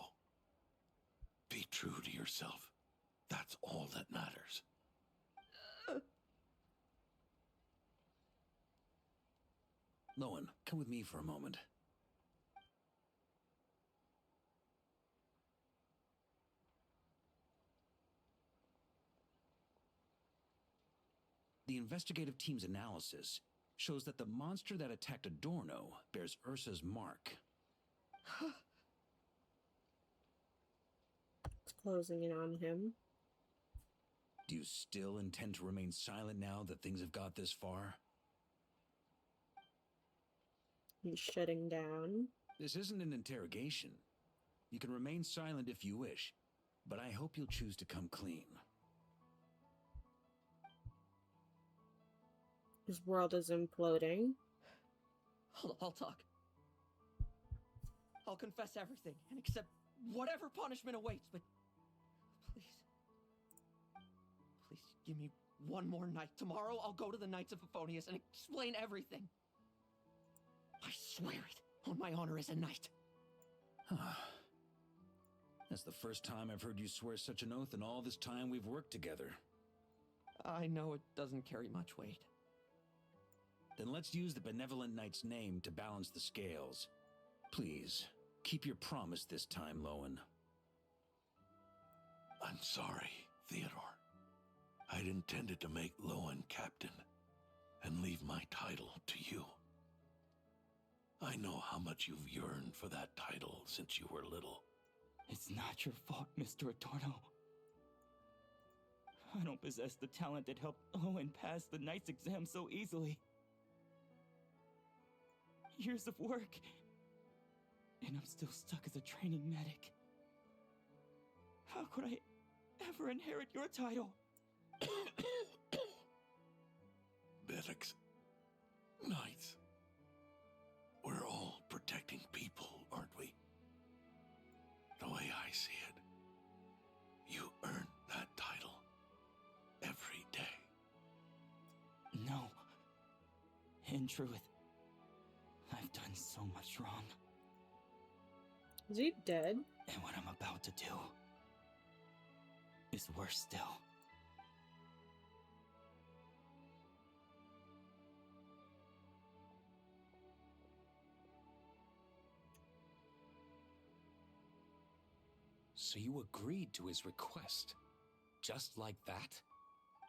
Be true to yourself. That's all that matters. Lohen, come with me for a moment. The investigative team's analysis shows that the monster that attacked Adorno bears Ursa's mark. It's closing in on him. Do you still intend to remain silent now that things have got this far? He's shutting down. This isn't an interrogation. You can remain silent if you wish, but I hope you'll choose to come clean. His world is imploding. I'll talk. I'll confess everything and accept whatever punishment awaits, but please give me one more night. Tomorrow I'll go to the Knights of Favonius and explain everything. I swear it on my honor as a knight. That's the first time I've heard you swear such an oath in all this time we've worked together. I know it doesn't carry much weight. Then let's use the Benevolent Knight's name to balance the scales. Please, keep your promise this time, Lohen. I'm sorry, Theodore. I'd intended to make Lohen captain and leave my title to you. I know how much you've yearned for that title since you were little. It's not your fault, Mr. Adorno. I don't possess the talent that helped Lohen pass the Knight's exam so easily. Years of work, and I'm still stuck as a training medic. How could I ever inherit your title? Medics, knights, we're all protecting people, aren't we? The way I see it, you earn that title every day. No. In truth, I've done so much wrong. Is he dead? And what I'm about to do is worse still. So you agreed to his request? Just like that?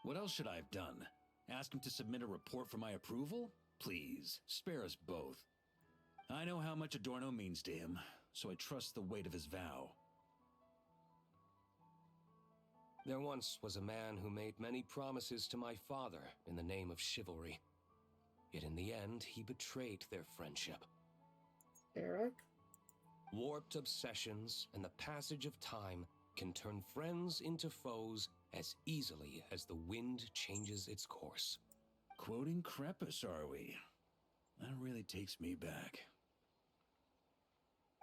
What else should I have done? Ask him to submit a report for my approval? Please, spare us both. I know how much Adorno means to him, so I trust the weight of his vow. There once was a man who made many promises to my father in the name of chivalry. Yet in the end, he betrayed their friendship. Eric? Warped obsessions and the passage of time can turn friends into foes as easily as the wind changes its course. Quoting Crepus, are we? That really takes me back.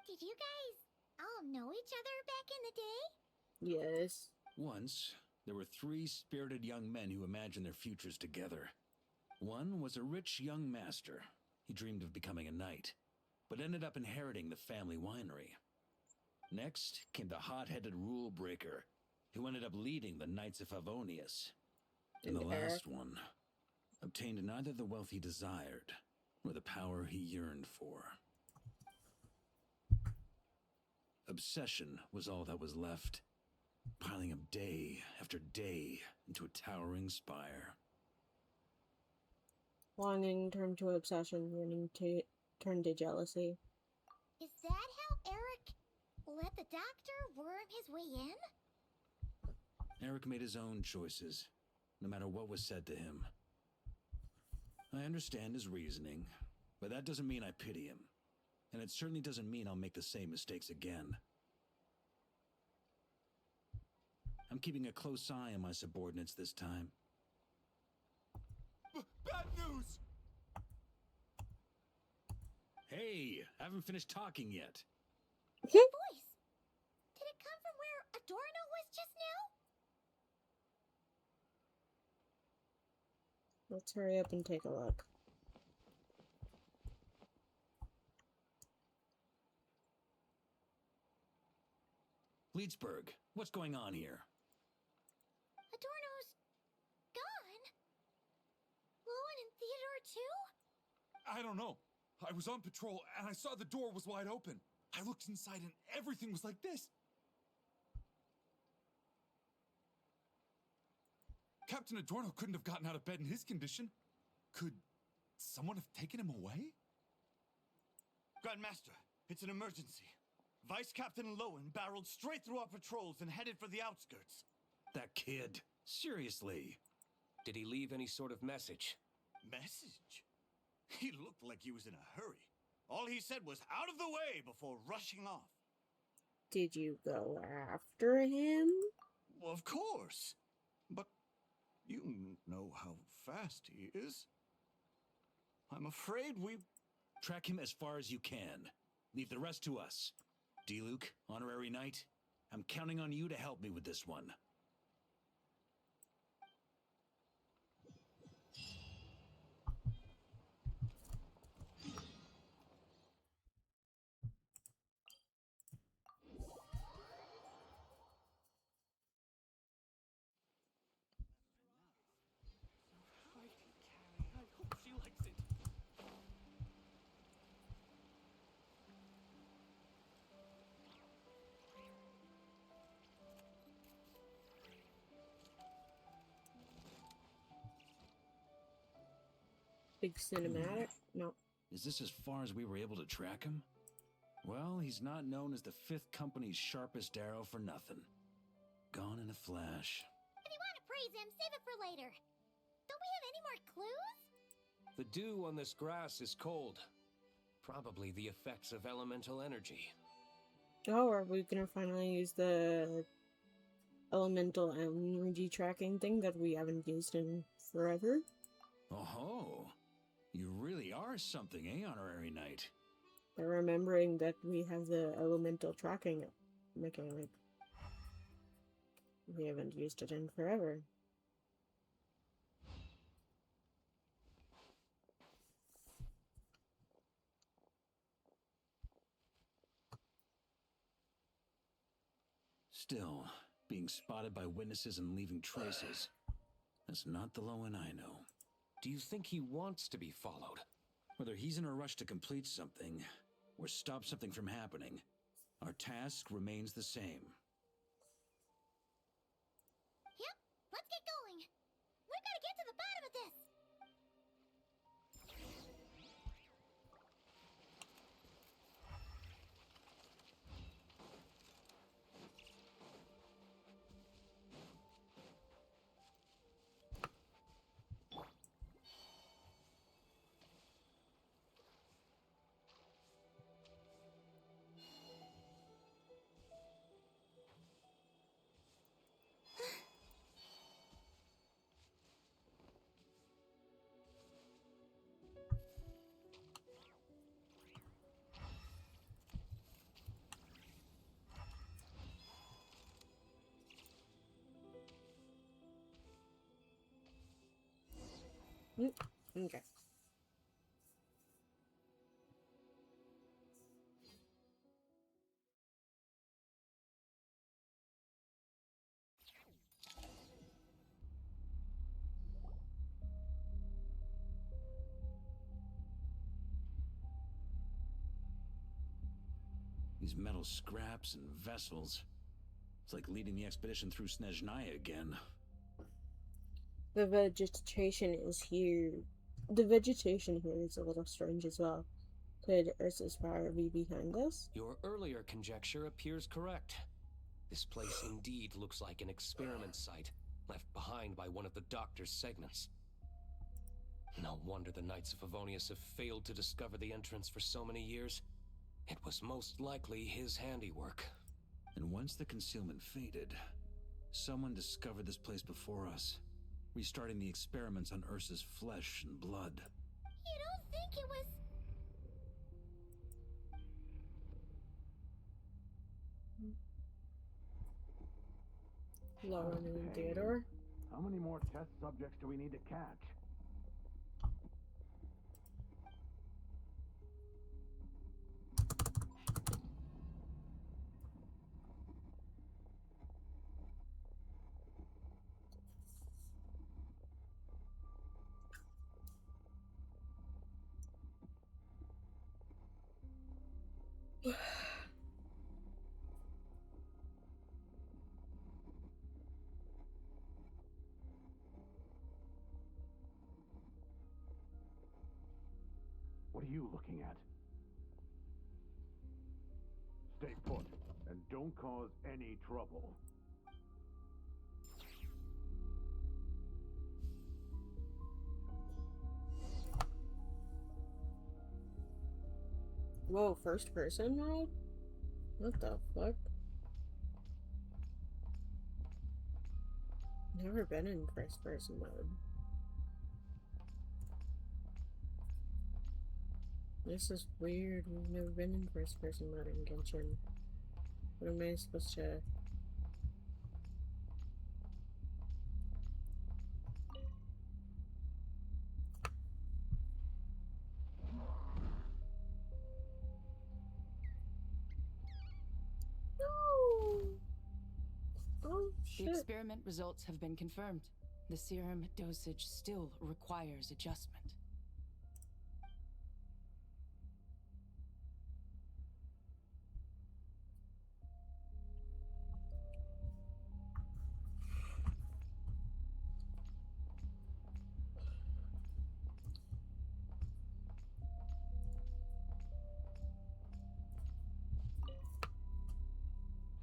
Did you guys all know each other back in the day? Yes. Once, there were 3 spirited young men who imagined their futures together. One was a rich young master. He dreamed of becoming a knight, but ended up inheriting the family winery. Next came the hot-headed rule breaker, who ended up leading the Knights of Favonius. And the last one obtained neither the wealth he desired, nor the power he yearned for. Obsession was all that was left, piling up day after day into a towering spire. Longing turned to obsession, yearning turned to jealousy. Is that how Eric let the doctor worm his way in? Eric made his own choices, no matter what was said to him. I understand his reasoning, but that doesn't mean I pity him. And it certainly doesn't mean I'll make the same mistakes again. I'm keeping a close eye on my subordinates this time. Bad news! Hey, I haven't finished talking yet. That voice! Did it come from where Adorno was just now? Let's hurry up and take a look. Leedsburg, what's going on here? Adorno's gone? Lohen and Theodore too? I don't know. I was on patrol and I saw the door was wide open. I looked inside and everything was like this. Captain Adorno couldn't have gotten out of bed in his condition. Could someone have taken him away? Grandmaster, it's an emergency. Vice Captain Lohen barreled straight through our patrols and headed for the outskirts. That kid. Seriously. Did he leave any sort of message? Message? He looked like he was in a hurry. All he said was out of the way before rushing off. Did you go after him? Well, of course. But you know how fast he is. I'm afraid we... Track him as far as you can. Leave the rest to us. D-Luke, honorary knight, I'm counting on you to help me with this one. I hope she likes it. Big cinematic? No. Is this as far as we were able to track him? Well, he's not known as the 5th Company's sharpest arrow for nothing. Gone in a flash. If you want to praise him, save it for later. Don't we have any more clues? The dew on this grass is cold. Probably the effects of elemental energy. Oh, are we gonna finally use the elemental energy tracking thing that we haven't used in forever? Oh, you really are something, eh, honorary knight? By remembering that we have the elemental tracking mechanic. We haven't used it in forever. Still, being spotted by witnesses and leaving traces. That's not the Lohen I know. Do you think he wants to be followed? Whether he's in a rush to complete something, or stop something from happening, our task remains the same. gotta get to the bottom of this! Okay. These metal scraps and vessels. It's like leading the expedition through Snezhnaya again. The vegetation is here. The vegetation here is a little strange as well. Could Ursa's power be behind this? Your earlier conjecture appears correct. This place indeed looks like an experiment site, left behind by one of the Doctor's segments. No wonder the Knights of Favonius have failed to discover the entrance for so many years. It was most likely his handiwork. And once the concealment faded, someone discovered this place before us, restarting the experiments on Ursa's flesh and blood. You don't think it was... Lohen and Theodore? How many more test subjects do we need to catch? What are you looking at? Stay put, and don't cause any trouble. Whoa, first person mode? What the fuck? Never been in first person mode. This is weird. We've never been in first person mode in Genshin. What am I supposed to... Oh, shit. The experiment results have been confirmed. The serum dosage still requires adjustment.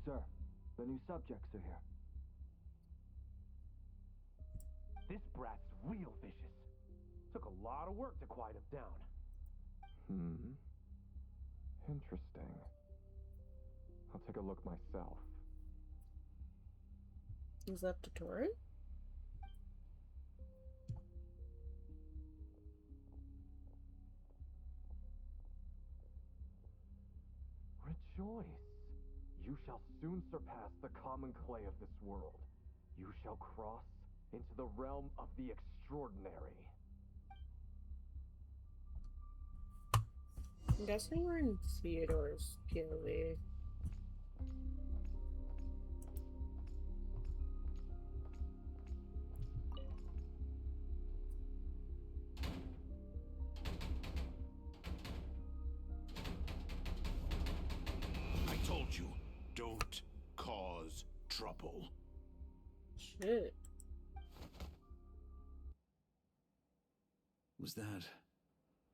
Sir, the new subjects are here. This brat's real vicious. Took a lot of work to quiet him down. Interesting. I'll take a look myself. Is that the Tori? Rejoice. You shall soon surpass the common clay of this world. You shall cross into the realm of the extraordinary. I'm guessing we're in Theodore's POV. I told you, don't cause trouble. Shit. Was that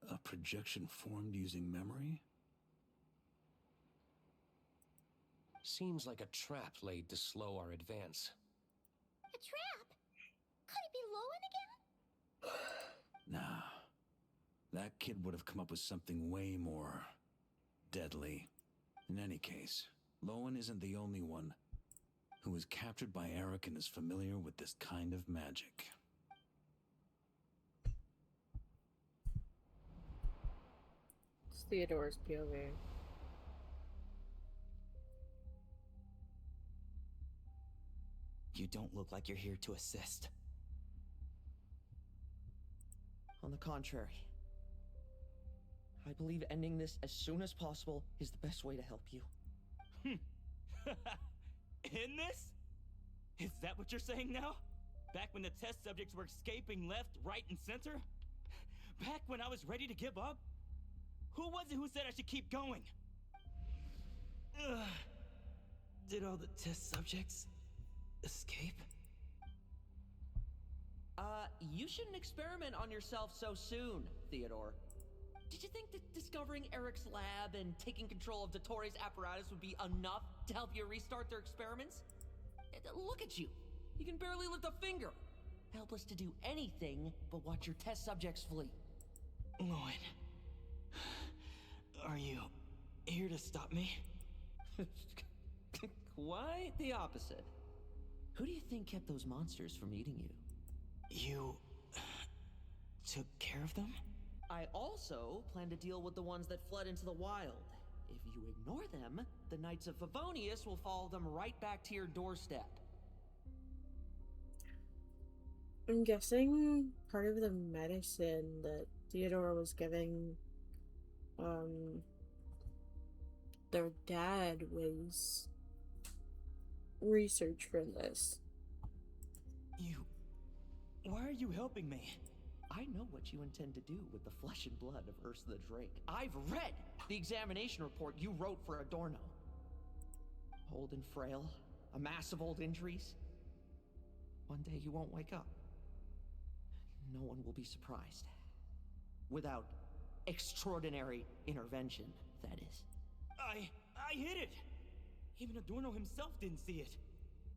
a projection formed using memory? Seems like a trap laid to slow our advance. A trap? Could it be Lowen again? Nah. That kid would have come up with something way more deadly. In any case, Lohen isn't the only one who was captured by Eric and is familiar with this kind of magic. It's Theodore's POV. You don't look like you're here to assist. On the contrary, I believe ending this as soon as possible is the best way to help you. In this? Is that what you're saying now? Back when the test subjects were escaping left, right, and center? Back when I was ready to give up? Who was it who said I should keep going? Ugh. Did all the test subjects escape? You shouldn't experiment on yourself so soon, Theodore. Did you think that discovering Eric's lab and taking control of Dottore apparatus would be enough to help you restart their experiments? Look at you. You can barely lift a finger. Helpless to do anything but watch your test subjects flee. Lohen, are you here to stop me? Quite the opposite. Who do you think kept those monsters from eating you? You took care of them? I also plan to deal with the ones that fled into the wild. If you ignore them, the Knights of Favonius will follow them right back to your doorstep. I'm guessing part of the medicine that Theodore was giving their dad was research from this. Why are you helping me? I know what you intend to do with the flesh and blood of Ursa the Drake. I've read the examination report you wrote for Adorno. Old and frail, a mass of old injuries. One day you won't wake up. No one will be surprised. Without extraordinary intervention, that is. I hid it! Even Adorno himself didn't see it.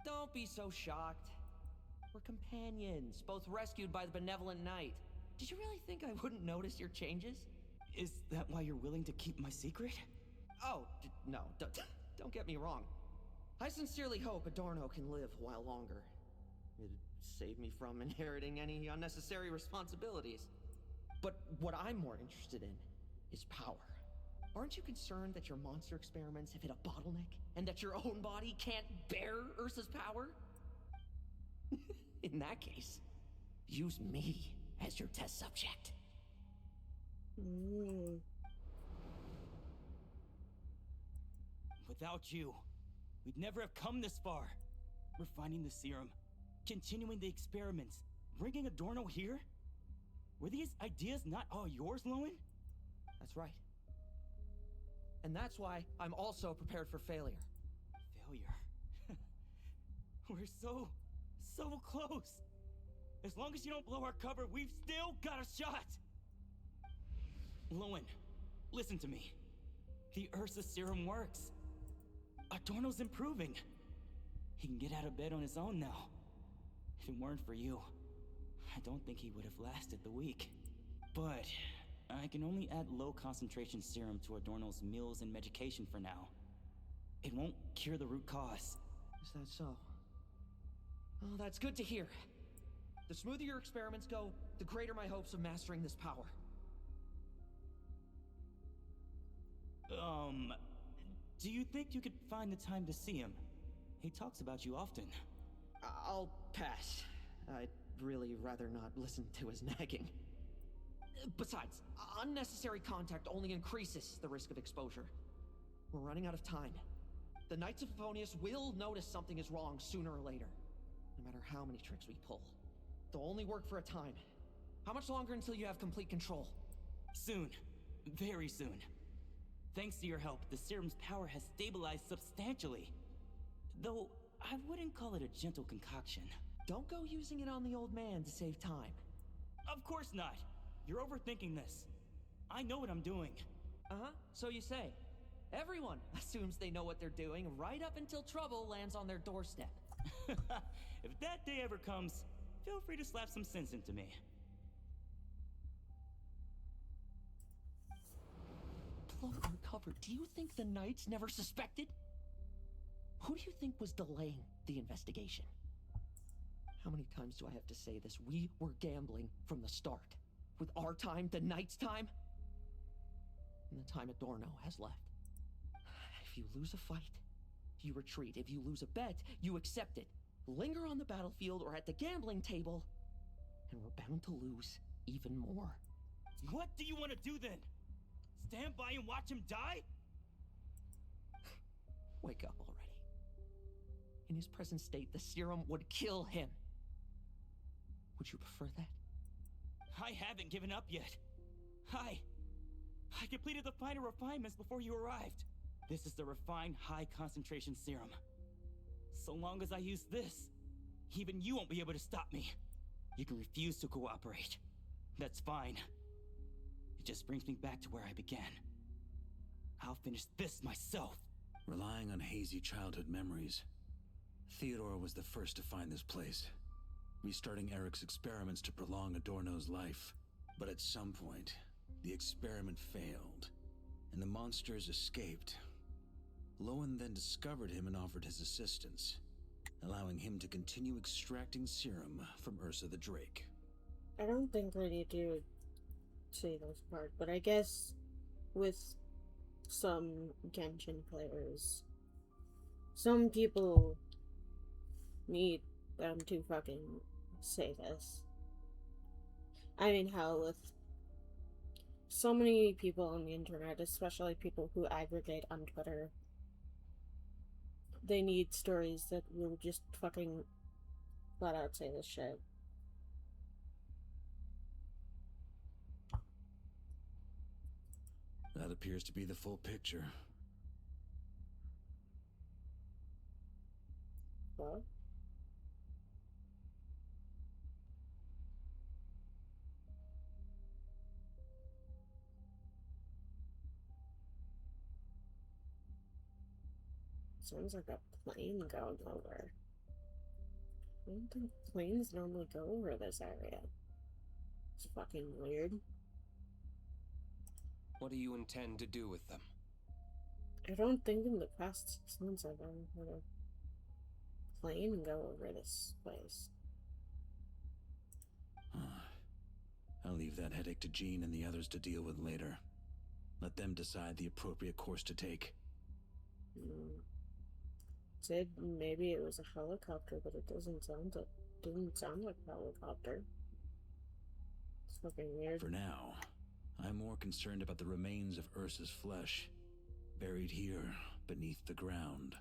Don't be so shocked. We're companions, both rescued by the benevolent knight. Did you really think I wouldn't notice your changes? Is that why you're willing to keep my secret? Oh, no, don't get me wrong. I sincerely hope Adorno can live a while longer. It'd save me from inheriting any unnecessary responsibilities. But what I'm more interested in is power. Aren't you concerned that your monster experiments have hit a bottleneck and that your own body can't bear Ursa's power? In that case, use me as your test subject. Without you, we'd never have come this far. Refining the serum, continuing the experiments, bringing Adorno here? Were these ideas not all yours, Lohen? That's right. And that's why I'm also prepared for failure. Failure? We're so close. As long as you don't blow our cover, we've still got a shot. Lohen, listen to me. The Ursa serum works. Adorno's improving. He can get out of bed on his own now. If it weren't for you, I don't think he would have lasted the week. But I can only add low concentration serum to Adorno's meals and medication for now. It won't cure the root cause. Is that so? Oh, that's good to hear. The smoother your experiments go, the greater my hopes of mastering this power. Do you think you could find the time to see him? He talks about you often. I'll pass. I'd really rather not listen to his nagging. Besides, unnecessary contact only increases the risk of exposure. We're running out of time. The Knights of Favonius will notice something is wrong sooner or later. No matter how many tricks we pull. They'll only work for a time. How much longer until you have complete control? Soon. Very soon. Thanks to your help, the serum's power has stabilized substantially. Though, I wouldn't call it a gentle concoction. Don't go using it on the old man to save time. Of course not! You're overthinking this. I know what I'm doing. Uh-huh, so you say. Everyone assumes they know what they're doing right up until trouble lands on their doorstep. If that day ever comes, feel free to slap some sense into me. Plot uncovered. Do you think the Knights never suspected? Who do you think was delaying the investigation? How many times do I have to say this? We were gambling from the start. With our time, the Knights' time, and the time Adorno has left. If you lose a fight, you retreat. If you lose a bet, you accept it. Linger on the battlefield or at the gambling table, and we're bound to lose even more. What do you want to do then? Stand by and watch him die? Wake up already. In his present state, the serum would kill him. Would you prefer that? I haven't given up yet. I completed the final refinements before you arrived. This is the refined high-concentration serum. So long as I use this, even you won't be able to stop me. You can refuse to cooperate. That's fine. It just brings me back to where I began. I'll finish this myself. Relying on hazy childhood memories, Theodore was the first to find this place, restarting Eric's experiments to prolong Adorno's life. But at some point, the experiment failed, and the monsters escaped. Lohen then discovered him and offered his assistance, allowing him to continue extracting serum from Ursa the Drake. I don't think I need to say those part, but I guess with some Genshin players, some people need them to fucking say this. I mean, hell, with so many people on the internet, especially people who aggregate on Twitter, they need stories that will just fucking flat out say this shit. That appears to be the full picture. What? Sounds like a plane going over. I don't think planes normally go over this area. It's fucking weird. What do you intend to do with them? I don't think in the past 6 months I've ever heard a plane go over this place. I'll leave that headache to Jean and the others to deal with later. Let them decide the appropriate course to take. Said maybe it was a helicopter, but it didn't sound like a helicopter. It's fucking weird. For now, I'm more concerned about the remains of Ursa's flesh, buried here beneath the ground.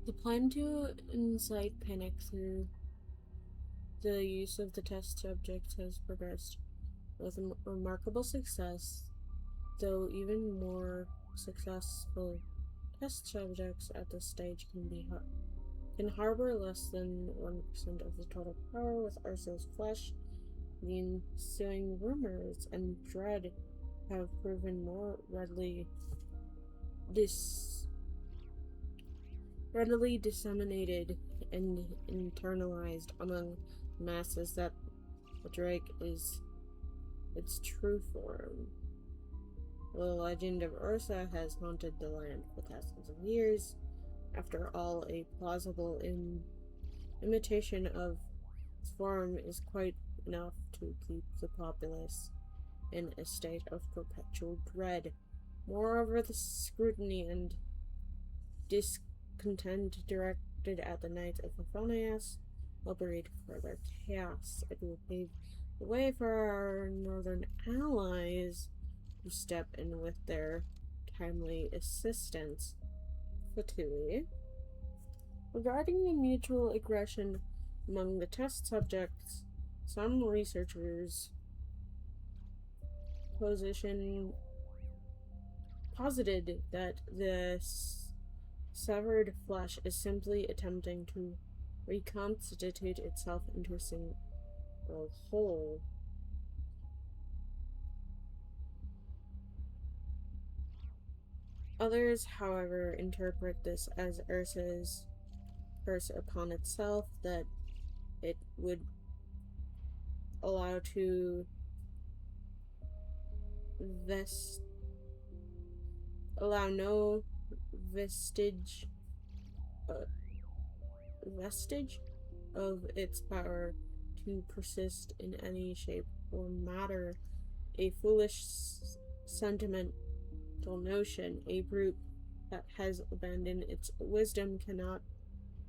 The plan to incite panic through the use of the test subjects has progressed with remarkable success, though even more successful test subjects at this stage can harbor less than 1% of the total power with Ursa's flesh. The ensuing rumors and dread have proven more readily disseminated and internalized among masses that the Drake is its true form. The legend of Ursa has haunted the land for thousands of years. After all, a plausible imitation of its form is quite enough to keep the populace in a state of perpetual dread. Moreover, the scrutiny and discontent directed at the Knights of Favonius will breed further chaos. It will pave the way for our northern allies to step in with their timely assistance. Fatui. Regarding the mutual aggression among the test subjects, some researchers position posited that the severed flesh is simply attempting to reconstitute itself into a single whole. Others, however, interpret this as Ursa's curse upon itself, that it would allow to allow no vestige of its power to persist in any shape or matter. A foolish sentimental notion, a brute that has abandoned its wisdom cannot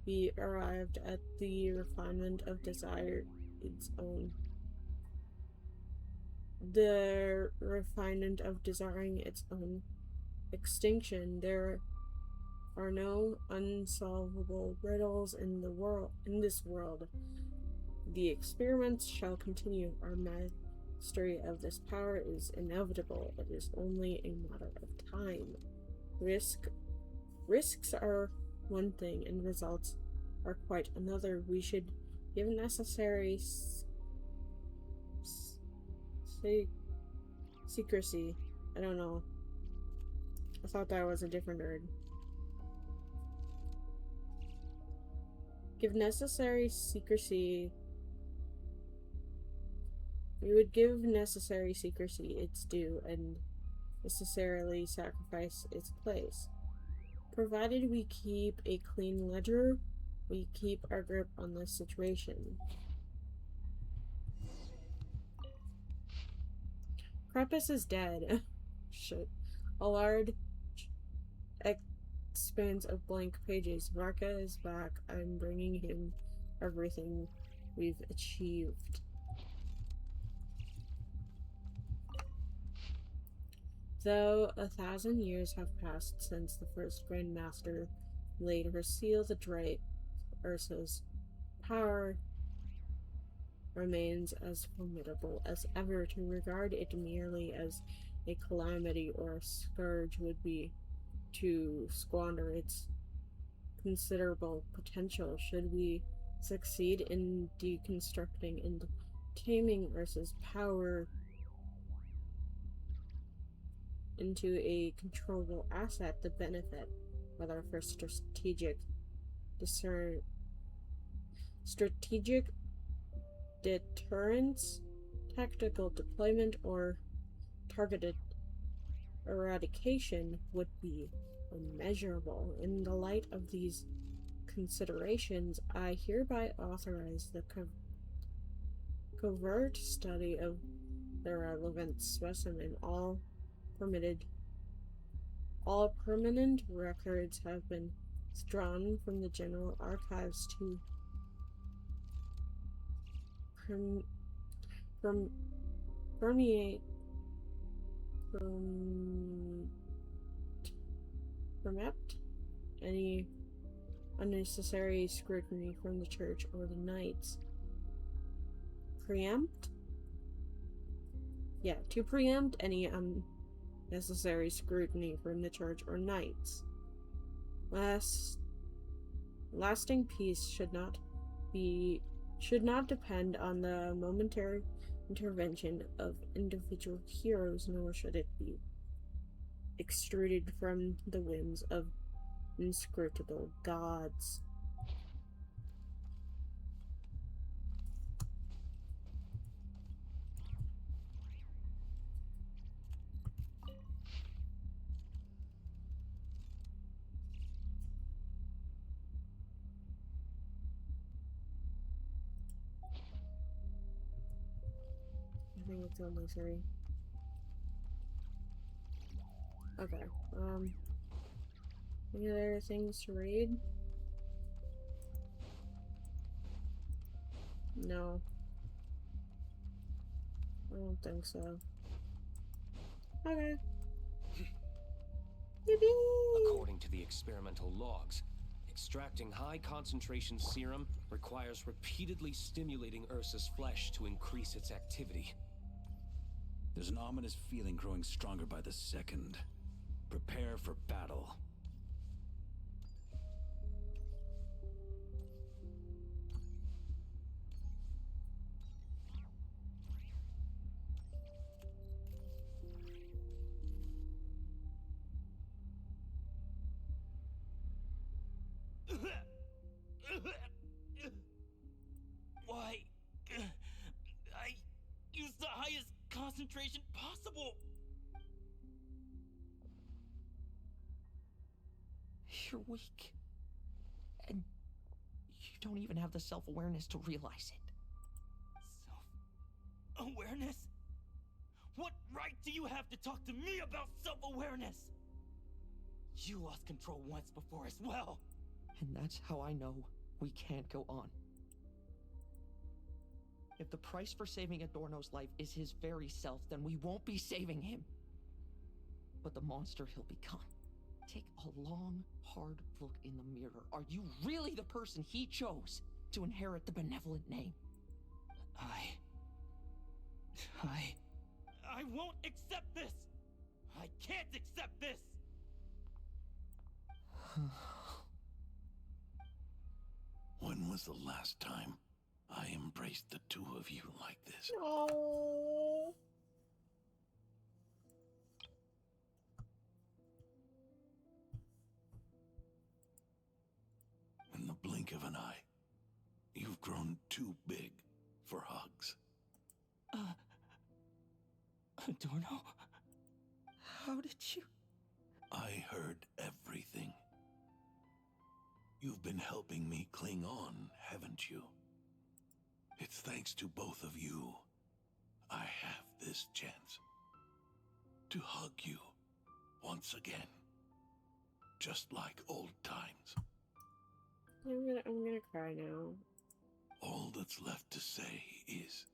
be arrived at the refinement of desire its own. The refinement of desiring its own extinction. There are no unsolvable riddles in this world. The experiments shall continue. Our mastery of this power is inevitable. It is only a matter of time. Risks are one thing, and results are quite another. We should give necessary secrecy. I don't know. I thought that was a different word. Give necessary secrecy. We would give necessary secrecy its due and necessarily sacrifice its place. Provided we keep a clean ledger, we keep our grip on this situation. Krepus is dead. Shit. A large expanse of blank pages. Varka is back. I'm bringing him everything we've achieved. Though 1,000 years have passed since the first Grand Master laid her seal to drape, Ursa's power remains as formidable as ever. To regard it merely as a calamity or a scourge would be to squander its considerable potential. Should we succeed in deconstructing and taming Ursa's power into a controllable asset, the benefit, whether for strategic deterrence, tactical deployment, or targeted eradication, would be immeasurable. In the light of these considerations, I hereby authorize the covert study of the relevant specimen. All permanent records have been drawn from the general archives to permit any unnecessary scrutiny from the church or the knights. To preempt any unnecessary scrutiny from the church or knights. Lasting peace should not depend on the momentary intervention of individual heroes, nor should it be extruded from the whims of inscrutable gods. I think it's only 3. Okay, any other things to read? No. I don't think so. Okay. Yippee! According to the experimental logs, extracting high concentration serum requires repeatedly stimulating Ursa's flesh to increase its activity. There's an ominous feeling growing stronger by the second. Prepare for battle. Why? I used the highest concentration possible. You're weak. And you don't even have the self-awareness to realize it. Self-awareness? What right do you have to talk to me about self-awareness? You lost control once before as well. And that's how I know we can't go on. If the price for saving Adorno's life is his very self, then we won't be saving him. But the monster he'll become. Take a long, hard look in the mirror. Are you really the person he chose to inherit the benevolent name? I won't accept this! I can't accept this! When was the last time I embraced the two of you like this? Oh. In the blink of an eye, you've grown too big for hugs. Adorno? How did you? I heard everything. You've been helping me cling on, haven't you? It's thanks to both of you I have this chance to hug you once again, just like old times. I'm gonna cry now. All that's left to say is,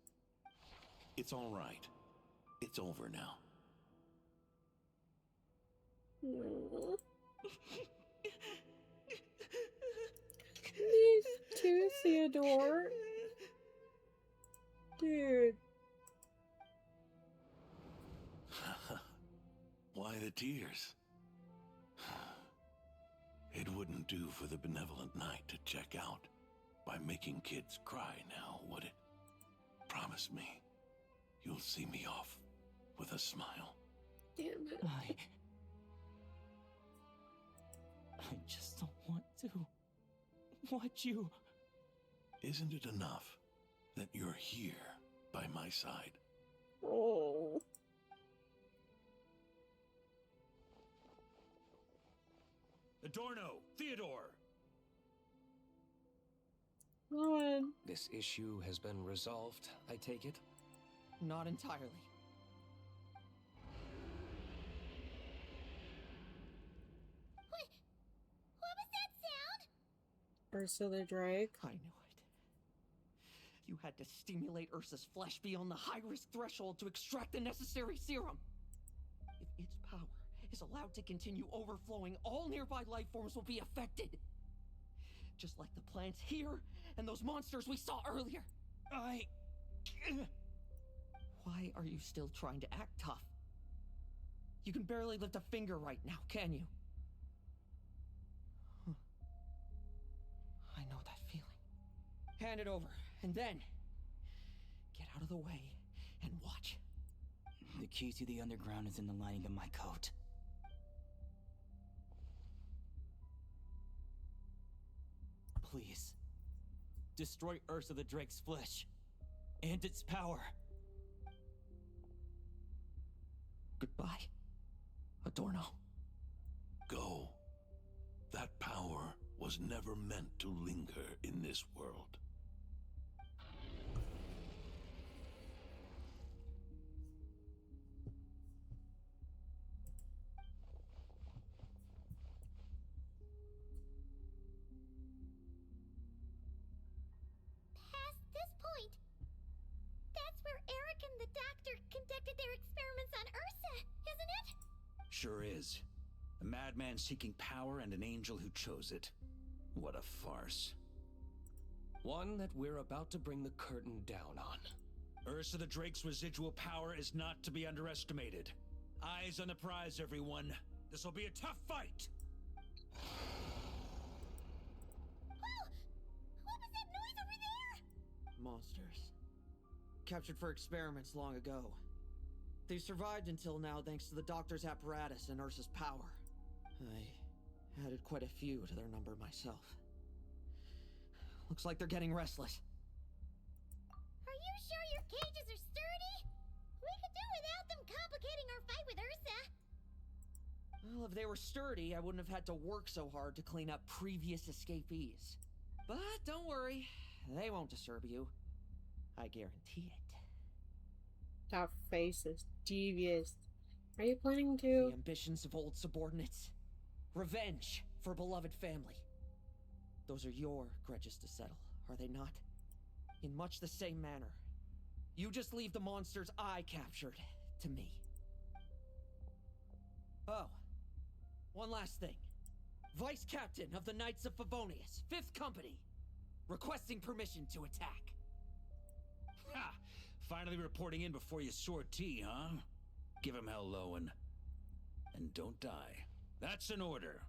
it's all right. It's over now. These two, Theodore. Dude. Why the tears? It wouldn't do for the benevolent knight to check out by making kids cry now, would it? Promise me you'll see me off with a smile. Damn it. I just don't want to watch you. Isn't it enough that you're here by my side? Oh. Adorno, Theodore. Lohen. This issue has been resolved, I take it? Not entirely. What was that sound? Ursa the Drake. I knew it. You had to stimulate Ursa's flesh beyond the high-risk threshold to extract the necessary serum. If its power is allowed to continue overflowing, all nearby life forms will be affected. Just like the plants here and those monsters we saw earlier. Why are you still trying to act tough? You can barely lift a finger right now, can you? I know that feeling. Hand it over, and then get out of the way and watch. The key to the underground is in the lining of my coat. Please, destroy Ursa the Drake's flesh and its power. Goodbye, Adorno. Go. That power was never meant to linger in this world. Past this point, that's where Eric and the doctor conducted their experiments on Ursa, isn't it? Sure is. A madman seeking power and an angel who chose it. What a farce. One that we're about to bring the curtain down on. Ursa the Drake's residual power is not to be underestimated. Eyes on the prize, everyone. This'll be a tough fight. What was that noise over there? Monsters. Captured for experiments long ago. They survived until now thanks to the doctor's apparatus and Ursa's power. I added quite a few to their number myself. Looks like they're getting restless. Are you sure your cages are sturdy? We could do without them complicating our fight with Ursa. Well, if they were sturdy, I wouldn't have had to work so hard to clean up previous escapees. But don't worry, they won't disturb you. I guarantee it. That face is devious. Are you planning The to? ambitions of old subordinates. Revenge for beloved family. Those are your grudges to settle, are they not? In much the same manner. You just leave the monsters I captured to me. Oh, one last thing. Vice Captain of the Knights of Favonius, 5th Company, requesting permission to attack. Ha! Finally reporting in before you sortie, huh? Give him hell, Lohen. And don't die. That's an order.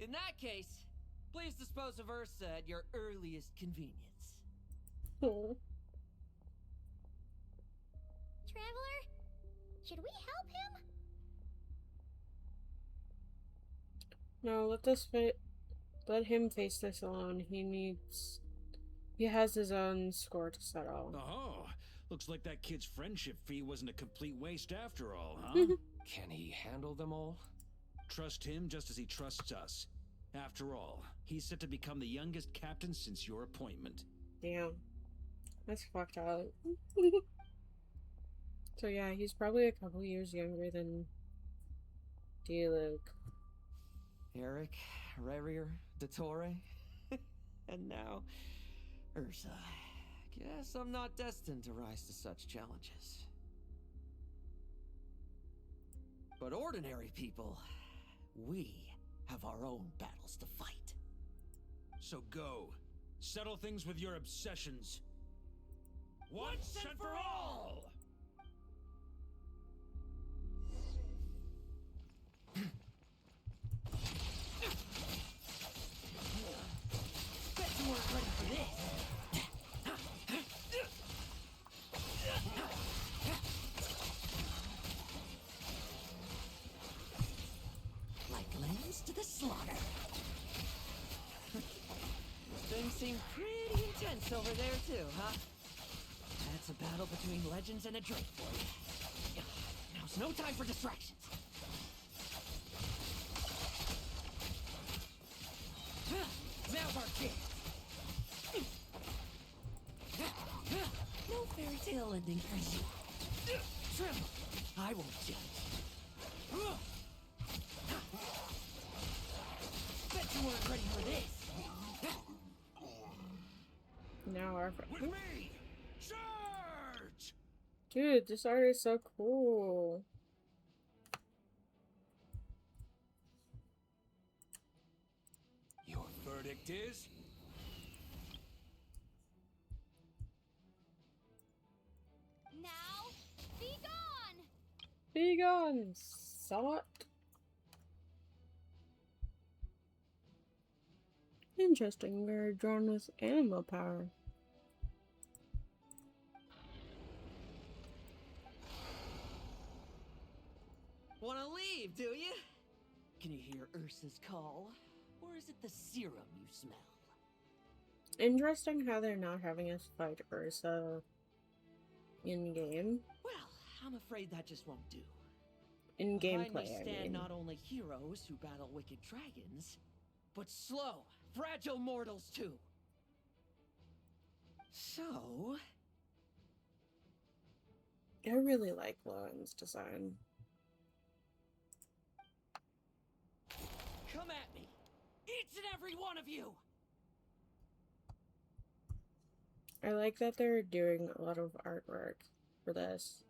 In that case, please dispose of Ursa at your earliest convenience. Oh. Traveler, should we help him? No, let him face this alone. He has his own score to settle. Oh, looks like that kid's friendship fee wasn't a complete waste after all, huh? Can he handle them all? Trust him just as he trusts us. After all, he's set to become the youngest captain since your appointment. Damn. That's fucked up. So yeah, he's probably a couple years younger than Luke. Eric, Rerir, Dottore, and now Ursa. Guess I'm not destined to rise to such challenges. But ordinary people, we have our own battles to fight. So go. Settle things with your obsessions. Once and for all! Bet you weren't ready for this. Like lambs to the slaughter. Things seem pretty intense over there too, huh? That's a battle between legends and a drake for you. Now's no time for distractions. Now's our chance. No fairy tale ending for you. Tremble. I won't judge. Bet you weren't ready for this. Now our With me! Charge! Dude, this art is so cool. Your verdict is? Now, be gone! Be gone, sot. Interesting, very drawn with animal power. Wanna leave, do you? Can you hear Ursa's call? Or is it the serum you smell? Interesting how they're not having us fight Ursa in game. Well, I'm afraid that just won't do. In Behind gameplay, me I stand mean. not only heroes who battle wicked dragons, but slow, fragile mortals too. So... I really like Lohen's design. Come at me! Each and every one of you! I like that they're doing a lot of artwork for this.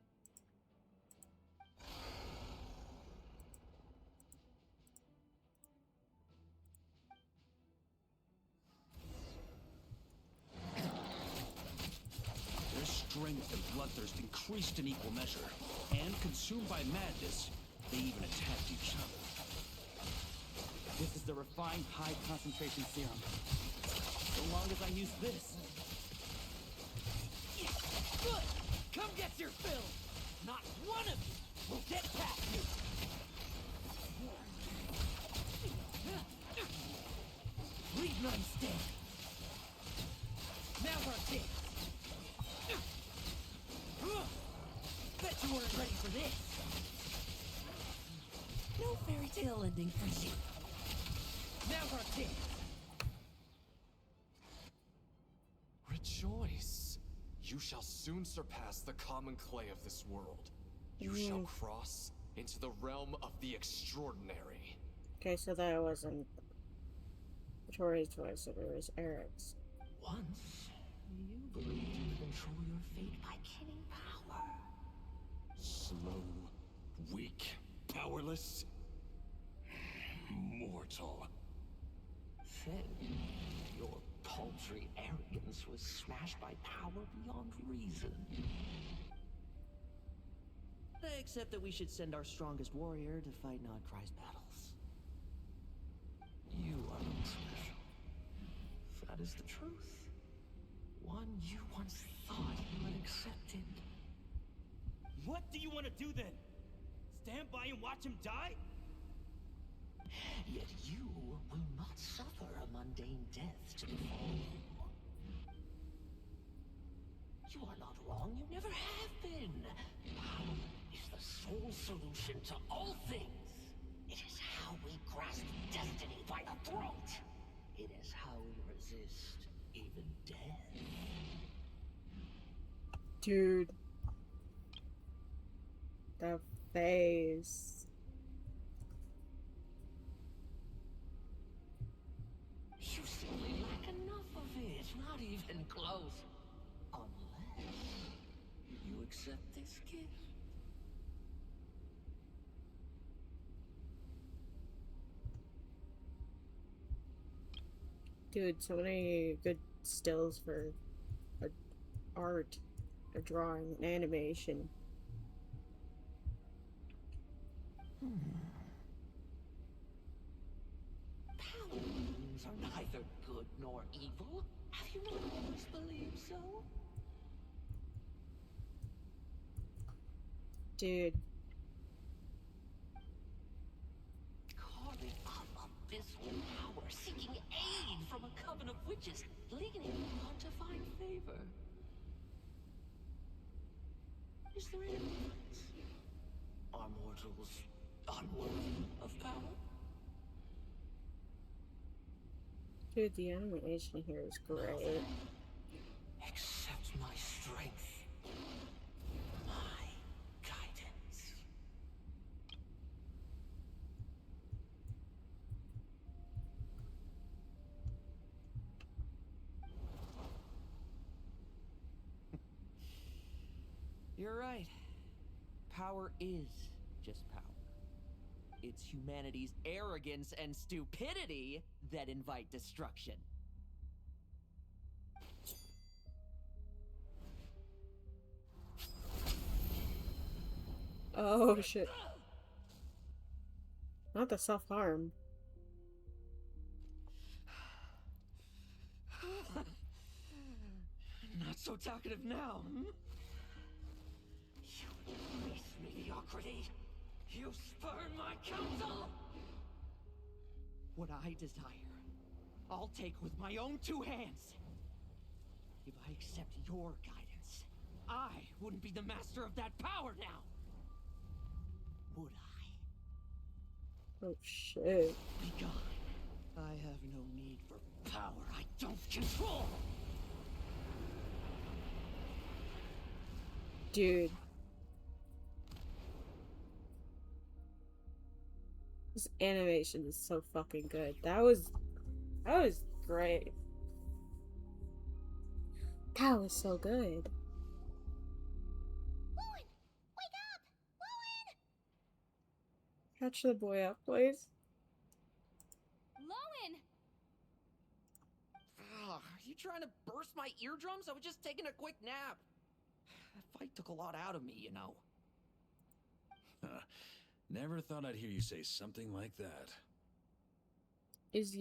Their strength and bloodthirst increased in equal measure, and consumed by madness, They even attacked each other. This is the refined high concentration serum. So long as I use this. Good! Come get your fill! Not one of you will get past you! Leave none stand. Now's our chance. Bet you weren't ready for this. No fairy tale ending for you. Now's our chance. Rejoice. You shall soon surpass the common clay of this world. You shall cross into the realm of the extraordinary. Okay, so that wasn't Victoria's voice, it was Eric's. Once, you believed you could control your fate by killing power. Slow, weak, powerless, mortal. Then, your paltry arrogance was smashed by power beyond reason. Except that we should send our strongest warrior to fight Nodcry's battles. You are not special. That is the truth. One you once thought you had accepted. What do you want to do then? Stand by and watch him die? Yet you will not suffer a mundane death to befall you. You are not wrong, you never have been. Power is the sole solution to all things. It is how we grasp destiny by the throat. It is how we resist even death. Dude. The face. You simply lack enough of it, not even close. Unless you accept this gift. Dude, so many good stills for art, a drawing, an animation. Power moons are neither good nor evil. Have you not always believed so? Dude. Carving up abysmal power, seeking aid from a coven of witches, leaning on to find favor. Is there any difference? Are mortals unworthy of power? Dude, the animation here is great. Accept my strength. My guidance. You're right. Power is just power. It's humanity's arrogance and stupidity that invite destruction. Oh shit. Not the self-harm. Not so talkative now, hmm? You embrace mediocrity. You spurn my counsel. What I desire, I'll take with my own two hands. If I accept your guidance, I wouldn't be the master of that power now. Would I? Oh shit. Be gone. I have no need for power I don't control. Dude. This animation is so fucking good. That was great. That was so good. Lohen! Wake up! Lohen! Catch the boy up, please. Lohen! Are you trying to burst my eardrums? I was just taking a quick nap. That fight took a lot out of me, you know. Never thought I'd hear you say something like that. Is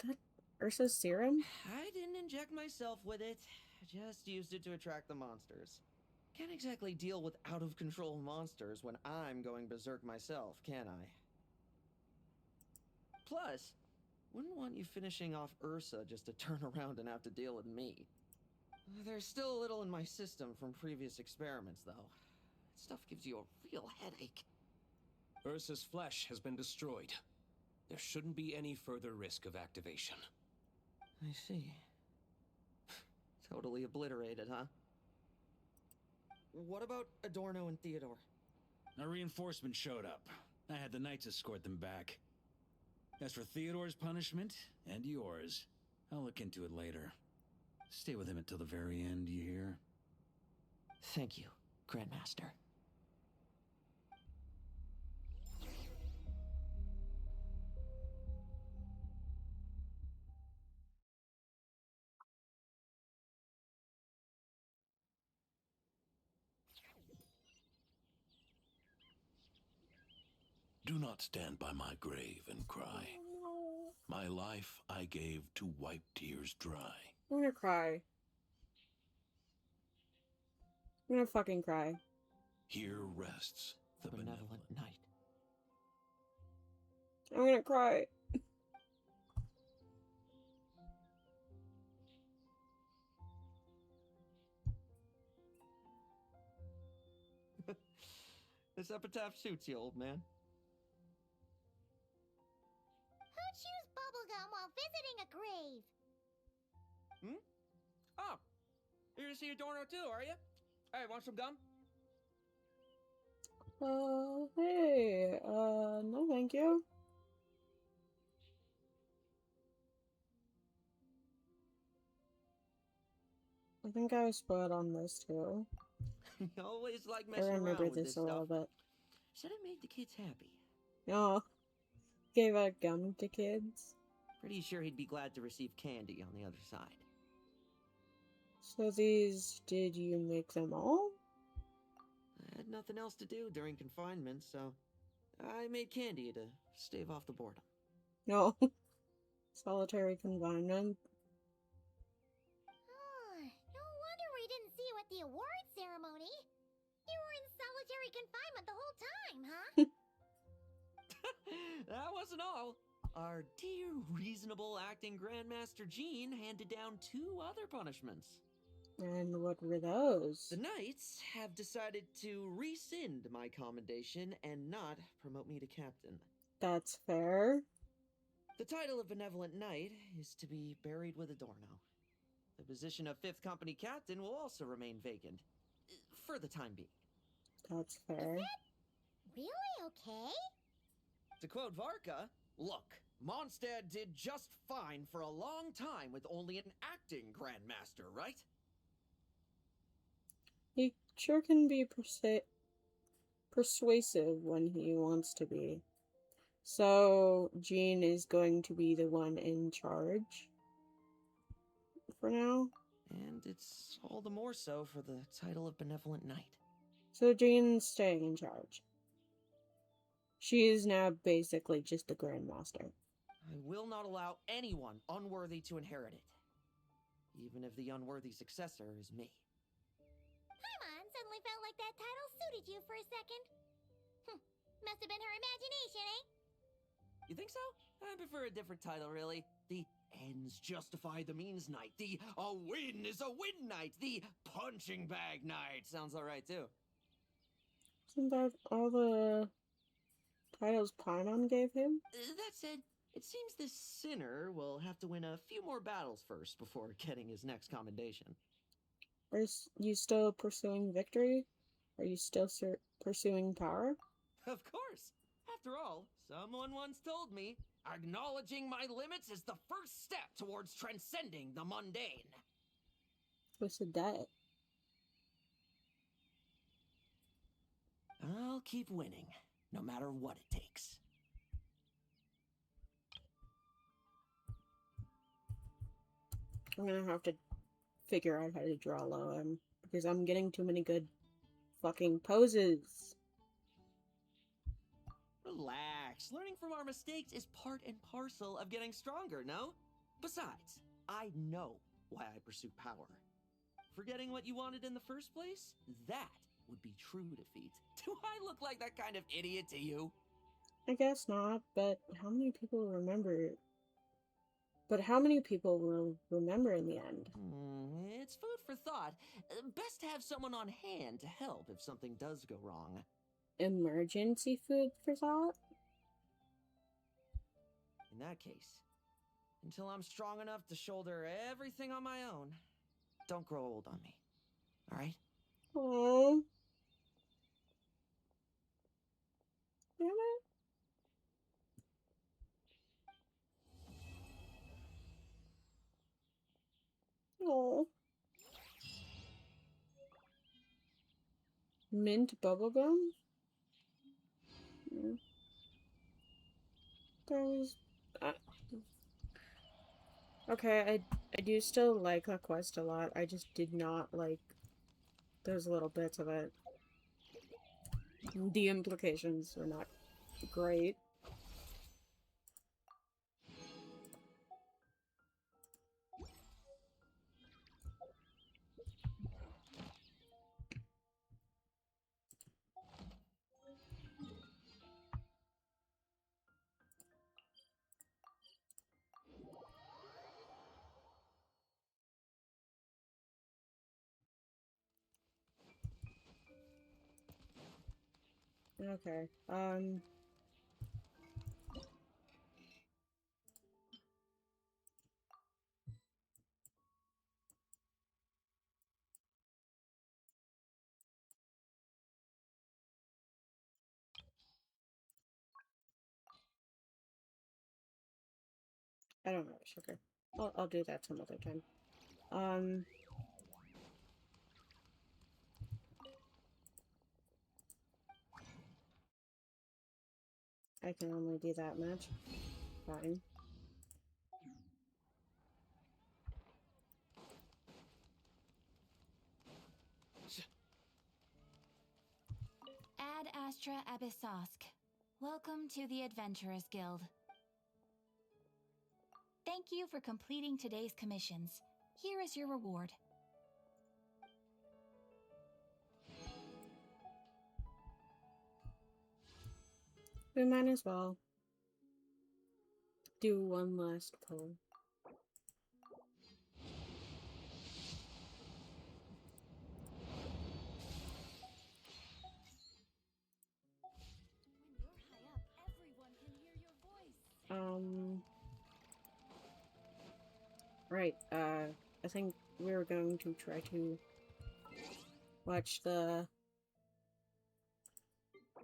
that Ursa's serum? I didn't inject myself with it. Just used it to attract the monsters. Can't exactly deal with out-of-control monsters when I'm going berserk myself, can I? Plus, wouldn't want you finishing off Ursa just to turn around and have to deal with me. There's still a little in my system from previous experiments, though. That stuff gives you a real headache. Ursa's flesh has been destroyed. There shouldn't be any further risk of activation. I see. Totally obliterated, huh? What about Adorno and Theodore? A reinforcement showed up. I had the knights escort them back. As for Theodore's punishment, and yours, I'll look into it later. Stay with him until the very end, you hear? Thank you, Grandmaster. Do not stand by my grave and cry. My life I gave to wipe tears dry. I'm gonna cry. I'm gonna fucking cry. Here rests the benevolent night. I'm gonna cry. This epitaph suits you, old man. Who chews bubblegum while visiting a grave? Hmm? Oh, you're gonna see Adorno too, are you? Hey, want some gum? Hey, no thank you. I think I was spoiled on this too. You always like I messing remember around with this this a little stuff. bit. Said it made the kids happy. Oh, gave out gum to kids. Pretty sure he'd be glad to receive candy on the other side. So these, did you make them all? I had nothing else to do during confinement, so I made candy to stave off the boredom. No. Solitary confinement. No wonder we didn't see you at the award ceremony. You were in solitary confinement the whole time, huh? That wasn't all. Our dear, reasonable acting Grandmaster Jean handed down 2 other punishments. And what were those? The Knights have decided to rescind my commendation and not promote me to captain. That's fair. The title of Benevolent Knight is to be buried with Adorno. The position of 5th Company Captain will also remain vacant. For the time being. That's fair. Is that really okay? To quote Varka, look, Mondstadt did just fine for a long time with only an acting Grandmaster, right? He sure can be persuasive when he wants to be. So, Jean is going to be the one in charge for now. And it's all the more so for the title of Benevolent Knight. So Jean's staying in charge. She is now basically just the Grandmaster. I will not allow anyone unworthy to inherit it. Even if the unworthy successor is me. Paimon suddenly felt like that title suited you for a second. Must have been her imagination, eh? You think so? I prefer a different title, really. The ends justify the means knight. The a win is a win knight. The punching bag knight. Sounds alright, too. Isn't that all the titles Paimon gave him? That said, it seems this sinner will have to win a few more battles first before getting his next commendation. Are you still pursuing victory? Are you still pursuing power? Of course! After all, someone once told me, acknowledging my limits is the first step towards transcending the mundane. Who said that? I'll keep winning, no matter what it takes. I'm gonna have to figure out how to draw Lohen, because I'm getting too many good fucking poses. Relax. Learning from our mistakes is part and parcel of getting stronger, no? Besides, I know why I pursue power. Forgetting what you wanted in the first place? That would be true defeat. Do I look like that kind of idiot to you? I guess not, but how many people remember? But how many people will remember in the end? It's food for thought. Best to have someone on hand to help if something does go wrong. Emergency food for thought? In that case, until I'm strong enough to shoulder everything on my own, don't grow old on me. All right? Oh. Damn it. Oh. Mint bubblegum? Yeah. Those. Okay, I do still like that quest a lot. I just did not like those little bits of it. The implications were not great. Okay, I don't know, sugar. I'll do that some other time. I can only do that much. Fine. Ad Astra Abyssosk. Welcome to the Adventurers Guild. Thank you for completing today's commissions. Here is your reward. We might as well do one last pull. Right, I think we're going to try to watch the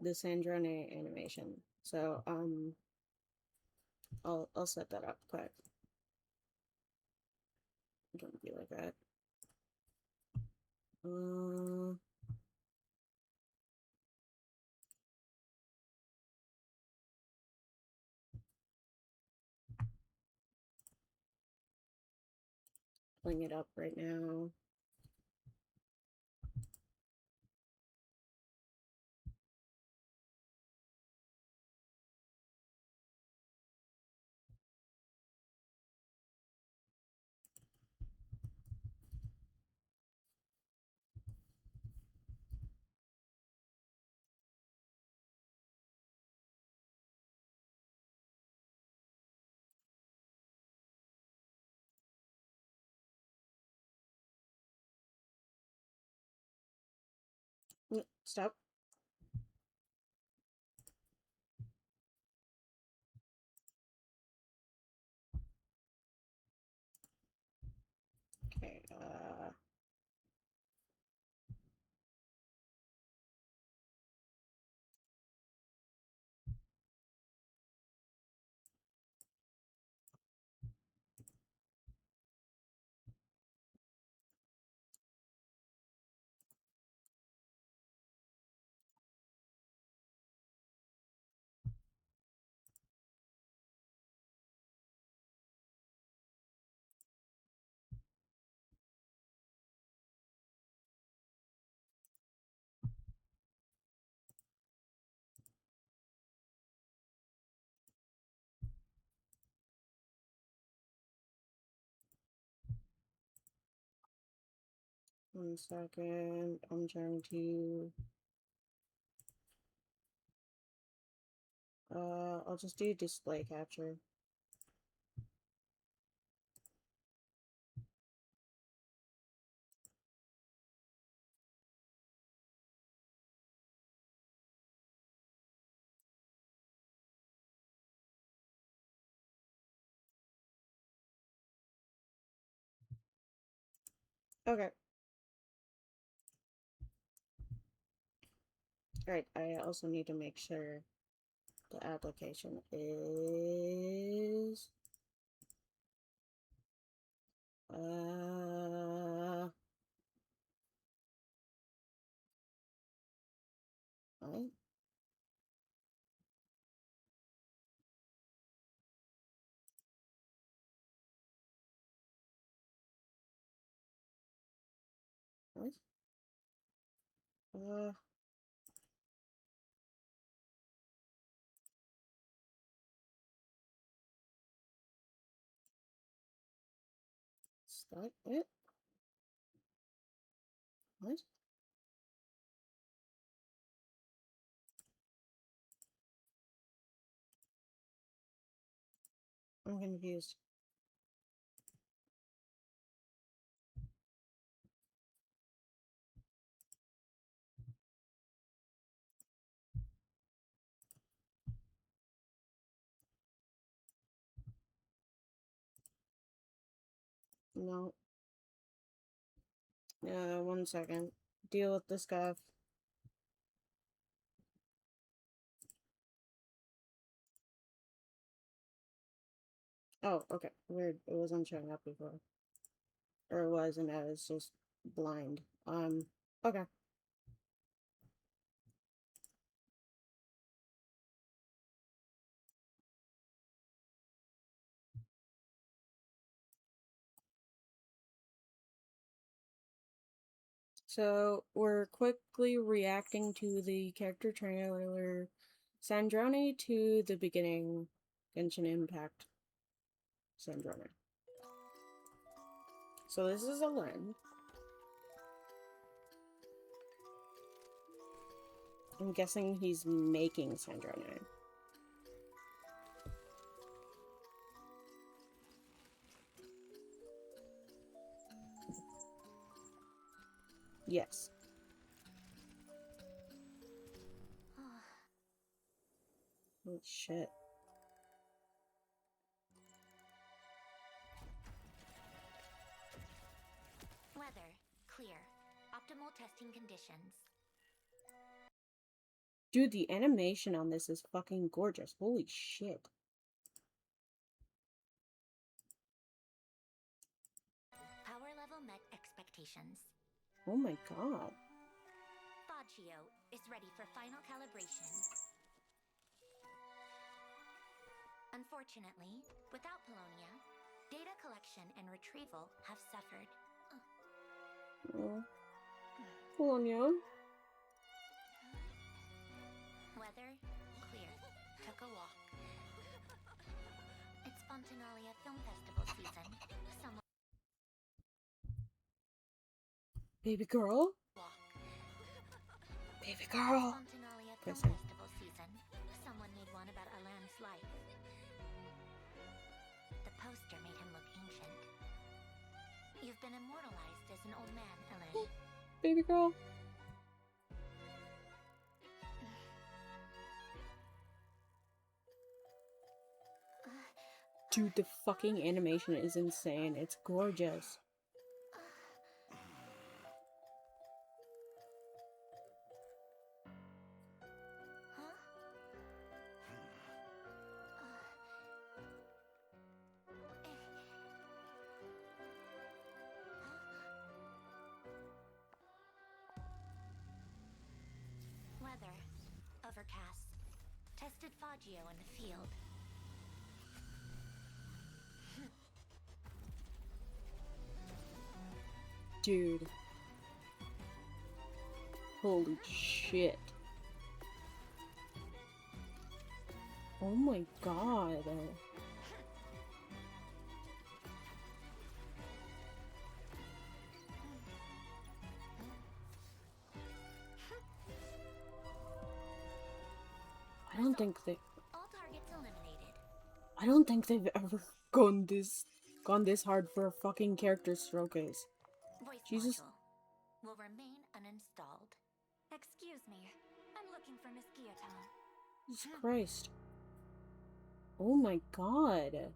Sandrone animation. So, I'll set that up quick. Don't be like that. Pulling it up right now. Stop. Okay, 1 second. I'm trying to... I'll just do display capture. Okay. Alright, I also need to make sure the application is... What? What? Is that it? What? I'm confused. No. 1 second. Deal with the scuff. Oh, okay. Weird. It wasn't showing up before. Or it was, and I was just blind. Okay. So, we're quickly reacting to the character trailer Sandrone to the beginning Genshin Impact Sandrone. So this is a Lohen. I'm guessing he's making Sandrone. Yes. Oh shit. Weather, clear. Optimal testing conditions. Dude, the animation on this is fucking gorgeous. Holy shit. Power level met expectations. Oh my god. Faggio is ready for final calibration. Unfortunately, without Polonia, data collection and retrieval have suffered. Oh. Polonia. Weather, clear. Took a walk. It's Fontinalia Film Festival season. Someone Baby girl? Baby girl. Fontinalia Film Festival season. Someone made one about Alan's life. The poster made him look ancient. You've been immortalized as an old man, Alan. Baby girl. Dude, the fucking animation is insane. It's gorgeous. Weather, overcast. Tested Faggio in the field. Dude. Holy shit. Oh my god. don't think they. All targets eliminated. I don't think they've ever gone this hard for a fucking character showcase. Voice Jesus. module will remain uninstalled. Excuse me. I'm looking for Miss Guillotine. Jesus Christ. Oh my god.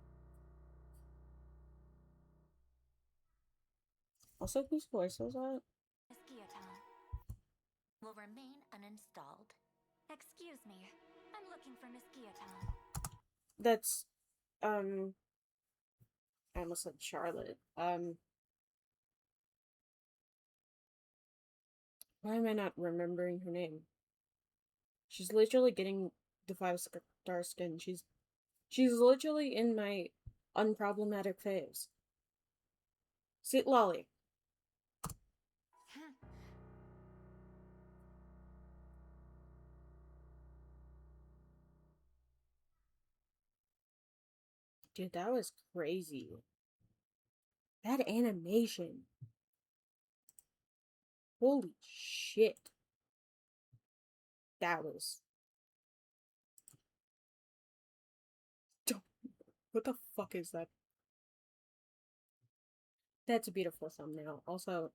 Also, whose voice was that? Miss Guillotine will remain uninstalled. Excuse me. I'm looking for Miss Guillotine. That's, I almost said Charlotte. Why am I not remembering her name? She's literally getting the 5-star skin. She's literally in my unproblematic phase. See, Lolly. Dude, that was crazy. That animation. Holy shit. That was... What the fuck is that? That's a beautiful thumbnail. Also,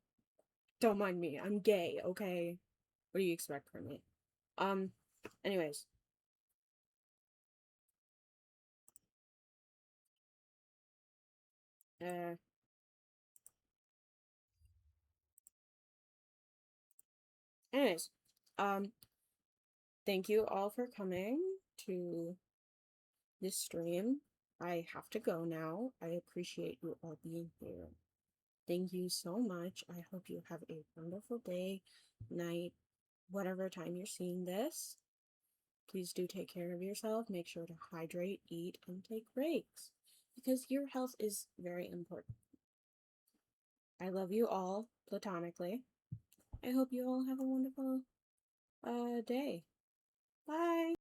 don't mind me. I'm gay, okay? What do you expect from me? Anyways. Anyways. Thank you all for coming to this stream. I have to go now. I appreciate you all being here. Thank you so much. I hope you have a wonderful day, night, whatever time you're seeing this. Please do take care of yourself. Make sure to hydrate, eat, and take breaks because your health is very important. I love you all platonically. I hope you all have a wonderful day. Bye.